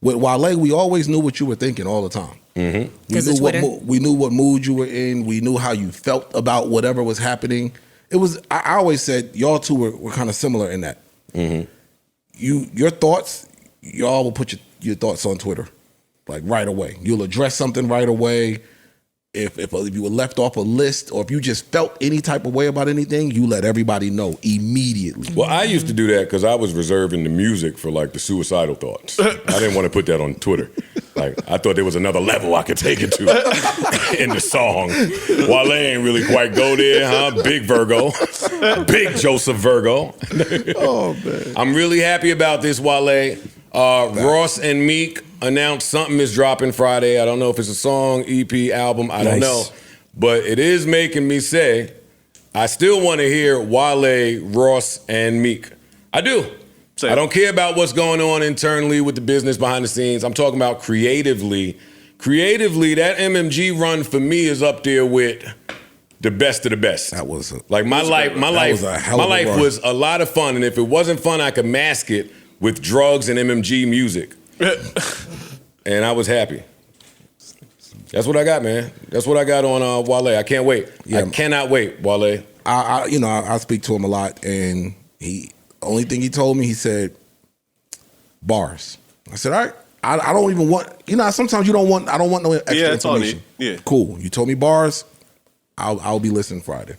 with Wale, we always knew what you were thinking all the time. We knew what mood you were in. We knew how you felt about whatever was happening. It was. I always said y'all two were kind of similar in that. Your thoughts, y'all will put your thoughts on Twitter, like right away. You'll address something right away. If you were left off a list or if you just felt any type of way about anything, you let everybody know immediately. Well, I used to do that because I was reserving the music for like the suicidal thoughts. I didn't want to put that on Twitter. Like I thought there was another level I could take it to in the song. Wale ain't really quite go there, huh? Big Virgo. Big Joseph Virgo. Oh, man. I'm really happy about this, Wale. Ross and Meek announced something is dropping Friday. I don't know if it's a song, EP, album. I don't know. But it is making me say, I still want to hear Wale, Ross, and Meek. I do. I don't care about what's going on internally with the business behind the scenes. I'm talking about creatively. Creatively, that MMG run for me is up there with the best of the best. That was like my life was a lot of fun. And if it wasn't fun, I could mask it with drugs and MMG music. And I was happy. That's what I got, man. That's what I got on Wale. I can't wait. I cannot wait, Wale. I speak to him a lot, and only thing he told me, he said, bars. I said, all right. I don't even want, sometimes I don't want no extra information. Yeah. Cool. You told me bars, I'll be listening Friday.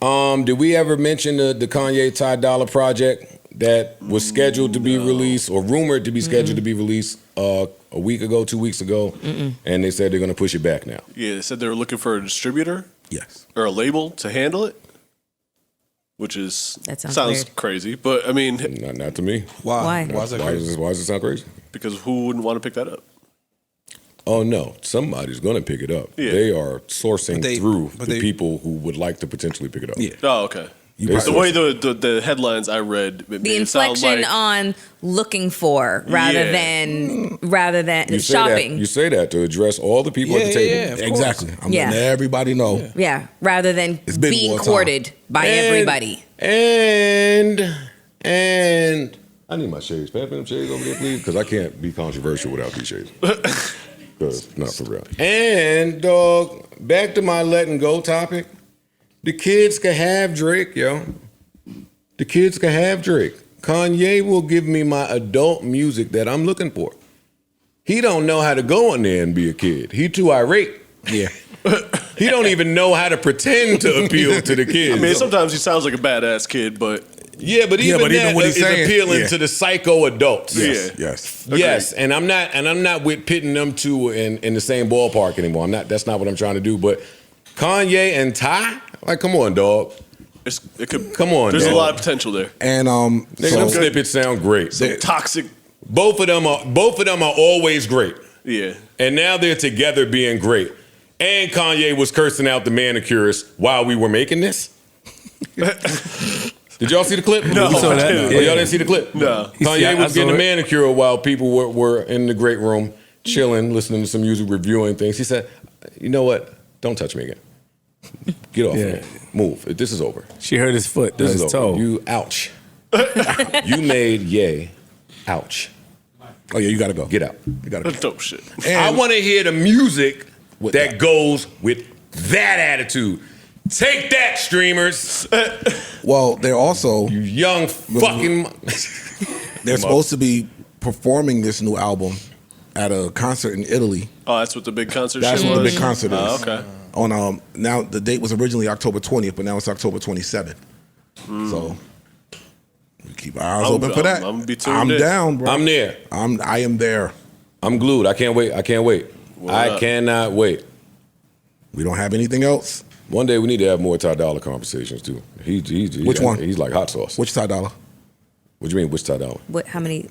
Did we ever mention the Kanye Ty Dolla project that was scheduled to be released or rumored to be scheduled to be released a week ago, 2 weeks ago? And they said they're going to push it back now. Yeah, they said they were looking for a distributor. Yes. Or a label to handle it, which is sounds crazy. But I mean, not to me. Why? Why does it sound crazy? Because who wouldn't want to pick that up? Oh no, somebody's going to pick it up. Yeah. They are sourcing through the people who would like to potentially pick it up. Yeah. Oh, okay. The way the headlines I read, The inflection on looking for rather than shopping. You say that to address all the people at the table. Yeah, exactly. I'm letting everybody know. Yeah, rather than being courted by everybody. And I need my shades. Can I put them shades over there, please? Because I can't be controversial without these shades. Because not for real. And dog, back to my letting go topic. The kids can have Drake, yo. The kids can have Drake. Kanye will give me my adult music that I'm looking for. He don't know how to go in there and be a kid. He too irate. Yeah. He don't even know how to pretend to appeal to the kids. I mean, sometimes he sounds like a badass kid, but but even that what he's is saying. appealing to the psycho adults. Yes. And I'm not with pitting them two in the same ballpark anymore. That's not what I'm trying to do. But Kanye and Ty, like, come on, dog. Come on, there's dog. a lot of potential there. And them snippets sound great. Some toxic. Both of them are always great. Yeah. And now they're together being great. And Kanye was cursing out the manicurist while we were making this. Did y'all see the clip? No. We saw that. Oh, y'all didn't see the clip? No. Kanye was getting a manicure while people were in the great room, chilling, listening to some music, reviewing things. He said, you know what? Don't touch me again. Get off me. Move. This is over. She hurt his foot. This is his over. toe. You, ouch. You made Ye, ouch. Oh, yeah, you got to go. Get out. You got to That's go. dope shit. I want to hear the music that goes with that attitude. Take that, streamers. Well, they're also... You young fucking... They're supposed to be performing this new album at a concert in Italy. Oh, that's what the big concert That's shit what was? the big concert is. Oh, okay. Now the date was originally October 20th, but now it's October 27th. So Keep our eyes open for that. I'm gonna be tuned I'm in. down, bro. I'm there. I am there. I'm glued. I can't wait. I cannot wait. We don't have anything else. One day we need to have more Ty Dolla conversations too. Which one? He's like hot sauce. Which Ty Dolla? What do you mean, which Ty Dolla? What? How many?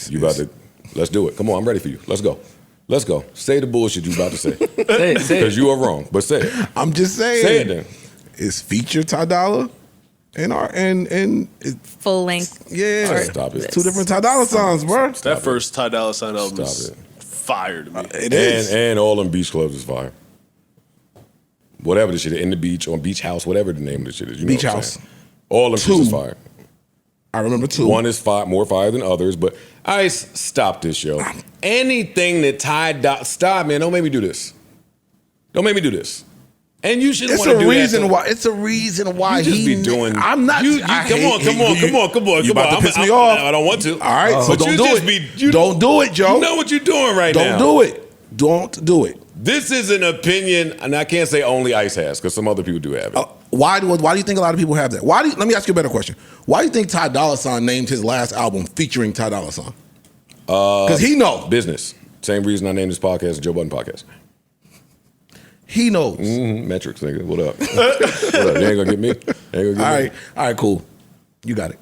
You about to? Let's do it. Come on, I'm ready for you. Let's go. Let's go. Say the bullshit you about to say. Say it. Because you are wrong. But say it. I'm just saying. Say it then. It's feature Ty Dolla and full length. Yeah. Right. Stop it. It's two different Ty Dolla songs, bro. That first Ty Dolla Sign album Stop is it. fire to me. It is. And all them beach clubs is fire. Whatever the shit is, in the beach, on Beach House, whatever the name of the shit is. You know Beach what I'm House. saying? All them shit is fire. I remember 2. One is more fire than others, but Ice, stop this, yo. Anything that Ty Dolla, stop, man. Don't make me do this. Don't make me do this. And you shouldn't It's want to a do reason that. why. It's a reason why You just be doing. I'm not. Come on. You about to piss me off? I don't want to. All right, so But don't you do just it. Don't do it, Joe. You know what you're doing right now. Don't do it. Don't do it. This is an opinion, and I can't say only Ice has, because some other people do have it. Why do you think a lot of people have that? Let me ask you a better question. Why do you think Ty Dolla $ign named his last album featuring Ty Dolla $ign? Because he knows. Business. Same reason I named this podcast the Joe Budden Podcast. He knows. Metrics, nigga. What up? What up? You ain't gonna get me? All right, cool. You got it.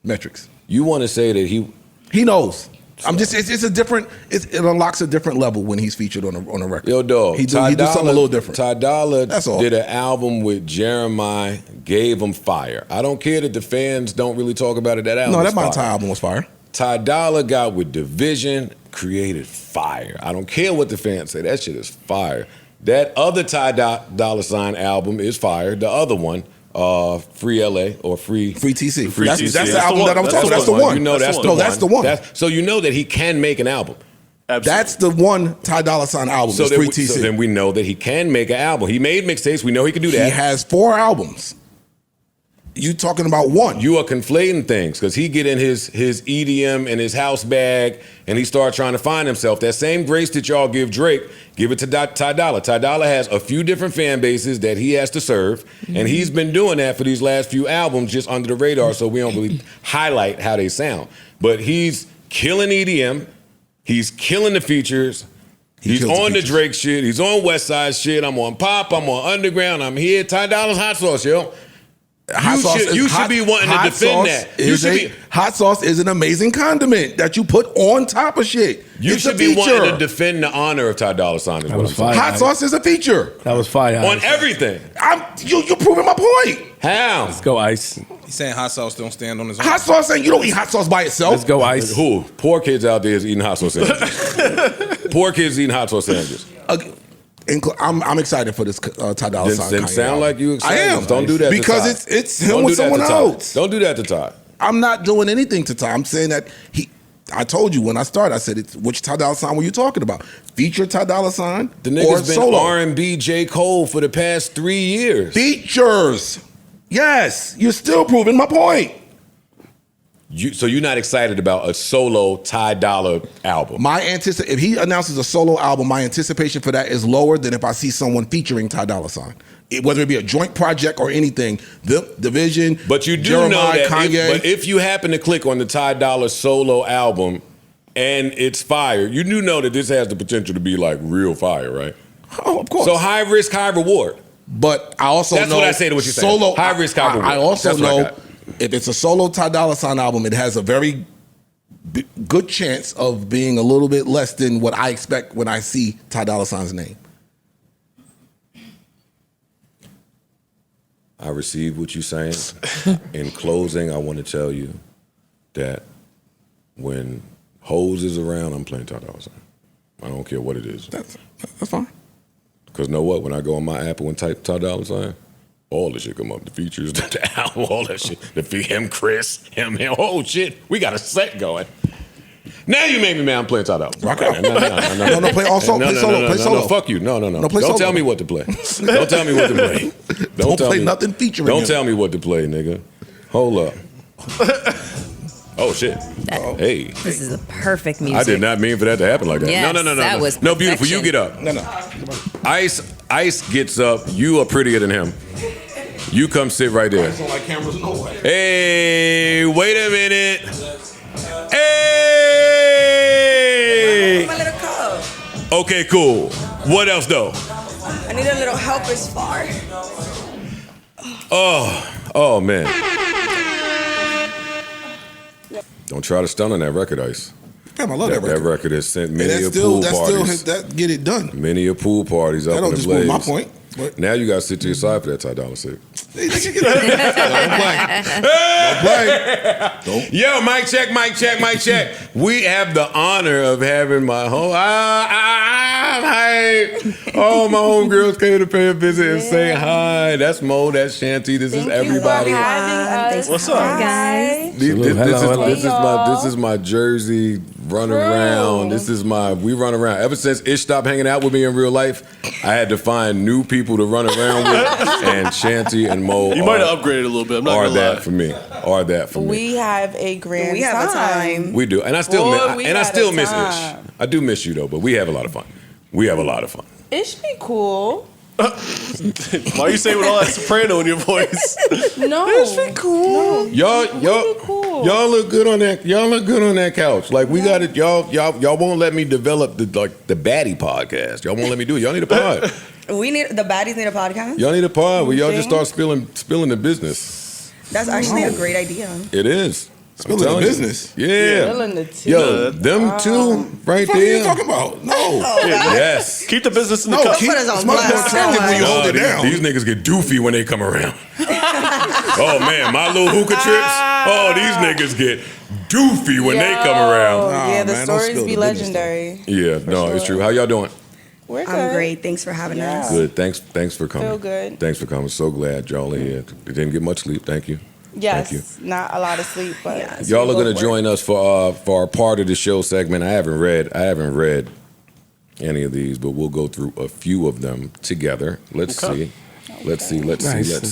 Metrics. You want to say that he knows. I'm just. It's a different. It unlocks a different level when he's featured on a record. Yo, dog. He do something a little different. Ty Dolla That's all. did an album with Jeremiah, gave him fire. I don't care that the fans don't really talk about it. That album. No, was that fire. Ty album was fire. Ty Dolla got with Division, created fire. I don't care what the fans say. That shit is fire. That other Ty Dolla $ign album is fire. The other one, Free LA or Free TC. Free That's TC. the album that I'm talking about. That's the one. You know that's the one. That's the one. So you know that he can make an album. Absolutely. That's the one Ty Dolla $ign album. So is Free TC. So then we know that he can make an album. He made mixtapes. We know he can do that. He has 4 albums. You talking about one? You are conflating things because he get in his EDM and his house bag and he start trying to find himself. That same grace that y'all give Drake, give it to Ty Dolla. Ty Dolla has a few different fan bases that he has to serve, and he's been doing that for these last few albums just under the radar, so we don't really highlight how they sound. But he's killing EDM. He's killing the features. He's on the Drake shit. He's on West Side shit. I'm on pop. I'm on underground. I'm here. Ty Dolla's hot sauce, yo. You should be wanting to defend that. Hot sauce is an amazing condiment that you put on top of shit. You It's should a be wanting feature. to defend the honor of Ty Dolla $ign. Is what I'm saying. Hot sauce is a feature. That was fire. On Ice. everything. You're proving my point. How? Let's go, Ice. He's saying hot sauce don't stand on his own. Hot sauce ain't. You don't eat hot sauce by itself. Let's go, Ice. Who? Poor kids out there is eating hot sauce sandwiches. Poor kids eating hot sauce sandwiches. I'm excited for this Ty Dolla $ign. Then sound like you excited. I am. Don't do that to because Ty. it's him Don't with do that someone to Ty. else. Don't do that to Ty. I'm not doing anything to Ty. I'm saying that I told you when I started. I said, which Ty Dolla $ign were you talking about? Feature Ty Dolla $ign The or nigga's been solo? R&B J. Cole for the past 3 years. Features. Yes, you're still proving my point. So you're not excited about a solo Ty Dolla album? If he announces a solo album, my anticipation for that is lower than if I see someone featuring Ty Dolla $ign. Whether it be a joint project or anything, the Division, But you do Jeremiah, know that Kanye. if you happen to click on the Ty Dolla solo album and it's fire, you do know that this has the potential to be like real fire, right? Oh, of course. So high risk, high reward. But I also That's know what I say to what you're saying. solo, High risk, high reward. I also That's what I know got. if it's a solo Ty Dolla $ign album, it has a very good chance of being a little bit less than what I expect when I see Ty Dolla $ign's name. I receive what you're saying. In closing, I want to tell you that when Hose is around, I'm playing Ty Dolla $ign. I don't care what it is. That's fine. Because know what? When I go on my Apple and type Ty Dolla $ign, all the shit come up. The features, the album, all that shit. Him, Chris, him. Oh, shit. We got a set going. Now you made me mad. I'm playing Ty Dolla. Rock out. No, play also. Play solo. Play solo. No, fuck you. No. No, play Don't solo. tell me what to play. Don't tell me what to play. Don't tell play me. nothing featuring Don't him. tell me what to play, nigga. Hold up. Oh, shit. Hey. This is a perfect music. I did not mean for that to happen like that. Yes, No. that was no, beautiful. You perfection. get up. No. Ice gets up. You are prettier than him. You come sit right there. Don't like cameras, no way. Hey, wait a minute. Hey. My little cup. Okay, cool. What else though? I need a little helper's bar. Oh man. Don't try to stun on that record, Ice. Damn, I love that record. That record has sent many And a pool parties. that get it done. Many a pool parties up That in don't the just blaze. prove my point. But Now you gotta sit to your side for that Ty Dolla shit. Don't play. Yo, mic check, mic check, mic check. We have the honor of having my home. Hi. Oh, my homegirls came to pay a visit and say hi. That's Mo, that's Shanty. This is everybody. What's up, guys? This is my Jersey run around. We run around. Ever since Ish stopped hanging out with me in real life, I had to find new people to run around with. And Shanty and Mo You might have upgraded a little bit. I'm not are gonna lie. that for me. Are that for me. We have a grand We have a time. We do. And I still Boy, we had a miss time. Ish. I do miss you though, but we have a lot of fun. We have a lot of fun. It should be cool. Why you say with all that soprano in your voice? No. It should be cool. Y'all look good on that. Y'all look good on that couch. Like we got it. Y'all won't let me develop the baddie podcast. Y'all won't let me do it. Y'all need a pod. The baddies need a podcast. Y'all need a pod where y'all just start spilling the business. That's actually a great idea. It is. Spilling the business. Yeah. Spilling the tea. Yo, them two right What are there. you talking about? No. Yes. Keep the business in the No, cup. keep, put us on it's much more blast. attractive when you hold it down. These niggas get doofy when they come around. Oh man, my little hookah trips. Oh, these niggas get doofy when they come around. Yeah, the man, don't stories spill be the business, legendary. Yeah, no, it's true. How y'all doing? We're good. I'm great. Thanks for having us. Good. Thanks for coming. Feel good. Thanks for coming. So glad y'all are here. Didn't get much sleep. Thank you. Yes, Thank not a lot of sleep, but Y'all are gonna join us for our part of the show segment. I haven't read any of these, but we'll go through a few of them together. Let's see. Let's see. Let's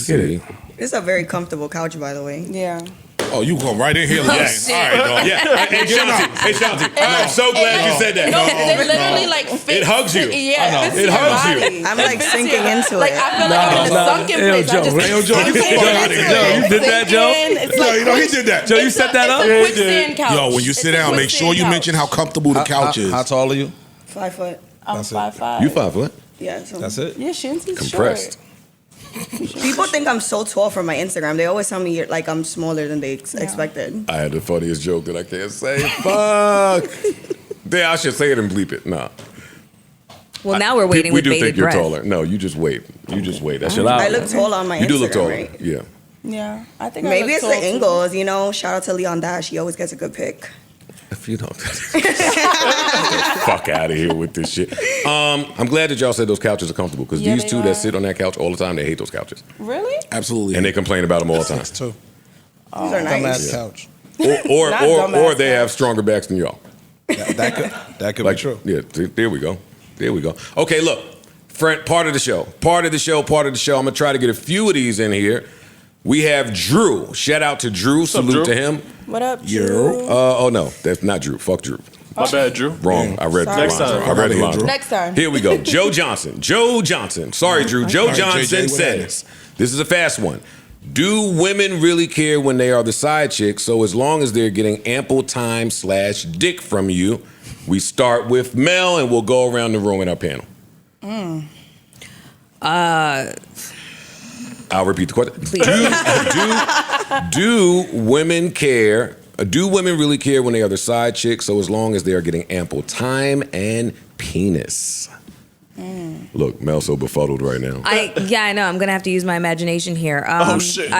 get it. This is a very comfortable couch, by the way. Yeah. Oh, you come right in here. Like, all right, dog. Yeah. Hey, Shanti. I'm so glad you said that. No, they literally like fit. It hugs you. Yeah, It hugs you. I'm like sinking into Like it. I feel like I'm in a sunken place. I just Joe, you did that, Joe? It's No, like you know he did that. Joe, you set that up? It's a quicksand couch. Yo, when you sit down, make sure you mention how comfortable the couch is. How tall are you? 5 foot. I'm 5'5". You 5 foot? Yeah. So. That's it? Yeah, Shanty's Compressed. short. People think I'm so tall for my Instagram. They always tell me like I'm smaller than they expected. I had the funniest joke that I can't say. Fuck. Yeah, I should say it and bleep it. Nah. Well, now we're waiting We with do bated think you're breath. taller. No, you just wait. That's Chill out. I look tall on my Instagram, You do look taller. right? Yeah. Yeah, I think I Maybe look it's tall, the too. angles, you know. Shout out to Leon Dash. He always gets a good pick. If you don't. Fuck out of here with this shit. I'm glad that y'all said those couches are comfortable because Yeah, these they two are. that sit on that couch all the time, they hate those couches. Really? Absolutely. And they complain about them all the time. Too. These are nice. Dumbass couch. Or Not or dumbass they have couch. stronger backs than y'all. That could Like, be true. Yeah, there we go. Okay, look. Friend, part of the show. I'm gonna try to get a few of these in here. We have Drew. Shout out to Drew. Salute Drew? to him. What up, Drew? Oh no, that's not Drew. Fuck Drew. My bad, Drew. Wrong. I read the Sorry. line. Next time. I read the line. Drew. Next time. Here we go. Joe Johnson. Sorry, Drew. Joe right, Johnson JJ, what says, this is a fast one. Do women really care when they are the side chick? So as long as they're getting ample time / dick from you, we start with Mel and we'll go around the room in our panel. I'll repeat the question. Do women care? Do women really care when they are the side chick? So as long as they are getting ample time and penis. Look, Mel's so befuddled right now. I know. I'm gonna have to use my imagination here. Shit.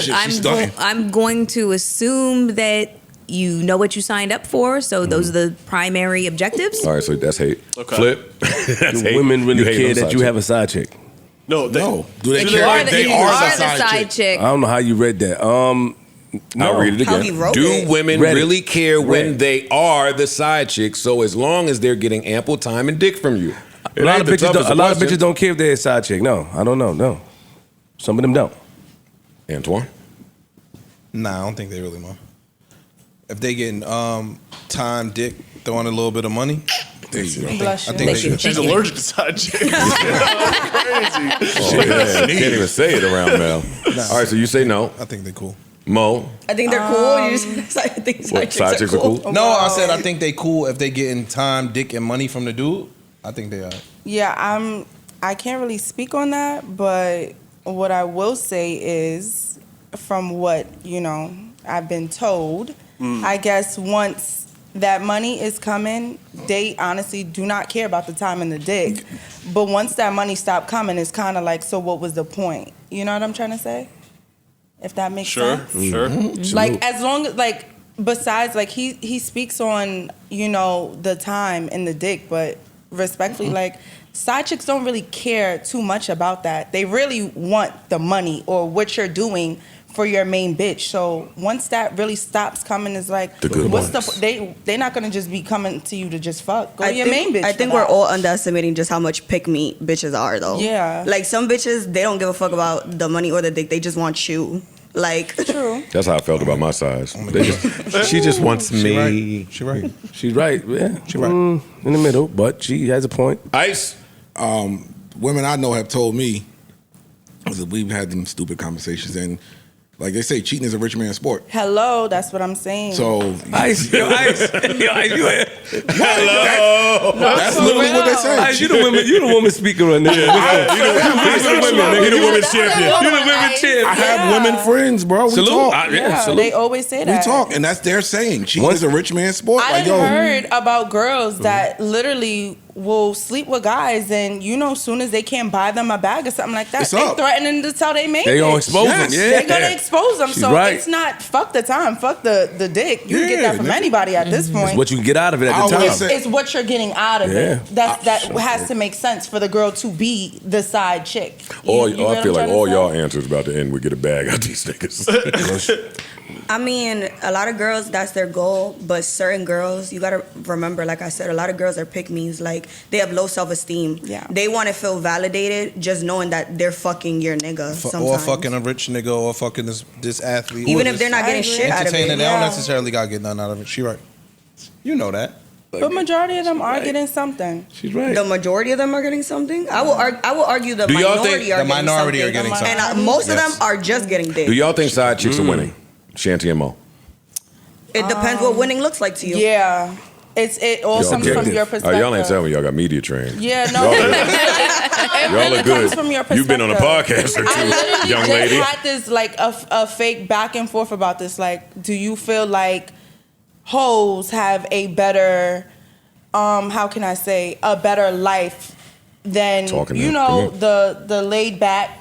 She's stunning. I'm going to assume that you know what you signed up for, so those are the primary objectives. All right, so that's hate. Okay. Flip. That's Do hate. women really You hate care on the that side you chick. have a side chick? No, No. Do they If care? you are They the are side chick. I don't know how you read that. No. I'll read it How again. he wrote Do it. women Read it. really care when Read. they are the side chick? So as long as they're getting ample time and dick from you. A lot of bitches don't care if they're a side chick. No, I don't know. No. Some of them don't. Antoine? Nah, I don't think they really know. If they getting time, dick, throwing a little bit of money, There you go. Bless you. I think She's allergic to side chicks. Crazy. Oh, man. Can't even say it around Mel. All right, so you say no. I think they're cool. Mo. I think they're cool. You just, I think What, side chicks are cool? No, I said I think they cool if they getting time, dick, and money from the dude. I think they are. Yeah, I can't really speak on that, but what I will say is, from what I've been told, I guess once that money is coming, they honestly do not care about the time and the dick. But once that money stopped coming, it's kind of like, so what was the point? You know what I'm trying to say? If that makes sense. Sure. Like, as long as, like, besides, like, he speaks on, the time and the dick, but respectfully, like, side chicks don't really care too much about that. They really want the money or what you're doing for your main bitch. So once that really stops coming, it's like, what's they're not gonna just be coming to you to just fuck. Go to your main bitch. I think we're all underestimating just how much pick me bitches are, though. Yeah. Like, some bitches, they don't give a fuck about the money or the dick. They just want you. Like, true. That's how I felt about my size. She just wants me. She's right. She's right. Yeah. She's right. In the middle, but she has a point. Ice. Women I know have told me, we've had them stupid conversations, and like they say, cheating is a rich man's sport. Hello, that's what I'm saying. So Ice. Hello. That's literally what they say. Ice, you the woman speaker on there. You the women champion. You the women champion. I have women friends, bro. We Salute. talk. Salute. They always say that. We talk, and that's their saying. Cheating is a rich man's sport. I heard about girls that literally will sleep with guys, and soon as they can't buy them a bag or something like that, It's they up. threatening to tell they mate. They gonna expose them. Yeah. They're gonna expose them. She's So right. it's not fuck the time, fuck the dick. You can get that from anybody at this point. It's what you can get out of it at the I time. always It's what you're getting out of Yeah. it. That has to make sense for the girl to be the side chick. I get what feel I'm like all trying to y'all answers about to end. We get a bag out these niggas. I mean, a lot of girls, that's their goal, but certain girls, you gotta remember, like I said, a lot of girls are pick-me's. Like, they have low self-esteem. Yeah. They want to feel validated just knowing that they're fucking your nigga Or sometimes. fucking a rich nigga, or fucking this athlete. Even or if they're not getting shit out of it. entertainer, they Yeah. don't necessarily gotta get nothing out of it. She right. You know that. But majority of them are getting something. She's right. The majority of them are getting something. I will argue the Do y'all minority think- are The minority are getting something. And most of them Yes. are just getting dick. Do y'all think side chicks are winning? Shanty and Mo. It depends what winning looks like to you. Yeah. It all Y'all comes from objective. your Oh, perspective. y'all ain't telling me y'all got media trained. Yeah, no. Y'all It Y'all really are good. comes from your You've been on a perspective. podcast or I literally two, young just lady. had this like a fake back and forth about this. Like, do you feel like hoes have a better, how can I say, a better life than Talking you now. know Come the laid back,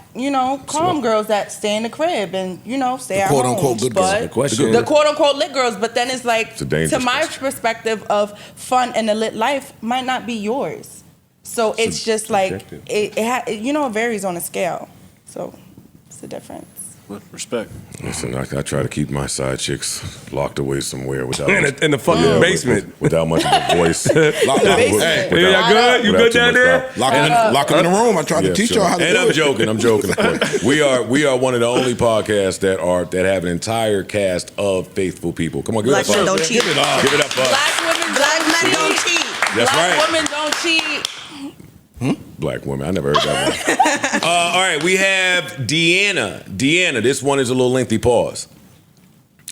calm girls that stay in the crib and stay at quote home. unquote good girls. But The question- the quote unquote lit girls. But then it's like, It's a dangerous to my question. perspective of fun and a lit life might not be yours. So it's just like subjective. it varies on a scale. So it's the difference. Respect. Listen, I try to keep my side chicks locked away somewhere without In the fucking basement. without much of a voice. Lock, basement. hey, Hey, y'all good? You without good too down much there? stuff. lock them in the room. I tried to Yeah, teach sure. y'all how to And do I'm it. joking. I'm joking. Of course. We are one of the only podcasts that have an entire cast of faithful people. Come on, give Black it up. men for us. don't cheat. Give it up. Give it up. For us. Black women Black don't men don't cheat. cheat. That's Black right. women don't cheat. Black women. I never heard that one. All right, we have Deanna. Deanna, this one is a little lengthy pause.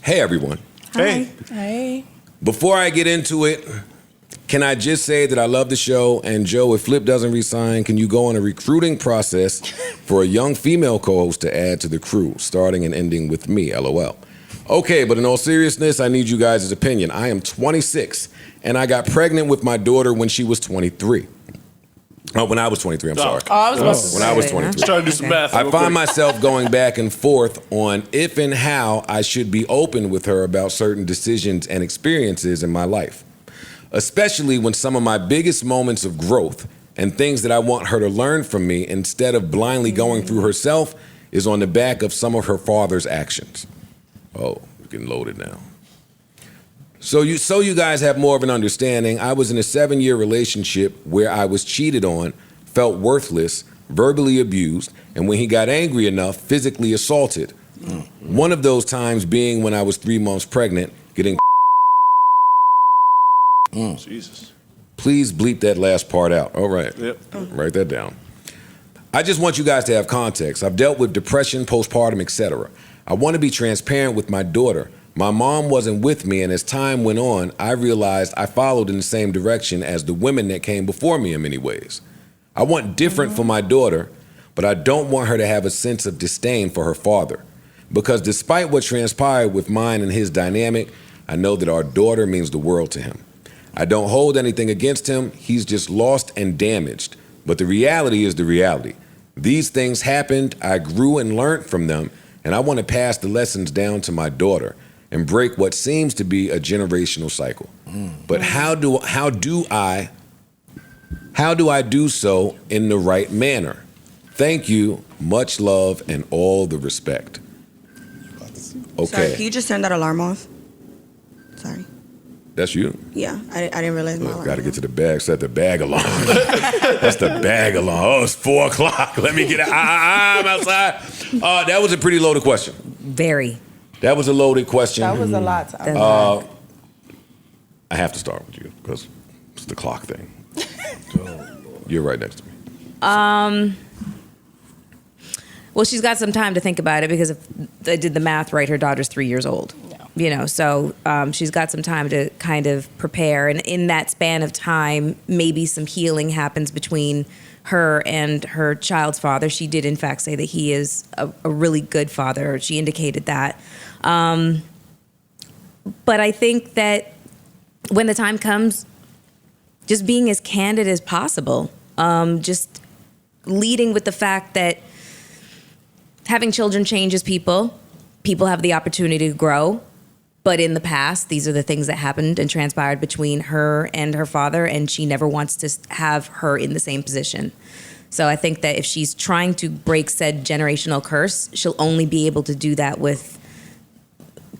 Hey, everyone. Hey. Hey. Before I get into it, can I just say that I love the show? And Joe, if Flip doesn't resign, can you go on a recruiting process for a young female co-host to add to the crew, starting and ending with me, LOL. Okay, but in all seriousness, I need you guys' opinion. I am 26, and I got pregnant with my daughter when she was 23. When I was 23, I'm sorry. Oh, I was about to say. When I was 23. Trying to do some math. I real find quick. myself going back and forth on if and how I should be open with her about certain decisions and experiences in my life, especially when some of my biggest moments of growth and things that I want her to learn from me instead of blindly going through herself is on the back of some of her father's actions. Oh, we're getting loaded now. So you guys have more of an understanding. I was in a 7-year relationship where I was cheated on, felt worthless, verbally abused, and when he got angry enough, physically assaulted. One of those times being when I was 3 months pregnant, getting Jesus. Please bleep that last part out. All right. Yep. Write that down. I just want you guys to have context. I've dealt with depression, postpartum, etc. I want to be transparent with my daughter. My mom wasn't with me, and as time went on, I realized I followed in the same direction as the women that came before me in many ways. I want different for my daughter, but I don't want her to have a sense of disdain for her father. Because despite what transpired with mine and his dynamic, I know that our daughter means the world to him. I don't hold anything against him. He's just lost and damaged. But the reality is the reality. These things happened, I grew and learned from them, and I want to pass the lessons down to my daughter and break what seems to be a generational cycle. But how do I do so in the right manner? Thank you, much love, and all the respect. Okay. Sorry, can you just turn that alarm off? Sorry. That's you? Yeah, I didn't realize my alarm. Got to get to the bag. Set the bag alarm. That's the bag alarm. Oh, it's 4 o'clock. Let me get out. I'm outside. That was a pretty loaded question. Very. That was a loaded question. That was a lot to unpack. I have to start with you because it's the clock thing. You're right next to me. Well, she's got some time to think about it because if I did the math right, her daughter's 3 years old. So she's got some time to kind of prepare. And in that span of time, maybe some healing happens between her and her child's father. She did, in fact, say that he is a really good father. She indicated that. But I think that when the time comes, just being as candid as possible, just leading with the fact that having children changes people. People have the opportunity to grow. But in the past, these are the things that happened and transpired between her and her father, and she never wants to have her in the same position. So I think that if she's trying to break said generational curse, she'll only be able to do that with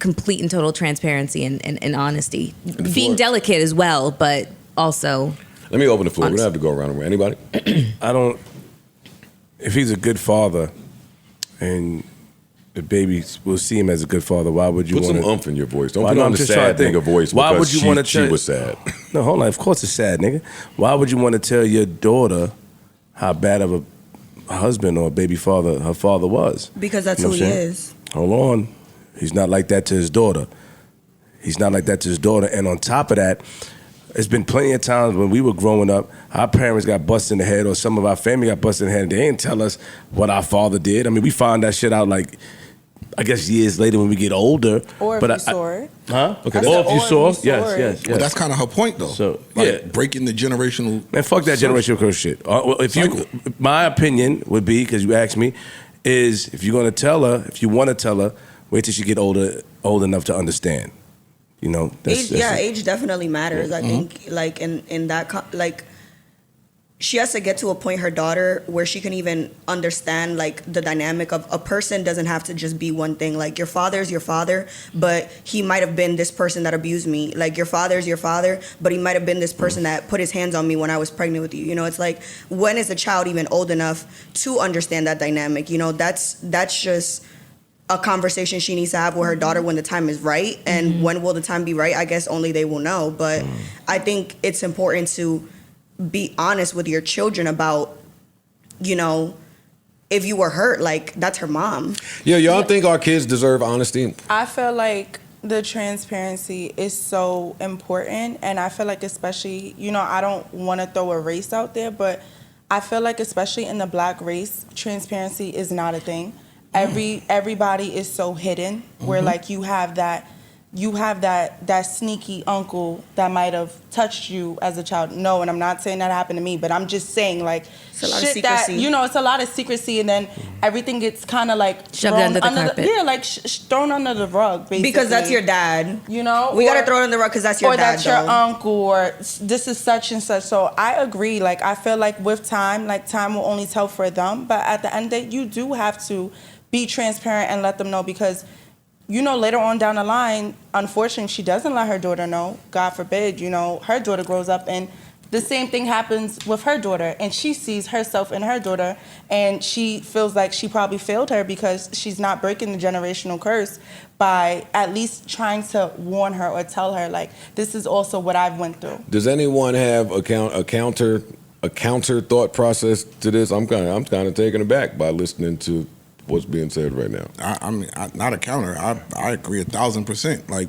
complete and total transparency and honesty. Being delicate as well, but also... Let me open the floor. We don't have to go around. Anybody? If he's a good father and the baby will see him as a good father, why would you want to... Put some oomph in your voice. Don't put on the sad nigga voice why would you want to she was sad. No, hold on. Of course it's sad, nigga. Why would you want to tell your daughter how bad of a husband or a baby father her father was? Because that's who he is. Hold on. He's not like that to his daughter. He's not like that to his daughter. And on top of that, there's been plenty of times when we were growing up, our parents got busted in the head or some of our family got busted in the head and they didn't tell us what our father did. I mean, we found that shit out like, I guess years later when we get older. Or if you saw it. Huh? Okay. Or if you saw it. Yes. Well, that's kind of her point, though. So, breaking the generational... Man, fuck that generational curse shit. My opinion would be, because you asked me, is if you're going to tell her, if you want to tell her, wait till she get old enough to understand. You know, age definitely matters. I think, like in that, like, she has to get to a point, her daughter, where she can even understand like the dynamic of a person doesn't have to just be one thing. Like your father is your father, but he might have been this person that abused me. Like your father is your father, but he might have been this person that put his hands on me when I was pregnant with you. You know, it's like, when is a child even old enough to understand that dynamic? You know, that's just a conversation she needs to have with her daughter when the time is right. And when will the time be right? I guess only they will know. But I think it's important to be honest with your children about, you know, if you were hurt, like, that's her mom. Yeah, y'all think our kids deserve honesty? I feel like the transparency is so important. And I feel like especially, you know, I don't want to throw a race out there, but I feel like especially in the Black race, transparency is not a thing. Everybody is so hidden where like you have that sneaky uncle that might have touched you as a child. No, and I'm not saying that happened to me, but I'm just saying like it's a lot shit of secrecy. that, you know, it's a lot of secrecy, and then everything gets kind of like shoved under the carpet. Thrown under the rug, basically. Because that's your dad. You know? We got to throw it under the rug because that's your dad, or that's your uncle, or this is such and such. So I agree. Like, I feel like with time, like, time will only tell for them. But at the end of the day, you do have to be transparent and let them know, because, you know, later on down the line, unfortunately, she doesn't let her daughter know. God forbid, you know, her daughter grows up and the same thing happens with her daughter, and she sees herself in her daughter, and she feels like she probably failed her because she's not breaking the generational curse by at least trying to warn her or tell her, like, this is also what I've went through. Does anyone have a counter thought process to this? I'm kind of taken aback by listening to what's being said right now. I mean, not a counter. I agree 1,000%. Like,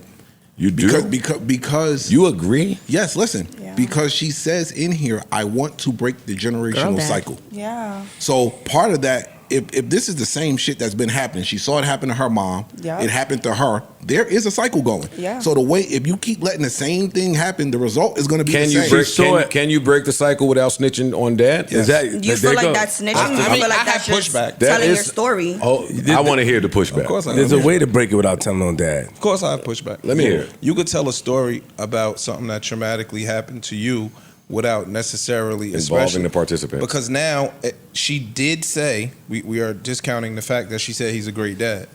you do because you agree? Yes. Listen, because she says in here, I want to break the generational cycle. Yeah. So part of that, if this is the same shit that's been happening, she saw it happen to her mom. Yeah. It happened to her. There is a cycle going. Yeah. So the way, if you keep letting the same thing happen, the result is going to be the same. Can you break the cycle without snitching on dad? Yes. Is that You feel like that's snitching? You feel like that's just telling your story? Oh, I want to hear the pushback. Of course, there's a way to break it without telling on dad. Of course, I have pushback. Let me hear it. You could tell a story about something that traumatically happened to you without necessarily Involving the participants. Because now she did say we are discounting the fact that she said he's a great dad.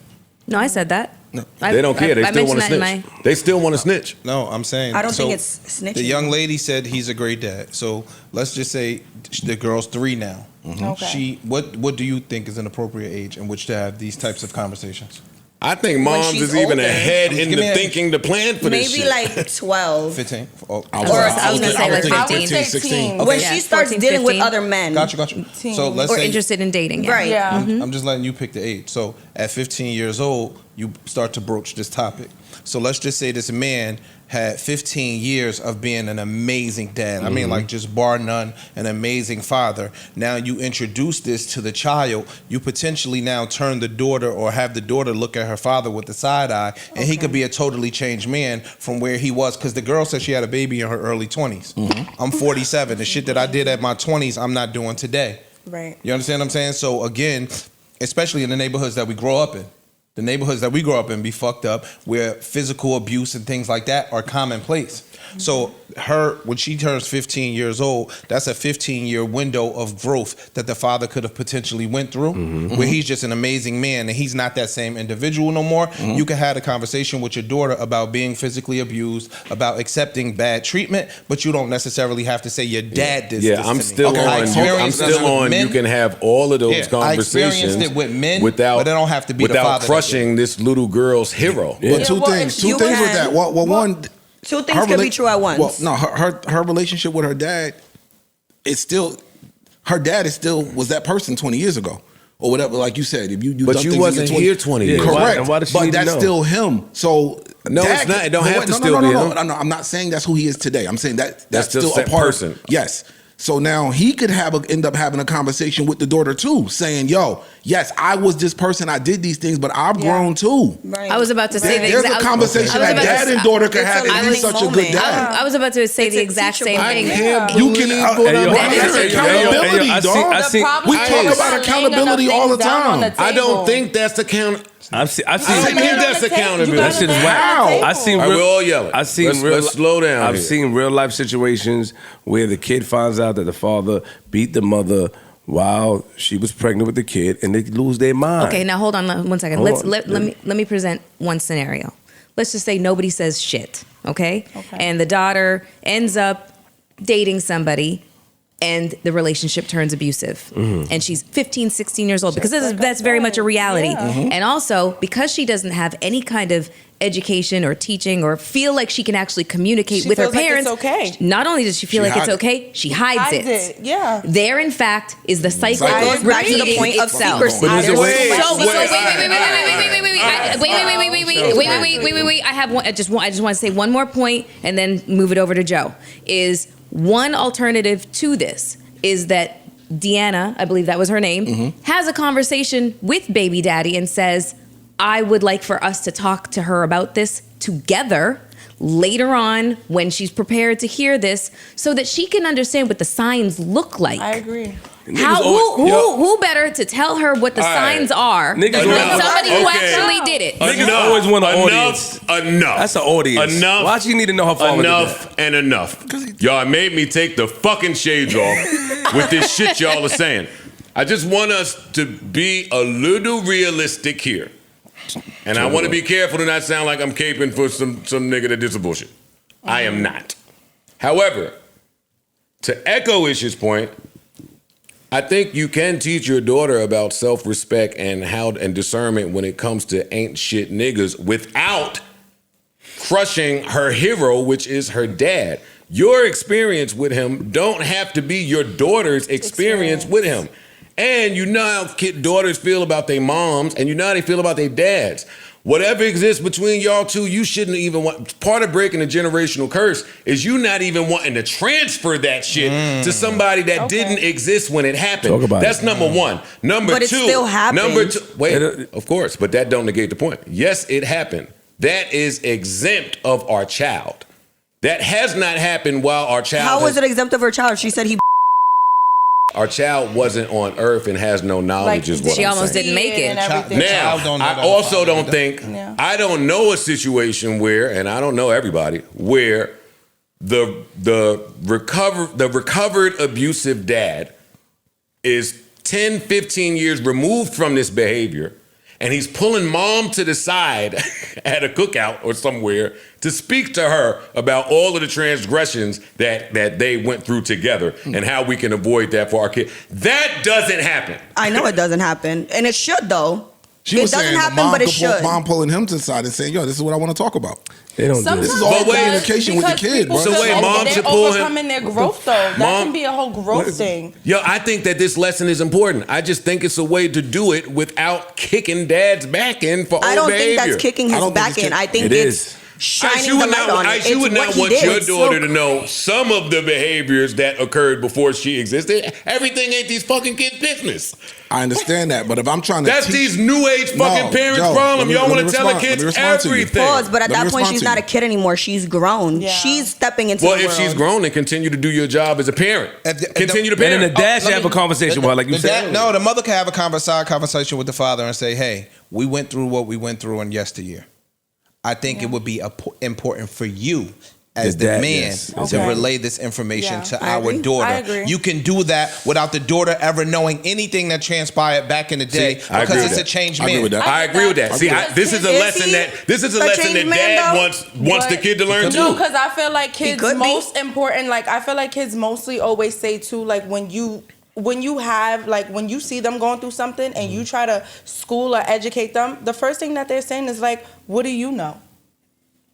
No, I said that. No. They don't care. They still want to snitch. They still want to snitch. No, I'm saying I don't think it's snitching. The young lady said he's a great dad. So let's just say the girl's 3 now. Okay. What do you think is an appropriate age in which to have these types of conversations? I think moms is even ahead in the thinking the plan for this Maybe shit. like 12. 15. I was gonna say like 15. 16. When she starts 14, dealing with 15. other men. Got you. So let's Or say interested in dating. Right. Yeah. I'm just letting you pick the age. So at 15 years old, you start to broach this topic. So let's just say this man had 15 years of being an amazing dad. I mean, like, just bar none, an amazing father. Now you introduce this to the child, you potentially now turn the daughter or have the daughter look at her father with the side eye, and he could be a totally changed man from where he was. Because the girl said she had a baby in her early 20s. I'm 47. The shit that I did at my 20s, I'm not doing today. Right. You understand what I'm saying? So again, especially in the neighborhoods that we grow up in. The neighborhoods that we grow up in be fucked up, where physical abuse and things like that are commonplace. So when she turns 15 years old, that's a 15-year window of growth that the father could have potentially went through, where he's just an amazing man and he's not that same individual no more. You can have a conversation with your daughter about being physically abused, about accepting bad treatment, but you don't necessarily have to say your dad did this I'm to still me. on. I experienced this with men. You can have all of those conversations. I experienced it with men, without, but it don't have to be the without father. crushing this little girl's hero. But two things with that. Well, one. Two things can be true at once. Well, no, her relationship with her dad, her dad was that person 20 years ago. Or whatever, like you said, if you but done you things wasn't here 20 years. Correct. And why does she but need to that's know? still him. So no, it's not. It don't have to still be him. No, I'm not saying that's who he is today. I'm saying that's still still a that part person. Yes. So now he could end up having a conversation with the daughter too, saying, "Yo, yes, I was this person. I did these things, but I've grown too." Right. I was about to say There's a conversation that dad and daughter could have. And he's such a good dad. I was about to say the exact same thing. You can accountability, dog. We talk about accountability all the time. I don't think that's accountability. I've seen that's accountability. That shit is whack. I seen we all yelling. I seen let's slow down. I've seen real life situations where the kid finds out that the father beat the mother while she was pregnant with the kid, and they lose their mind. Okay, now hold on 1 second. Let me present one scenario. Let's just say nobody says shit, okay? And the daughter ends up dating somebody, and the relationship turns abusive. And she's 15, 16 years old, because that's very much a reality. And also, because she doesn't have any kind of education or teaching or feel like she can actually communicate with her parents, not only does she feel like it's okay, she hides it. Yeah. There, in fact, is the cycle goes back to the repeating point of itself. secrecy. Wait. I have one. I just want to say one more point and then move it over to Joe. Is one alternative to this is that Deanna, I believe that was her name, has a conversation with baby daddy and says, I would like for us to talk to her about this together later on when she's prepared to hear this, so that she can understand what the signs look like. I agree. Who better to tell her what the signs are than somebody who actually did it? Niggas always want an audience. Enough. That's an audience. Enough. Why she need to know how far? Enough and enough. Y'all made me take the fucking shades off with this shit y'all are saying. I just want us to be a little realistic here. And I want to be careful to not sound like I'm caping for some nigga that did some bullshit. I am not. However, to echo Ish's point, I think you can teach your daughter about self-respect and discernment when it comes to ain't shit niggas without crushing her hero, which is her dad. Your experience with him don't have to be your daughter's experience with him. And you know how daughters feel about their moms, and you know how they feel about their dads. Whatever exists between y'all two, you shouldn't even want. Part of breaking the generational curse is you not even wanting to transfer that shit to somebody that didn't exist when it happened. Talk about That's it. number one. Number But two. it still happened. Number two. Wait, of course, but that don't negate the point. Yes, it happened. That is exempt of our child. That has not happened while our child. How was it exempt of her child? She said he. Our child wasn't on earth and has no knowledge, is what she I'm almost saying. didn't make it. Now, I also don't think, I don't know a situation where, and I don't know everybody, where the recovered abusive dad is 10, 15 years removed from this behavior, and he's pulling mom to the side at a cookout or somewhere to speak to her about all of the transgressions that they went through together and how we can avoid that for our kid. That doesn't happen. I know it doesn't happen, and it should though. She It was doesn't saying happen, mom, but it should. Mom pulling him to the side and saying, "Yo, this is what I want to talk about." They don't do This it. is all communication with the kid, bro. So wait, mom they're should pull him. overcoming their growth though. That Mom- can be a whole growth thing. Yo, I think that this lesson is important. I just think it's a way to do it without kicking dad's back in for I old don't behavior. think that's kicking his back in. I think It it's is. shining you the would light not, on it. you It's would what not he want did. your daughter to know some of the behaviors that occurred before she existed. Everything ain't these fucking kids' business. I understand that, but if I'm trying to That's teach, these new age fucking parents' Joe, problem. Y'all want to tell the let me kids respond to you. everything. Pause, but at Let me that point, respond she's to not you. a kid anymore. She's grown. She's stepping into Well, the if world. she's grown, then continue to do your job as a parent. Continue to parent. And then the dad should have a conversation with her, like you The said. dad- no, the mother can have a side conversation with the father and say, "Hey, we went through what we went through in yesteryear. I think it would be important for you as The the dad, man yes. to Okay. relay this information Yeah, to I our agree. daughter. I agree. You can do that without the daughter ever knowing anything that transpired back in the day I agree because with it's a that. changed I agree man. with that. I agree with that. See, this is a lesson that dad wants the kid to learn No, too. because I feel like kids could be. most important. Like I feel like kids mostly always say too. Like when you have like when you see them going through something and you try to school or educate them, the first thing that they're saying is like, "What do you know?"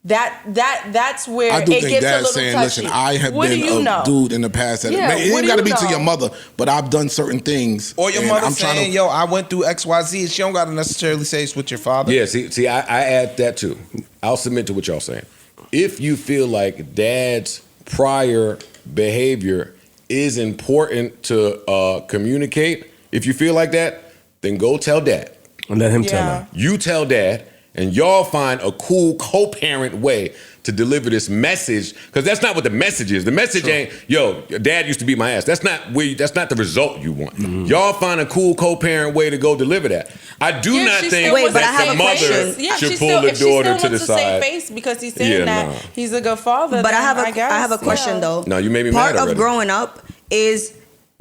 That's where I do it think gets a dad's little saying, touchy. "Listen, I have What been do you a know? dude in the past. That Yeah, it what ain't do got to you be to know? your mother, but I've done certain things." Or your and mother I'm trying saying, to, "Yo, I went through X, Y, Z." She don't got to necessarily say it's with your father. Yeah, see, I add that too. I'll submit to what y'all saying. If you feel like dad's prior behavior is important to communicate, if you feel like that, then go tell dad. And let him tell her. You tell dad, and y'all find a cool co-parent way to deliver this message, because that's not what the message is. The message ain't, "Yo, your dad used to beat my ass." That's not the result you want. Y'all find a cool co-parent way to go deliver that. I do not think that the mother should pull the daughter to the side. Face because he's saying that he's a good father. But I then have a question though. No, you made me Part mad of already. growing up is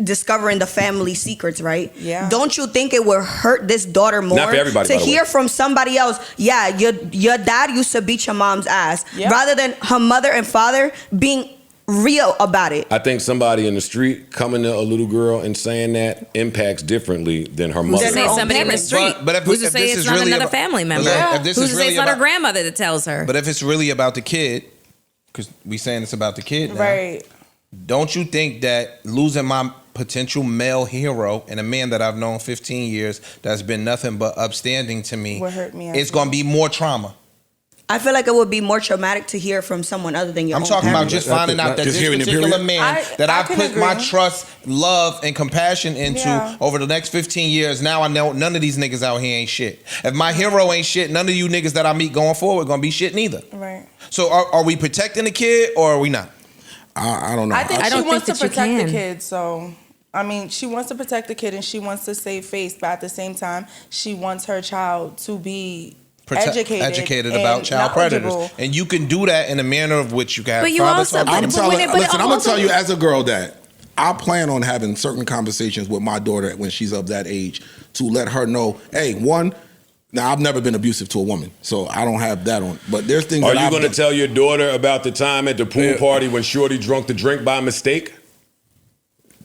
discovering the family secrets, right? Yeah. Don't you think it would hurt this daughter more Not for everybody, to by the way. hear from somebody else? Yeah, your dad used to beat your mom's ass, Yeah. rather than her mother and father being real about it. I think somebody in the street coming to a little girl and saying that impacts differently than her Who's mother. to say somebody in the street? But if- Who's to if say this it's is not really another about- family member? If this Who's is to say really it's not her about- grandmother that tells her? But if it's really about the kid, because we saying it's about the kid now, Right. don't you think that losing my potential male hero and a man that I've known 15 years that's been nothing but upstanding to me, Would hurt me as it's going to be more trauma? I feel like it would be more traumatic to hear from someone other than your I'm own talking about parents. just finding out that Just this hearing it, particular period. man that I I've can put my agree. trust, love, and compassion into Yeah. over the next 15 years, now I know none of these niggas out here ain't shit. If my hero ain't shit, none of you niggas that I meet going forward gonna be shit neither. Right. So are we protecting the kid or are we not? I don't know. I think I she don't wants think to that you protect the can. kid. So, I mean, she wants to protect the kid and she wants to save face, but at the same time, she wants her child to be educated about and child predators, knowledgeable. and you can do that in a manner of which you can have But you father also- talk. but- I'm but telling. when it- but Listen, I'm gonna also- tell you as a girl that I plan on having certain conversations with my daughter when she's of that age to let her know, hey, one. Now I've never been abusive to a woman, so I don't have that on. But there's things. Are that you I've going to done- tell your daughter about the time at the pool party when Shorty drunk the drink by mistake?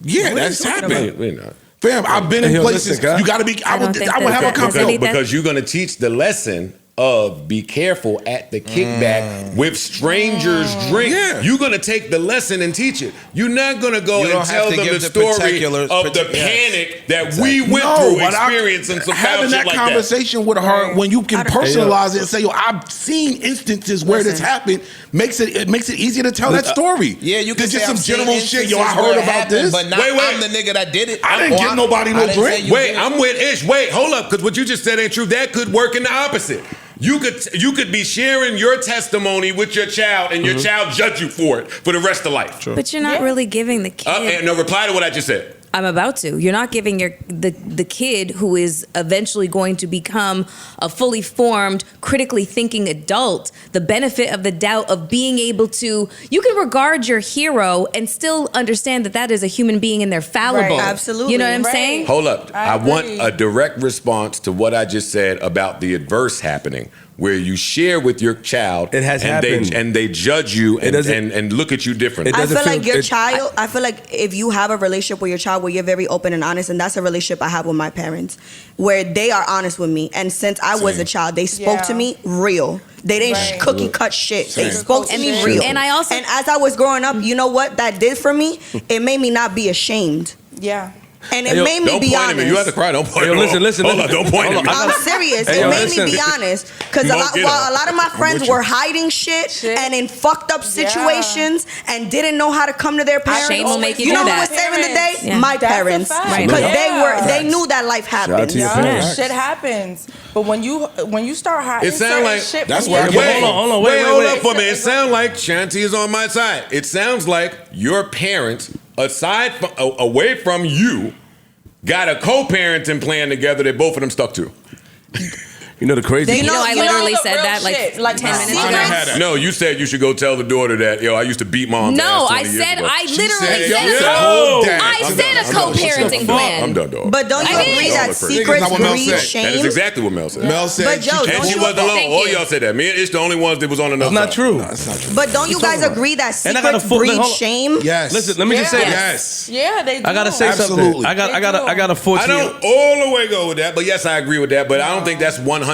Yeah, that's happened. We're not. Fam, I've been in places. You got to be. I would have a conversation. Because you're going to teach the lesson of be careful at the kickback with strangers drink. Yeah. You're going to take the lesson and teach it. You're not going to go and tell them the story of the panic that we went through experiencing some foul having shit that like conversation with her when you can personalize it and say, yo, I've seen instances where this happened, makes it easier to tell that story. Yeah, you can Than just say some I've seen general shit. Yo, I instances heard where it about happened, this. but not I'm the nigga that did it. I didn't give nobody no drink. Wait, I'm with Ish. Wait, hold up, because what you just said ain't true. That could work in the opposite. You could be sharing your testimony with your child, and your child judge you for it for the rest of life. But you're not really giving the kid. No, reply to what I just said. I'm about to. You're not giving the kid who is eventually going to become a fully formed, critically thinking adult the benefit of the doubt of being able to. You can regard your hero and still understand that is a human being and they're fallible. Right, absolutely. You know what I'm saying? Hold up. I want a direct response to what I just said about the adverse happening, where you share with your child. It has happened. And they judge you and look at you differently. I feel like your child, I feel like if you have a relationship with your child where you're very open and honest, and that's a relationship I have with my parents, where they are honest with me. And since I was a child, they spoke to me real. They didn't cookie cut shit. They spoke to me real. And as I was growing up, you know what that did for me? It made me not be ashamed. Yeah. And it made me be honest. You have to cry. Don't point at me. Listen. Hold on, don't point at me. I'm serious. It made me be honest. Because while a lot of my friends were hiding shit and in fucked up situations and didn't know how to come to their parents. Shame will make you know do who that. was saving the day? Yeah. My That's a parents. fact. Because they knew that life happened. Shit happens. But when you start hiding It sound like shit, that's where why. Hold up for me. It sounds like Shanti is on my side. It sounds like your parents, away from you, got a co-parenting plan together that both of them stuck to. You know the crazy. I literally said that like 10 minutes ago. No, you said you should go tell the daughter that, I used to beat mom's No, ass 20 years ago. I literally said I said a co-parenting plan. I'm done, dog. But don't you agree that secrets breed shame? That is exactly what Mel said. Mel said, But Joe, and she wasn't alone. All y'all said that. Me and Ish the only ones that was on another That's not true. That's not true. But don't you guys agree that And I got a secrets foot- breed hold on. shame? Yes. Listen, let me just say Yes. Yeah, they do. I gotta say Absolutely. something. I got a 14. I don't all the way go with that, but yes, I agree with that. But I don't think that's 100%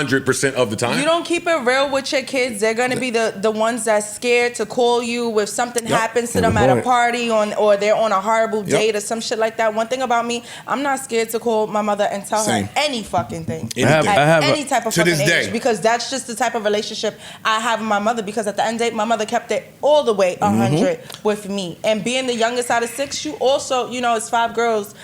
of the time. You don't keep it real with your kids, they're gonna be the ones that's scared to call you if something happens to them at a party or they're on a horrible date or some shit like that. One thing about me, I'm not scared to call my mother and tell her any fucking thing. I have any type of to fucking this age, day. because that's just the type of relationship I have with my mother, because at the end of the day, my mother kept it all the way 100 with me. And being the youngest out of 6, you also, it's 4 girls,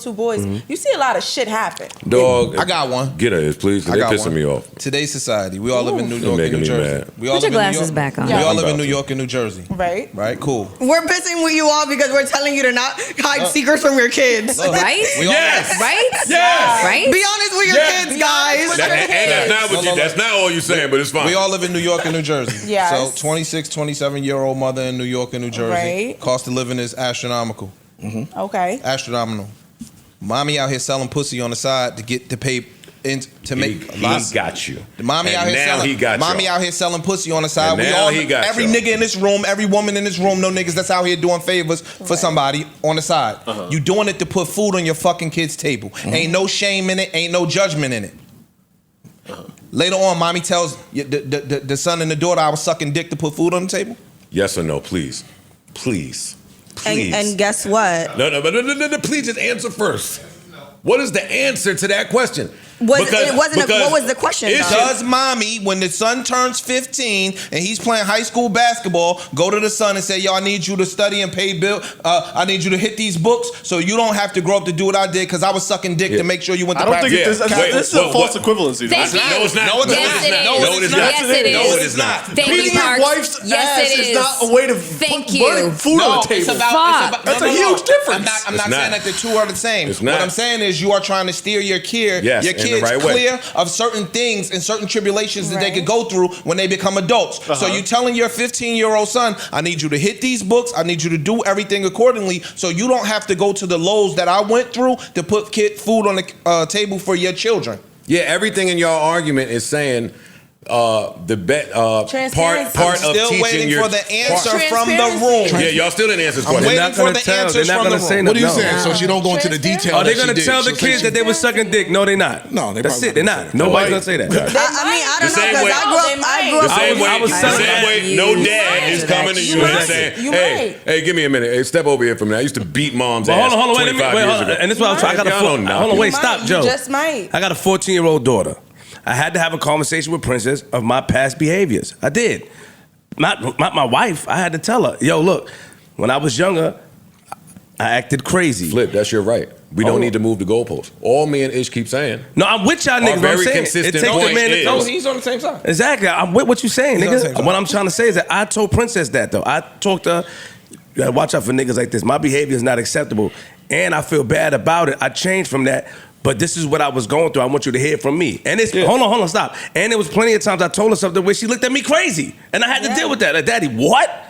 2 boys. You see a lot of shit happen. Dog, I got one. Get her, please. They're pissing me off. Today's society. We all live in New York and making New me Jersey. mad. We all Put your live in New glasses York. back on. We all I'm live in about New to. York and New Jersey. Right? Right? Cool. We're pissing with you off because we're telling you to not hide secrets from your kids. Right? We all Right? Yes. Right? Be honest with your kids, guys. And that's not all you're saying, but it's fine. We all live in New York and New Jersey. Yes. So 26, 27-year-old mother in New York and New Jersey. Right. Cost of living is astronomical. Okay. Astronomical. Mommy out here selling pussy on the side to pay to make he got you. The mommy And out here now selling. he got mommy y'all. out here selling pussy on the side. And We now all, he got every y'all. nigga in this room, every woman in this room, no niggas that's out here doing favors for somebody on the side. You doing it to put food on your fucking kid's table. Ain't no shame in it. Ain't no judgment in it. Later on, mommy tells the son and the daughter, I was sucking dick to put food on the table. Yes or no, please. Please. And guess what? No, please just answer first. What is the answer to that question? What was the question? Does mommy, when the son turns 15 and he's playing high school basketball, go to the son and say, yo, I need you to study and pay bill. I need you to hit these books so you don't have to grow up to do what I did because I was sucking dick to make sure you went to practice. This is a false equivalency. No, it's not. No, it is not. Yes, it is. No, it is not. Beating your wife's ass is not a way to put food on the table. It's about, That's a huge difference. I'm not saying that the two are the same. What I'm saying is you are trying to steer your kids clear of certain things and certain tribulations that they could go through when they become adults. So you telling your 15-year-old son, I need you to hit these books, I need you to do everything accordingly so you don't have to go to the lows that I went through to put food on the table for your children. Yeah, everything in y'all argument is saying the part of still teaching waiting your for the answer from the room. Yeah, y'all still didn't answer this I'm question. waiting for the answers from the room. What are you saying? So she don't go into the details. Are they that gonna she did. tell the She'll say kids she- that they was sucking dick? No, they not. No, they That's probably it. They're not. Nobody's gonna say that. I mean, I The don't know same because way- I grew up. The same way, I was the selling same that. way no dad is coming to you and might. saying, You hey, hey, give me a minute. Hey, step over here for a minute. I used to beat mom's But ass hold on, wait, 25 wait, years hold on. ago. And this is what I was trying. I got a Y'all don't knock hold on, it. wait, stop, Joe. You just might. I got a 14-year-old daughter. I had to have a conversation with Princess of my past behaviors. I did. Not my wife. I had to tell her, yo, look, when I was younger, I acted crazy. Flip, that's your right. We don't need to move the goalposts. All me and Ish keep saying. No, I'm with y'all niggas. Our But I'm very saying, consistent it takes point the man is- to He's on the same side. Exactly. I'm with what you're saying, He's on the same nigga. side. What I'm trying to say is that I told Princess that, though. I talked to her, you gotta watch out for niggas like this. My behavior is not acceptable, and I feel bad about it. I changed from that, but this is what I was going through. I want you to hear it from me. And it's, hold on, stop. And there was plenty of times I told her something where she looked at me crazy, and I had to deal with that. Like, Daddy, what?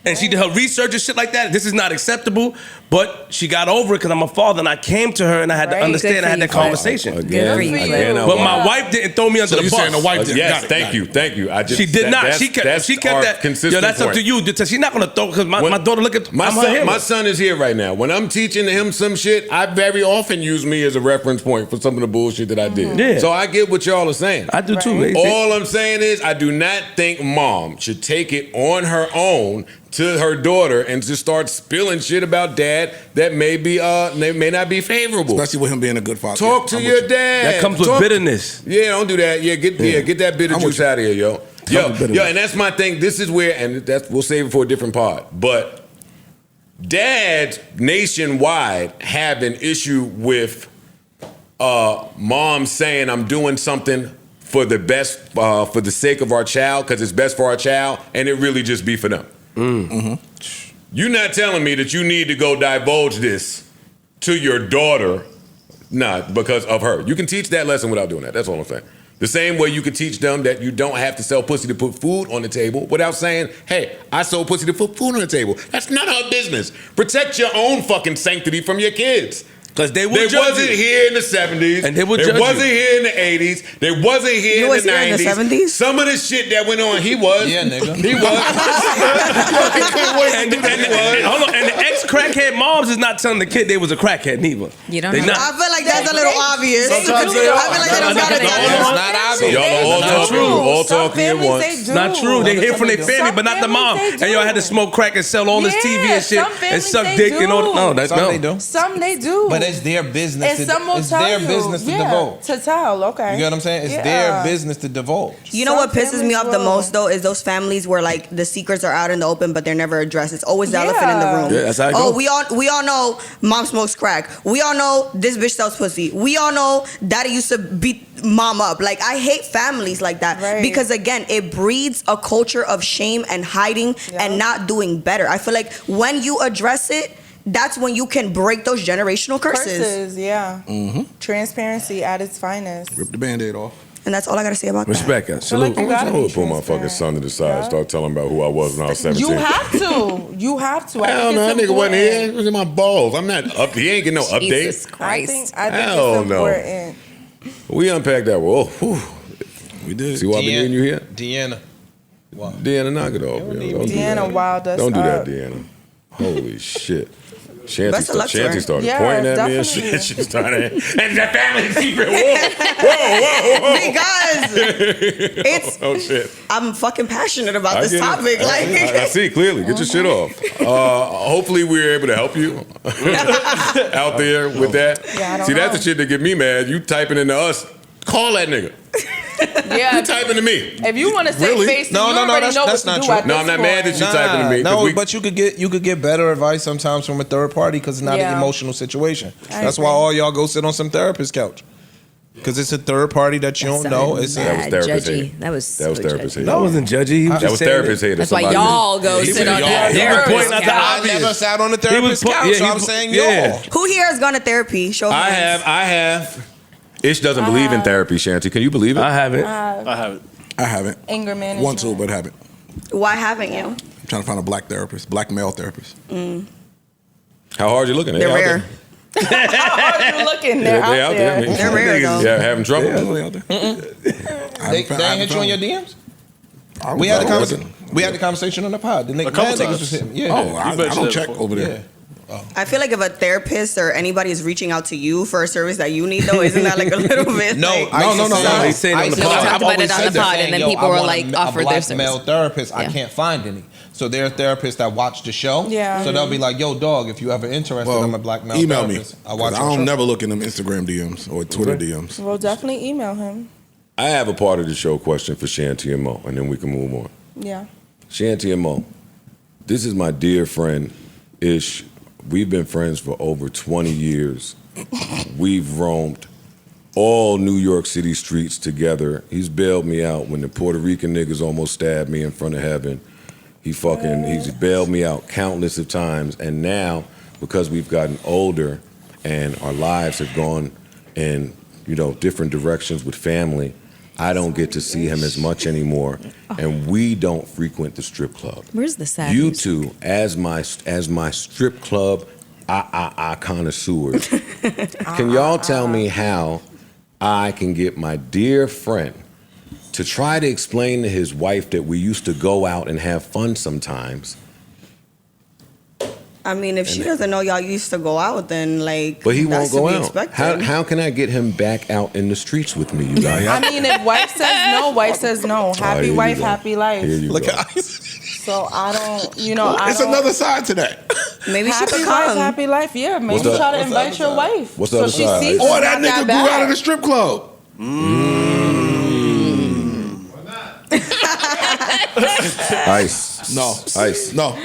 And she did her research and shit like that. This is not acceptable, but she got over it because I'm a father, and I came to her and I had to understand. I had that conversation. Again, but my wife didn't throw me under the bus. saying the wife did? Yes, thank you. I just, She did not. that's- She kept that's our that. consistent Yo, that's up point. to you. She's not gonna throw because my daughter look at My I'm her son, hero. my son is here right now. When I'm teaching him some shit, I very often use me as a reference point for some of the bullshit that I did. Yeah. So I get what y'all are saying. I do too. Right. All I'm saying is I do not think mom should take it on her own to her daughter and just start spilling shit about dad that may be they may not be favorable. Especially with him being a good father. Talk to I'm your with you. dad. That comes with Talk- bitterness. Yeah, don't do that. Yeah, get that bitter juice out of here, yo. Yo, and that's my thing. This is where, and that's we'll save it for a different pod. But dads nationwide have an issue with mom saying I'm doing something for the best, for the sake of our child, because it's best for our child, and it really just be for them. You're not telling me that you need to go divulge this to your daughter, because of her. You can teach that lesson without doing that. That's all I'm saying. The same way you can teach them that you don't have to sell pussy to put food on the table without saying, hey, I sold pussy to put food on the table. That's not our business. Protect your own fucking sanctity from your kids. Because they wasn't here in the 70s. And they would They judge wasn't you. here in the 80s. They wasn't here You in was the here 90s. in the 70s? Some of the shit that went on, he was. Yeah, nigga. He was. And hold on, and the ex-crackhead moms is not telling the kid they was a crackhead neither. You don't They know. not. I feel like that's a little obvious. Sometimes I feel like they don't gotta tell It's you. not obvious. Y'all are all Not talking, true. all Some talking at families, once. they do. Not true. They hear from their Some family, but not the mom. families, they And y'all had to do. smoke crack and sell all this TV Yeah, and shit some and families, suck they dick and all. do. No, that's Some no. they do. Some they do. But it's their business. and some will It's tell their you. business to divulge. To tell, okay. You get what I'm saying? It's Yeah. their business to divulge. You know Some what pisses me families off the will. most though is those families where like the secrets are out in the open but they're never addressed. It's always the elephant in the room. Yeah, that's how it Oh, goes. we all know mom smokes crack. We all know this bitch sells pussy. We all know daddy used to beat mom up. Like I hate families like that Right. because again it breeds a culture of shame and hiding and not doing better. I feel like when you address it, that's when you can break those generational curses. Yeah. Transparency at its finest. Rip the Band-Aid off. And that's all I gotta say about Respect her. Salute. you gotta I be would pull my fucking son to the side and start telling him about who I was when I was 17. You have to. You have to. I Hell think no, that it's nigga wasn't here. important. It was in my balls. I'm not up. He ain't getting no Jesus update. Christ. I think Hell it's no. important. We unpacked that. Whoa, whew. We did. See why I been needing you here? Deanna. Wow. Deanna, knock it off. Yo. Don't do Deanna that. wild us Don't do up. that, Deanna. Holy shit. Shanty, Best of luck to her. Shanty started Yes, pointing at me and definitely. shit. She started, and the family secret. Whoa. Because it's Oh shit. I'm fucking passionate about this get it. topic. Like I see clearly. Get your shit off. Hopefully we're able to help you out there with that. Yeah, I don't See, that's know. the shit that get me mad. You typing into us. Call that nigga. Yeah. You typing to me. If you want to say Really? face, No, you no, no, already that's- know that's what to not do true. at No, this I'm not mad point. that you typing to me. 'cause No, we- but you could get better advice sometimes from a third party because it's not Yeah. an emotional situation. I That's agree. why all y'all go sit on some therapist couch because it's a third party that you don't know. It's That was therapist judgy. hate. That was That was so therapist judgy. hate. That wasn't judgy. He was That just was saying therapist hate. That's why y'all go sit on that He was therapist pointing out the couch. I never sat on the He was therapist po- couch, yeah, so he I'm was- saying yeah. y'all. who here has gone to therapy? Show of I hands. have. Ish doesn't believe in therapy, Shanty. Can you believe it? I haven't. I haven't. I haven't. Anger management. Want to, but haven't. Why haven't you? I'm trying to find a black therapist, black male therapist. How hard you looking? They're out rare. How are you looking? They're out there. Man. They're rare, though. Yeah, having trouble. Yeah. They ain't hit you in your DMs? We had the conversation on the pod. The niggas was hitting. Yeah. Oh, I don't check over there. Yeah. I feel like if a therapist or anybody is reaching out to you for a service that you need, though, isn't that like a little bit? No. He's saying on the pod. Talked about it on the pod, and then people were like, offered their black service. male therapist. I Yeah. can't find any. So there are therapists that watch the show. Yeah. So they'll be like, yo, dog, if you ever interested, I'm a black male email therapist. me. I don't never look in them Instagram DMs or Twitter DMs. Well, definitely email him. I have a part of the show question for Shanty and Mo, and then we can move on. Yeah. Shanty and Mo, this is my dear friend, Ish. We've been friends for over 20 years. We've roamed all New York City streets together. He's bailed me out when the Puerto Rican niggas almost stabbed me in front of heaven. He's bailed me out countless of times. And now, because we've gotten older and our lives have gone in, different directions with family, I don't get to see him as much anymore, and we don't frequent the strip club. Where's the sad You news? two, as my strip club connoisseurs, can y'all tell me how I can get my dear friend to try to explain to his wife that we used to go out and have fun sometimes? I mean, if she doesn't know y'all used to go out, then like, But he won't that's to go be out. expected. How can I get him back out in the streets with me, you guys? I mean, if wife says no, wife says no. Happy here you wife, go. happy life. Here you Look go. at So I don't, I it's don't. another side to that. Maybe she Happy could wife, come. happy life. Yeah, maybe What's the- try to what's the invite your wife. What's the so other she side? sees Or it's that not nigga grew bad. out of the strip club. Ice. No. Ice. No.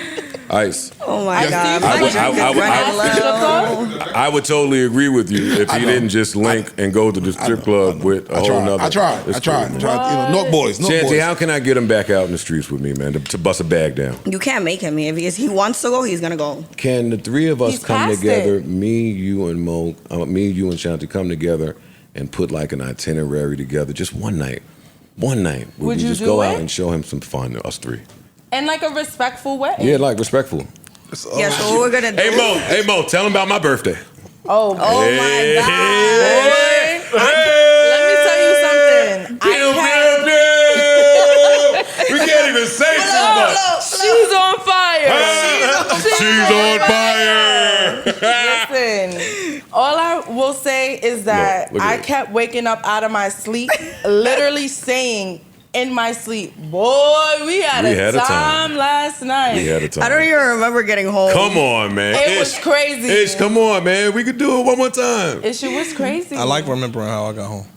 Ice. Oh my Yes, God. I would- Mike, I would- run low. I would totally agree with you if he didn't just link and go to the strip club with a whole nother. I tried. It's cool. North boys. Shanty, how can I get him back out in the streets with me, man, to bust a bag down? You can't make him. If he wants to go, he's gonna go. Can the three of us He's come past together, it. me, you, and Mo, me, you, and Shanti, come together and put like an itinerary together, just one night. One night. Where Would we you just do go it? out and show him some fun, us three. In like a respectful way. Yeah, like respectful. Yeah, so what we're gonna do. Hey Mo, tell him about my birthday. Oh my God. Let me tell you something. We can't even say too much. She's on fire. She's on fire. Listen, all I will say is that Look at I it. kept waking up out of my sleep, literally saying in my sleep, boy, we had a time last night. We had a time. I don't even remember getting home. Come on, man. It was crazy. Ish, come on, man. We could do it one more time. It shit was crazy. I like remembering how I got home.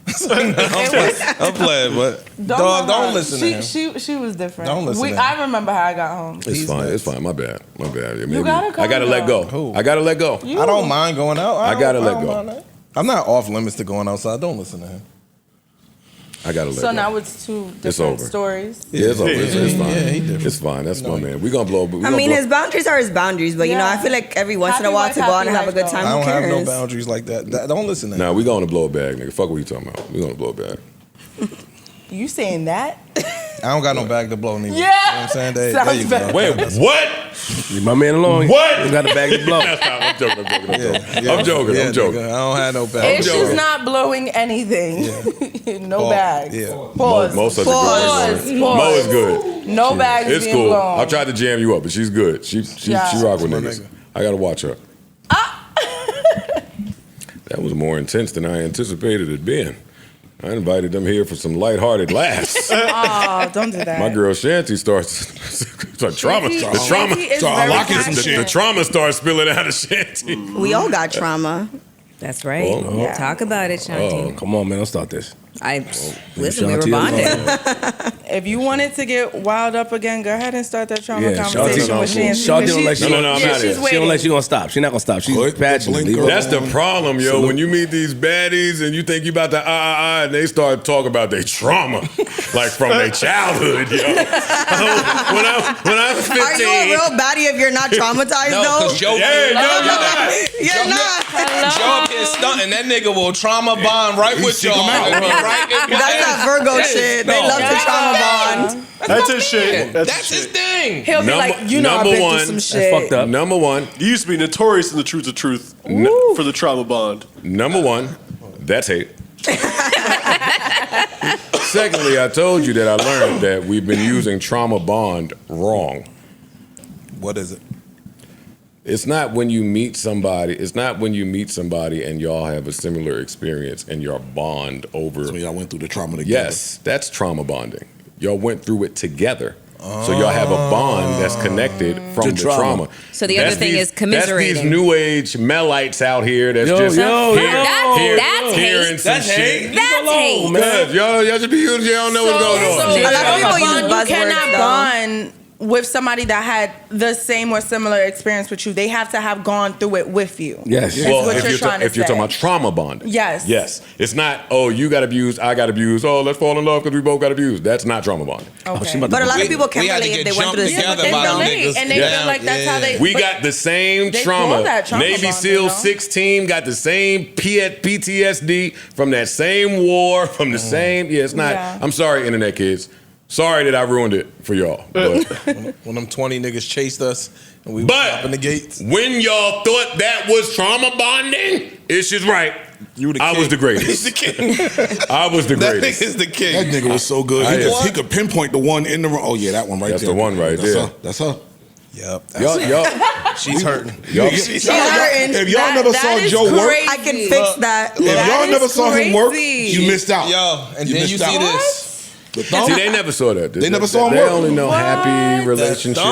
It I'm playing, but don't listen to him. She was different. Don't listen to him. I remember how I got home. It's fine. It's fine. My bad. My bad. Yeah, maybe. gotta I gotta calm let go. down. I gotta let go. I don't mind going out. I gotta let don't go. mind that. I'm not off limits to going outside. Don't listen to him. I gotta let So go. now it's two It's different over. stories. Yeah, it's over. It's fine. Yeah, he different. It's fine. That's my man. We gonna blow. I mean, his boundaries are his boundaries, but I feel like every once in a Happy while wife, to go out happy and have a good life, time. I don't Who have no cares? boundaries like that. Don't listen to him. Nah, we gonna blow a bag, nigga. Fuck what you talking about. We gonna blow a bag. You saying that? I don't got no bag to blow neither. Yeah. You know what I'm saying? There Sounds you bad. go. Wait, what? Leave my man alone. What? You got a bag to blow. I'm joking. Yeah, I'm joking. yeah, I'm joking. nigga, I don't have no bag. Ish is not blowing anything. No bags. Yeah. Pause. Mo's such a Pause. good Mo is good. No bags It's being cool. blown. I tried to jam you up, but she's good. She Yeah. rock with My niggas. nigga. I gotta watch her. That was more intense than I anticipated it being. I invited them here for some lighthearted laughs. Oh, don't do that. My girl Shanty starts trauma. Shanty- The trauma. Shanty is very The trauma starts spilling out of Shanty. We all got trauma. That's right. Oh. Yeah. Talk about it, Shanti. Oh, come on, man. Don't start this. Listen, we were Shanti bonding. If you wanted to get wild up again, go ahead and start that trauma Yeah, conversation with Shanti. Shanti don't let you. No, I'm out here. She don't let you gonna stop. She not gonna stop. She's passionate. Leave her That's the alone. problem, yo. When you meet these baddies and you think you about to and they start talking about their trauma, like from their childhood, yo. when I was 15, Are you a real baddie if you're not traumatized No, though? because Joe You're not. Joe can stunt and that nigga will trauma bond right with y'all. That's that Virgo shit. They love to trauma bond. That's his shit. That's his thing. He'll be like, you know, I've been through some shit. That's fucked up. Number one. You used to be notorious in the Truth of Truth for the trauma bond. Number one, that's hate. Secondly, I told you that I learned that we've been using trauma bond wrong. What is it? It's not when you meet somebody. It's not when you meet somebody and y'all have a similar experience and y'all bond over. So y'all went through the trauma together. Yes, that's trauma bonding. Y'all went through it together. So y'all have a bond that's connected from the trauma. So the other thing is commiserating. That's these new age Melites out here that's That's hearing some That's shit. hate. That's hate. Good. Y'all should be using. Y'all don't know what's going on. So A lot of people use you buzzwords, cannot though. bond with somebody that had the same or similar experience with you. They have to have gone through it with you. Yes. Is Well, what if you're trying to if you're say. talking about trauma bonding. Yes. Yes. It's not, oh, you got abused, I got abused. Oh, let's fall in love because we both got abused. That's not trauma bonding. Okay. But a lot of people can relate if they went through the same thing. And they feel like that's how they. We but got the same they trauma. call that trauma Navy bonding, SEAL though. 6 team got the same PTSD from that same war, from the same. Yeah, it's not. Yeah. I'm sorry, internet kids. Sorry that I ruined it for y'all. But When them 20 niggas chased us and we were stopping the gates. when y'all thought that was trauma bonding, it's just right. I was the greatest. I was the That greatest. nigga's the king. That nigga was so good. He could pinpoint the one in the room. Oh yeah, that one right That's there. the one right That's there. Her. That's her. Yep. Y'all, she's hurting. She's hurting. If y'all never saw Joe work, I can fix that. If y'all never saw him work, you missed out. Yo, and then you see this. The thumb? See, they never saw that. They never saw him They work. only know happy relationship,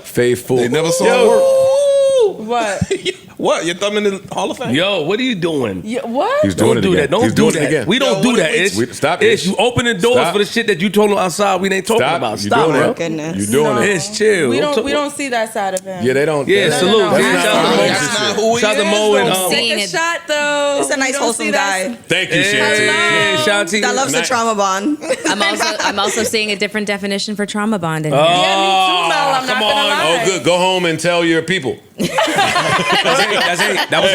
faithful. They never saw Yo, him work. What? What? Your thumb in the Hall of Fame? Yo, what are you doing? Yeah, what? He's doing Don't it do again. that. Don't He's do doing that. it again. We don't do that. Stop Ish. it. You opening doors Stop. for the shit that you told him outside. We ain't talking Stop. about. You Stop, doing bro. it. Goodness. You doing it. Ish, chill. We Don't don't. We don't see that side of him. Yeah, they don't. Yeah, that's- salute. That's Shout not out to our Mo. relationship. who he Shout out to is, Mo and though. Seeing Take a it. shot though. He's a nice, You don't wholesome see that- guy Thank you, Shanty. Hey, shout out to you. that loves the trauma bond. I'm also seeing a different definition for trauma bonding. Yeah, me too, Mel. I'm not come gonna on. lie. Oh, good. Go home and tell your people. That's it. That was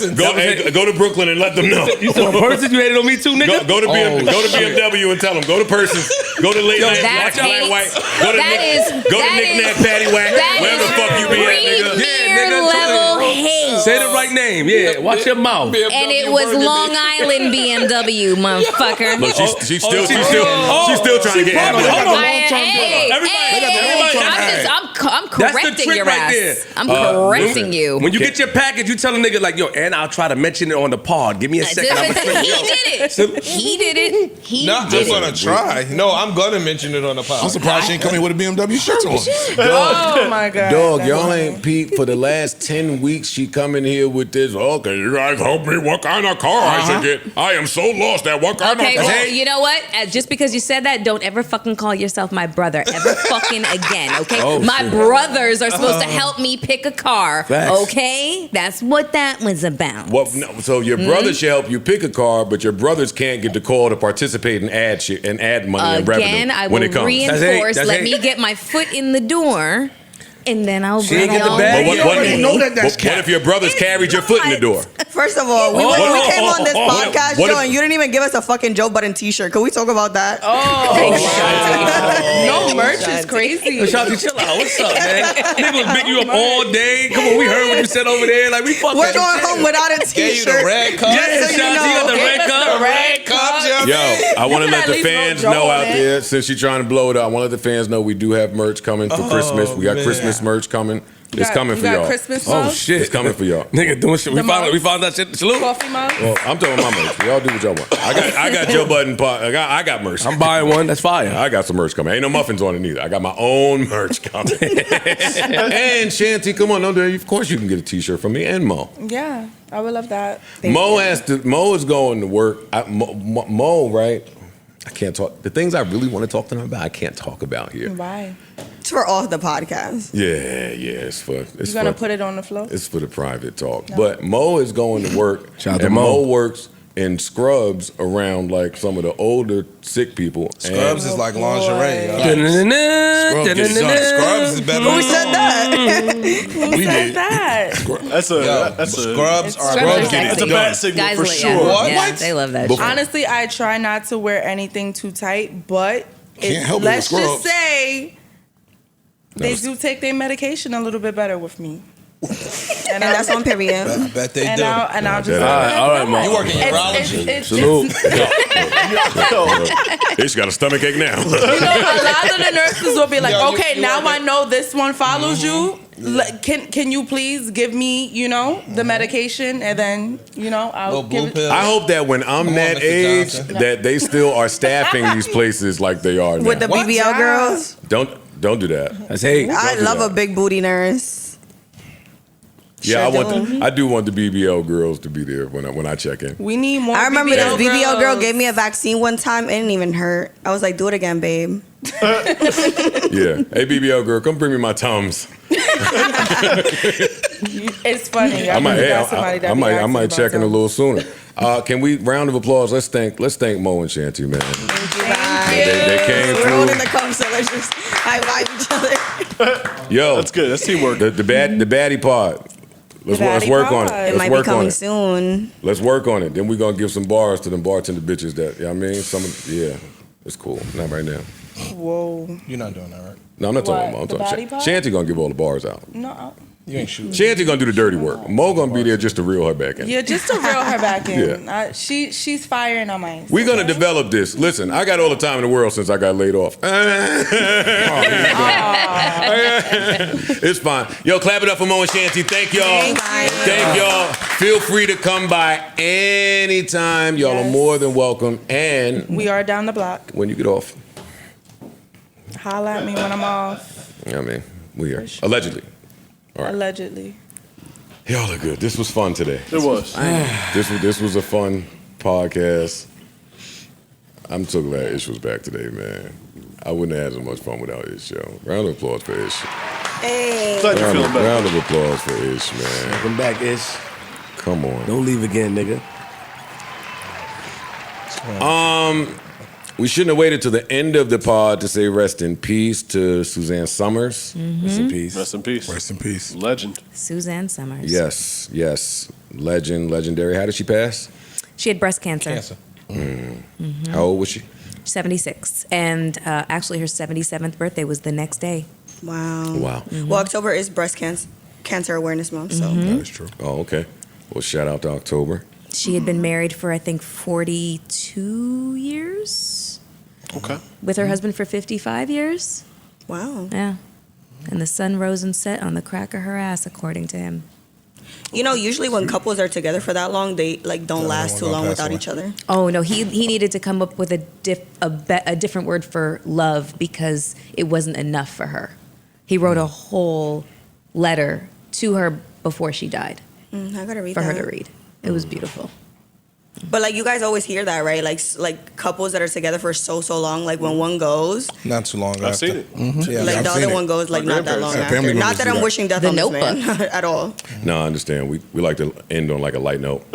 it. Go to Brooklyn and let them know. You said on person, you hated on me too, nigga? Go to BMW and tell them. Go to Persons. Go to Late Night that's Black hate. White. Go to Nick Nack Patty Whack. Wherever the fuck you be at, nigga. Premier level hate. Say the right name. Yeah, watch your mouth. And it was Long Island BMW, motherfucker. Look, she's still trying to get at me. I'm correcting your ass. I'm correcting you. When you get your package, you tell a nigga like, yo, and I'll try to mention it on the pod. Give me a second. He did it. He No, did I'm gonna it. try. No, I'm gonna mention it on the podcast. I'm surprised she ain't coming with a BMW shirt on. Oh my god. Dog, y'all ain't peeped for the last 10 weeks. She come in here with this, okay, you guys help me what kind of car I should get. I am so lost at what kind Okay, of car. well, you know what? Just because you said that, don't ever fucking call yourself my brother ever fucking again, okay? Oh, my shit. brothers are supposed to help me pick a car, Facts. okay? That's what that was about. Well, no, so your brother should help you pick a car, but your brothers can't get the call to participate in ad shit and ad money and revenue Again, I when will it comes. reinforce. That's Let hate. me get my foot in the door, and then I'll She bring ain't get the y'all bag But yet. what, already know that that's what if your brothers carried your foot in the door? First of all, we came on this podcast, what Joe, if- and you didn't even give us a fucking Joe Budden t-shirt. Can we talk about that? No merch is crazy. Yo, Shanti, chill out. What's up, man? Nigga was big you up all day. Come on, we heard what you said over there. Like, we fucking. We're going home without a Gave you t-shirt. the red cup. Yeah, Just so you Shanti, know. you got the red cup. Red cup. Yo, I want to let at the least fans know know Joe, out man. there, since you're trying to blow it up, I want to let the fans know we do have merch coming for Christmas. We got man. Christmas merch coming. It's coming for you got y'all. Christmas Oh, mug? shit. It's coming for y'all. Nigga doing shit. We found that shit. Salute. Coffee mug? Well, I'm talking about my merch. Y'all do what y'all want. I got Joe Budden. I got merch. I'm buying one. That's fire. I got some merch coming. Ain't no muffins on it either. I got my own merch coming. And Shanty, come on, of course you can get a t-shirt from me and Mo. Yeah, I would love that. Mo is going to work. Mo, right? I can't talk. The things I really want to talk to them about, I can't talk about here. Why? It's for off the podcast. Yeah, it's You're gonna put it on the floor? It's for the private talk. No. But Mo is going to work. Shout out to and Mo. Mo works in scrubs around like some of the older sick people. Scrubs is like lingerie. yo. Scrubs is better. Who said that? Who said that? Scrubs are Scrubs That's a bad signal Guys for like sure. that. What? Yeah, they love that shit. Honestly, I try not to wear anything too tight, but Can't help it let's with just scrubs. say they do take their medication a little bit better with me. And that's on period. I bet they And do. I'll just all right, Mom. You work in It's- urology? it's- Salute. It's got a stomach ache now. You know, a lot of the nurses will be like, Yo, okay, you now work I know this one follows you. Can you please give me, the medication, and then, I'll Little give blue it. pill. I hope that when I'm Come on, that Mr. age, Johnson. that they still are staffing these places like they are now. With the BBL girls. Don't do that. That's hate. I do love that. a big booty nurse. Yeah, Sure I do want the BBL girls to be there when I check in. We need more. I remember this BBL girl girls. gave me a vaccine one time. It didn't even hurt. I was like, do it again, babe. Yeah. Hey, BBL girl, come bring me my Tums. It's funny. I might check in a little sooner. Can we round of applause? Let's thank Mo and Shanty, man. They came We're through. holding the cup, so let's just high five each other. Yo, That's good. That's teamwork. the baddie pod. Let's Baddie work on it. pod. It Let's might work be on coming it. soon. Let's work on it. Then we're gonna give some bars to them bartender bitches that, you know what I mean? It's cool. Not right now. Whoa. You're not doing that, right? No, I'm not talking about. I'm The talking. baddie pod? Shanty gonna give all the bars out. No. You ain't shooting. Shanty gonna do the dirty work. Mo gonna be there just to reel her back in. Yeah, just to reel her back in. Yeah. She's firing on my. We're gonna develop this. Listen, I got all the time in the world since I got laid off. It's fine. Yo, clap it up for Mo and Shanty. Thank y'all. Thank y'all. Feel free to come by anytime. Y'all are more than welcome. And We are down the block. when you get off, Holla at me when I'm off. you know what I mean? We here. Allegedly. All right. Allegedly. Y'all are good. This was fun today. It was. This was a fun podcast. I'm so glad Ish was back today, man. I wouldn't have had so much fun without Ish, yo. Round of applause for Ish. Hey. Glad you're feeling better. Round of applause for Ish, man. Welcome back, Ish. Come on. Don't leave again, nigga. We shouldn't have waited till the end of the pod to say rest in peace to Suzanne Summers. Rest in peace. Rest in peace. Rest in peace. Legend. Suzanne Summers. Yes. Legendary. How did she pass? She had breast cancer. How old was she? 76. And actually, her 77th birthday was the next day. Wow. Wow. Well, October is breast cancer awareness month, so. That is true. Oh, okay. Well, shout out to October. She had been married for, I think, 42 years. Okay. With her husband for 55 years. Wow. Yeah. And the sun rose and set on the crack of her ass, according to him. You know, usually when couples are together for that long, they don't last too long without each other. Oh no, he needed to come up with a different word for love because it wasn't enough for her. He wrote a whole letter to her before she died I gotta read for that. her to read. It was beautiful. But like you guys always hear that, right? Like couples that are together for so long, like when one goes, Not too long I've after. seen it. Yeah, like I've the seen other it. one goes like My not that long grandparents- after. family Not members that do I'm that. wishing death The on this Notebook. man at all. No, I understand. We like to end on like a light note.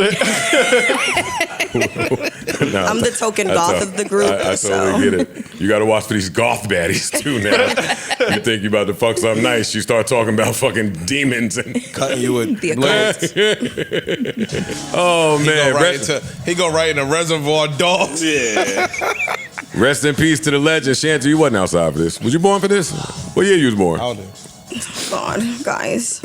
No, I'm the token goth of the group. I totally get it. You got to watch for these goth baddies too now. You think you about to fuck something nice, you start talking about fucking demons and Cutting you with The blades. oh man, He go right in a reservoir dogs. Yeah. rest in peace to the legend. Shanty, you wasn't outside for this. Was you born for this? What year you was born? I'll do. God, guys.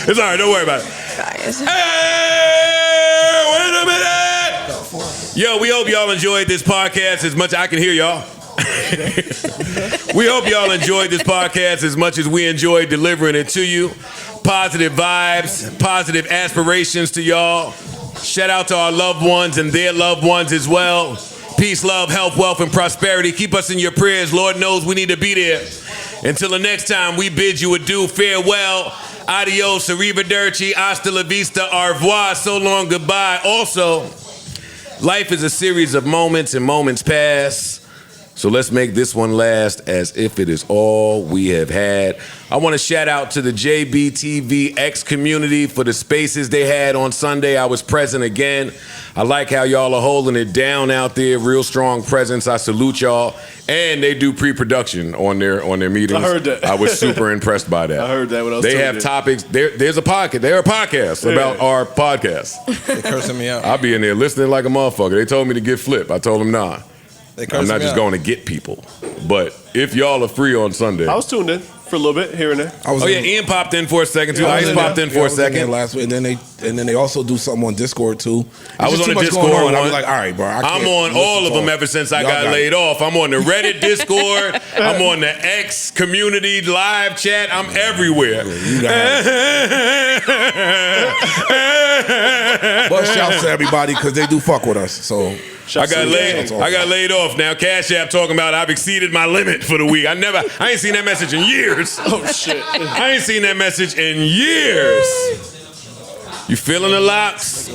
It's all right. Don't worry about it. Guys. Hey, wait a minute. Yo, we hope y'all enjoyed this podcast as much. I can hear y'all. We hope y'all enjoyed this podcast as much as we enjoyed delivering it to you. Positive vibes, positive aspirations to y'all. Shout out to our loved ones and their loved ones as well. Peace, love, health, wealth, and prosperity. Keep us in your prayers. Lord knows we need to be there. Until the next time, we bid you adieu, farewell, adios, arrivederci, hasta la vista, au revoir, so long, goodbye. Also, life is a series of moments and moments pass. So let's make this one last as if it is all we have had. I want to shout out to the JBTVX community for the spaces they had on Sunday. I was present again. I like how y'all are holding it down out there. Real strong presence. I salute y'all. And they do pre-production on their meetings. I heard that. I was super impressed by that. I heard that when I was They telling have you. topics. There's a podcast. There are podcasts about our podcast. They cursing me out. I'll be in there listening like a motherfucker. They told me to get flip. I told them nah. I'm not just going to get people. But if y'all are free on Sunday. I was tuned in for a little bit here and there. Ian popped in for a second too. Ice popped in for a second last week, and then they also do something on Discord too. I was on the Discord one. I was like, all right, bro. I'm on all of them ever since I got laid off. I'm on the Reddit Discord. I'm on the X community live chat. I'm everywhere. But shouts to everybody because they do fuck with us. So I got laid off. Now Cash App talking about I've exceeded my limit for the week. I ain't seen that message in years. Oh shit. I ain't seen that message in years. You feeling the locks?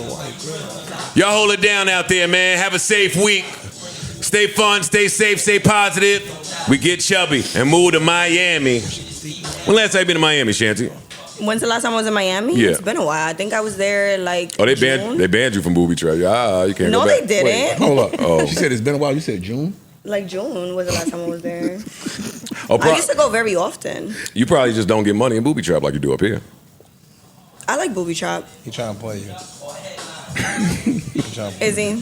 Y'all hold it down out there, man. Have a safe week. Stay fun, stay safe, stay positive. We get chubby and move to Miami. When last time you been to Miami, Shanty? When's the last time I was in Miami? Yeah. It's been a while. I think I was there like Oh, they June. banned you from booby trap. You can't No, go back. they didn't. Wait, hold up. Oh. She said it's been a while. You said June? Like June was the last time I was there. Oh, I used to go very often. You probably just don't get money in booby trap like you do up here. I like booby trap. He trying to play you. Is he?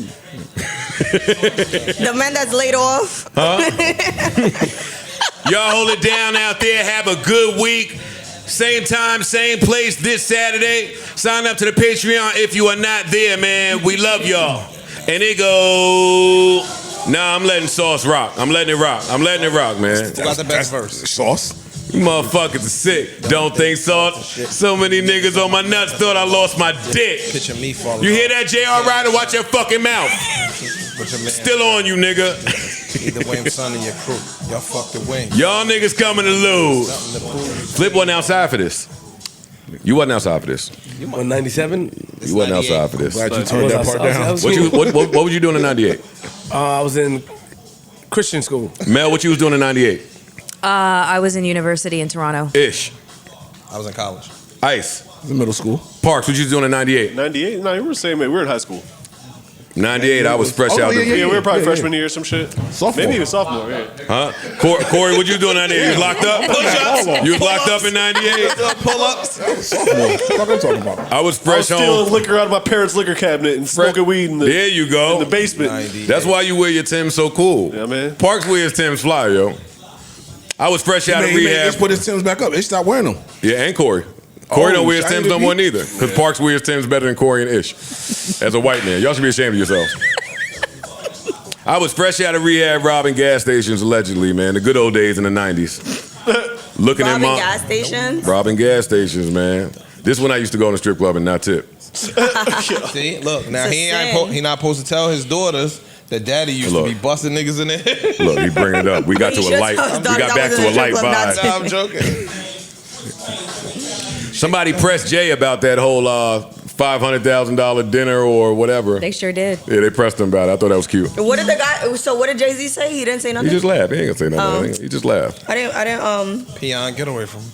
The man that's laid off. Huh? Y'all hold it down out there. Have a good week. Same time, same place this Saturday. Sign up to the Patreon if you are not there, man. We love y'all. And it go. Nah, I'm letting Sauce rock. I'm letting it rock, man. Who got the best verse? Sauce. You motherfuckers are sick. Don't think Sauce. So many niggas on my nuts thought I lost my dick. Picture me falling. You hear that, J.R. Ryder? Watch your fucking mouth. Still on you, nigga. Either Wayne Son and your crew. Y'all fuck the wing. Y'all niggas coming to lose. Flip wasn't outside for this. You wasn't outside for this. You on 97? You wasn't outside for this. Glad you turned that part down. What was you doing in 98? I was in Christian school. Mel, what you was doing in 98? I was in university in Toronto. Ish. I was in college. Ice. In middle school. Parks, what you was doing in 98? 98? No, you were the same age. We were in high school. 98, I was fresh out the... Yeah, we were probably freshman year or some shit. Sophomore. Maybe even sophomore, yeah. Huh? Corey, what you doing in 98? You was locked up? You was locked up in 98? Pull-ups. Sophomore. What I'm talking about? I was fresh home. Stealing liquor out of my parents' liquor cabinet and smoking weed in the, there you go. in the basement. That's why you wear your Tim's so cool. Yeah, man. Parks wears Tim's fly, yo. I was fresh out of rehab. Let's put his Timbs back up. They stopped wearing them. Yeah, and Corey. Corey don't wear his Shiny Timbs no to more me. neither. Because Parks wears Timbs better than Corey and Ish. As a white man. Y'all should be ashamed of yourselves. I was fresh out of rehab robbing gas stations, allegedly, man. The good old days in the 90s. Looking at Robbing gas stations? Robbing gas stations, man. This is when I used to go in the strip club and not tip. See, look, now he not supposed to tell his daughters that daddy used to be busting niggas in there. Look, he bring it up. We got to a light. We got back to a light vibe. No, I'm joking. Somebody pressed Jay about that whole $500,000 dinner or whatever. They sure did. Yeah, they pressed him about it. I thought that was cute. What did the guy? So what did Jay-Z say? He didn't say nothing. He just laughed. He ain't gonna say nothing. He just laughed. I didn't. Peon, get away from him.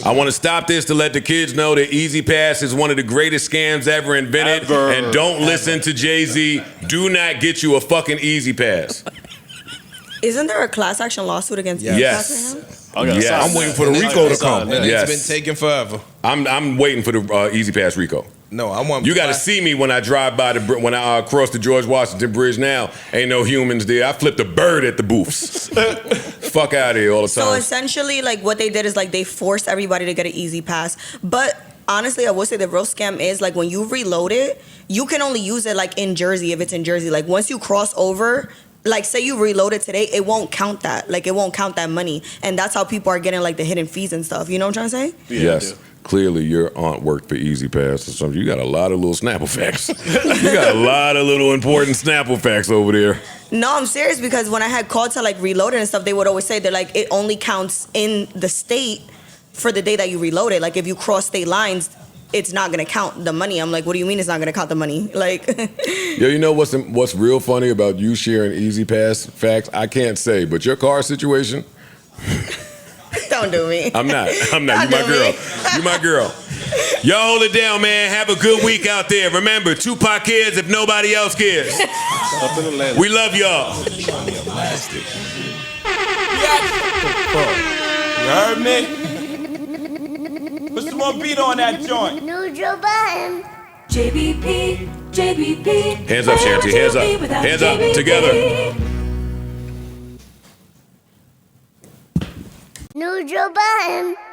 I want to stop this to let the kids know that Easy Pass is one of the greatest scams ever invented. And don't listen to Jay-Z. Do not get you a fucking Easy Pass. Isn't there a class action lawsuit against Yes. Easy Pass? Yes. I'm waiting for the Rico to come. Yes. It's been taking forever. I'm waiting for the Easy Pass Rico. No, I want. You got to see me when I drive by when I cross the George Washington Bridge. Now ain't no humans there. I flipped a bird at the booths. Fuck out of here all the time. So essentially, like what they did is like they forced everybody to get an Easy Pass. But honestly, I would say the real scam is like when you reload it, you can only use it like in Jersey if it's in Jersey. Like once you cross over. Like, say you reload it today, it won't count that. Like, it won't count that money. And that's how people are getting, like, the hidden fees and stuff. You know what I'm trying to say? Yes. Clearly, your aunt worked for Easy Pass or something. You got a lot of little Snapple facts. You got a lot of little important Snapple facts over there. No, I'm serious because when I had called to, like, reload it and stuff, they would always say that, like, it only counts in the state for the day that you reload it. Like, if you cross state lines, it's not gonna count the money. I'm like, what do you mean it's not gonna count the money? Like, Yo, you know what's real funny about you sharing Easy Pass facts? I can't say, but your car situation. don't do me. I'm not. You my girl. You my girl. Y'all hold it down, man. Have a good week out there. Remember, Tupac cares if nobody else cares. We love y'all. You heard me? Put some more beat on that joint. New Joe Budden. JBP. Hands up, Shanty. Hands up. Hands up. Together. Joe Budden.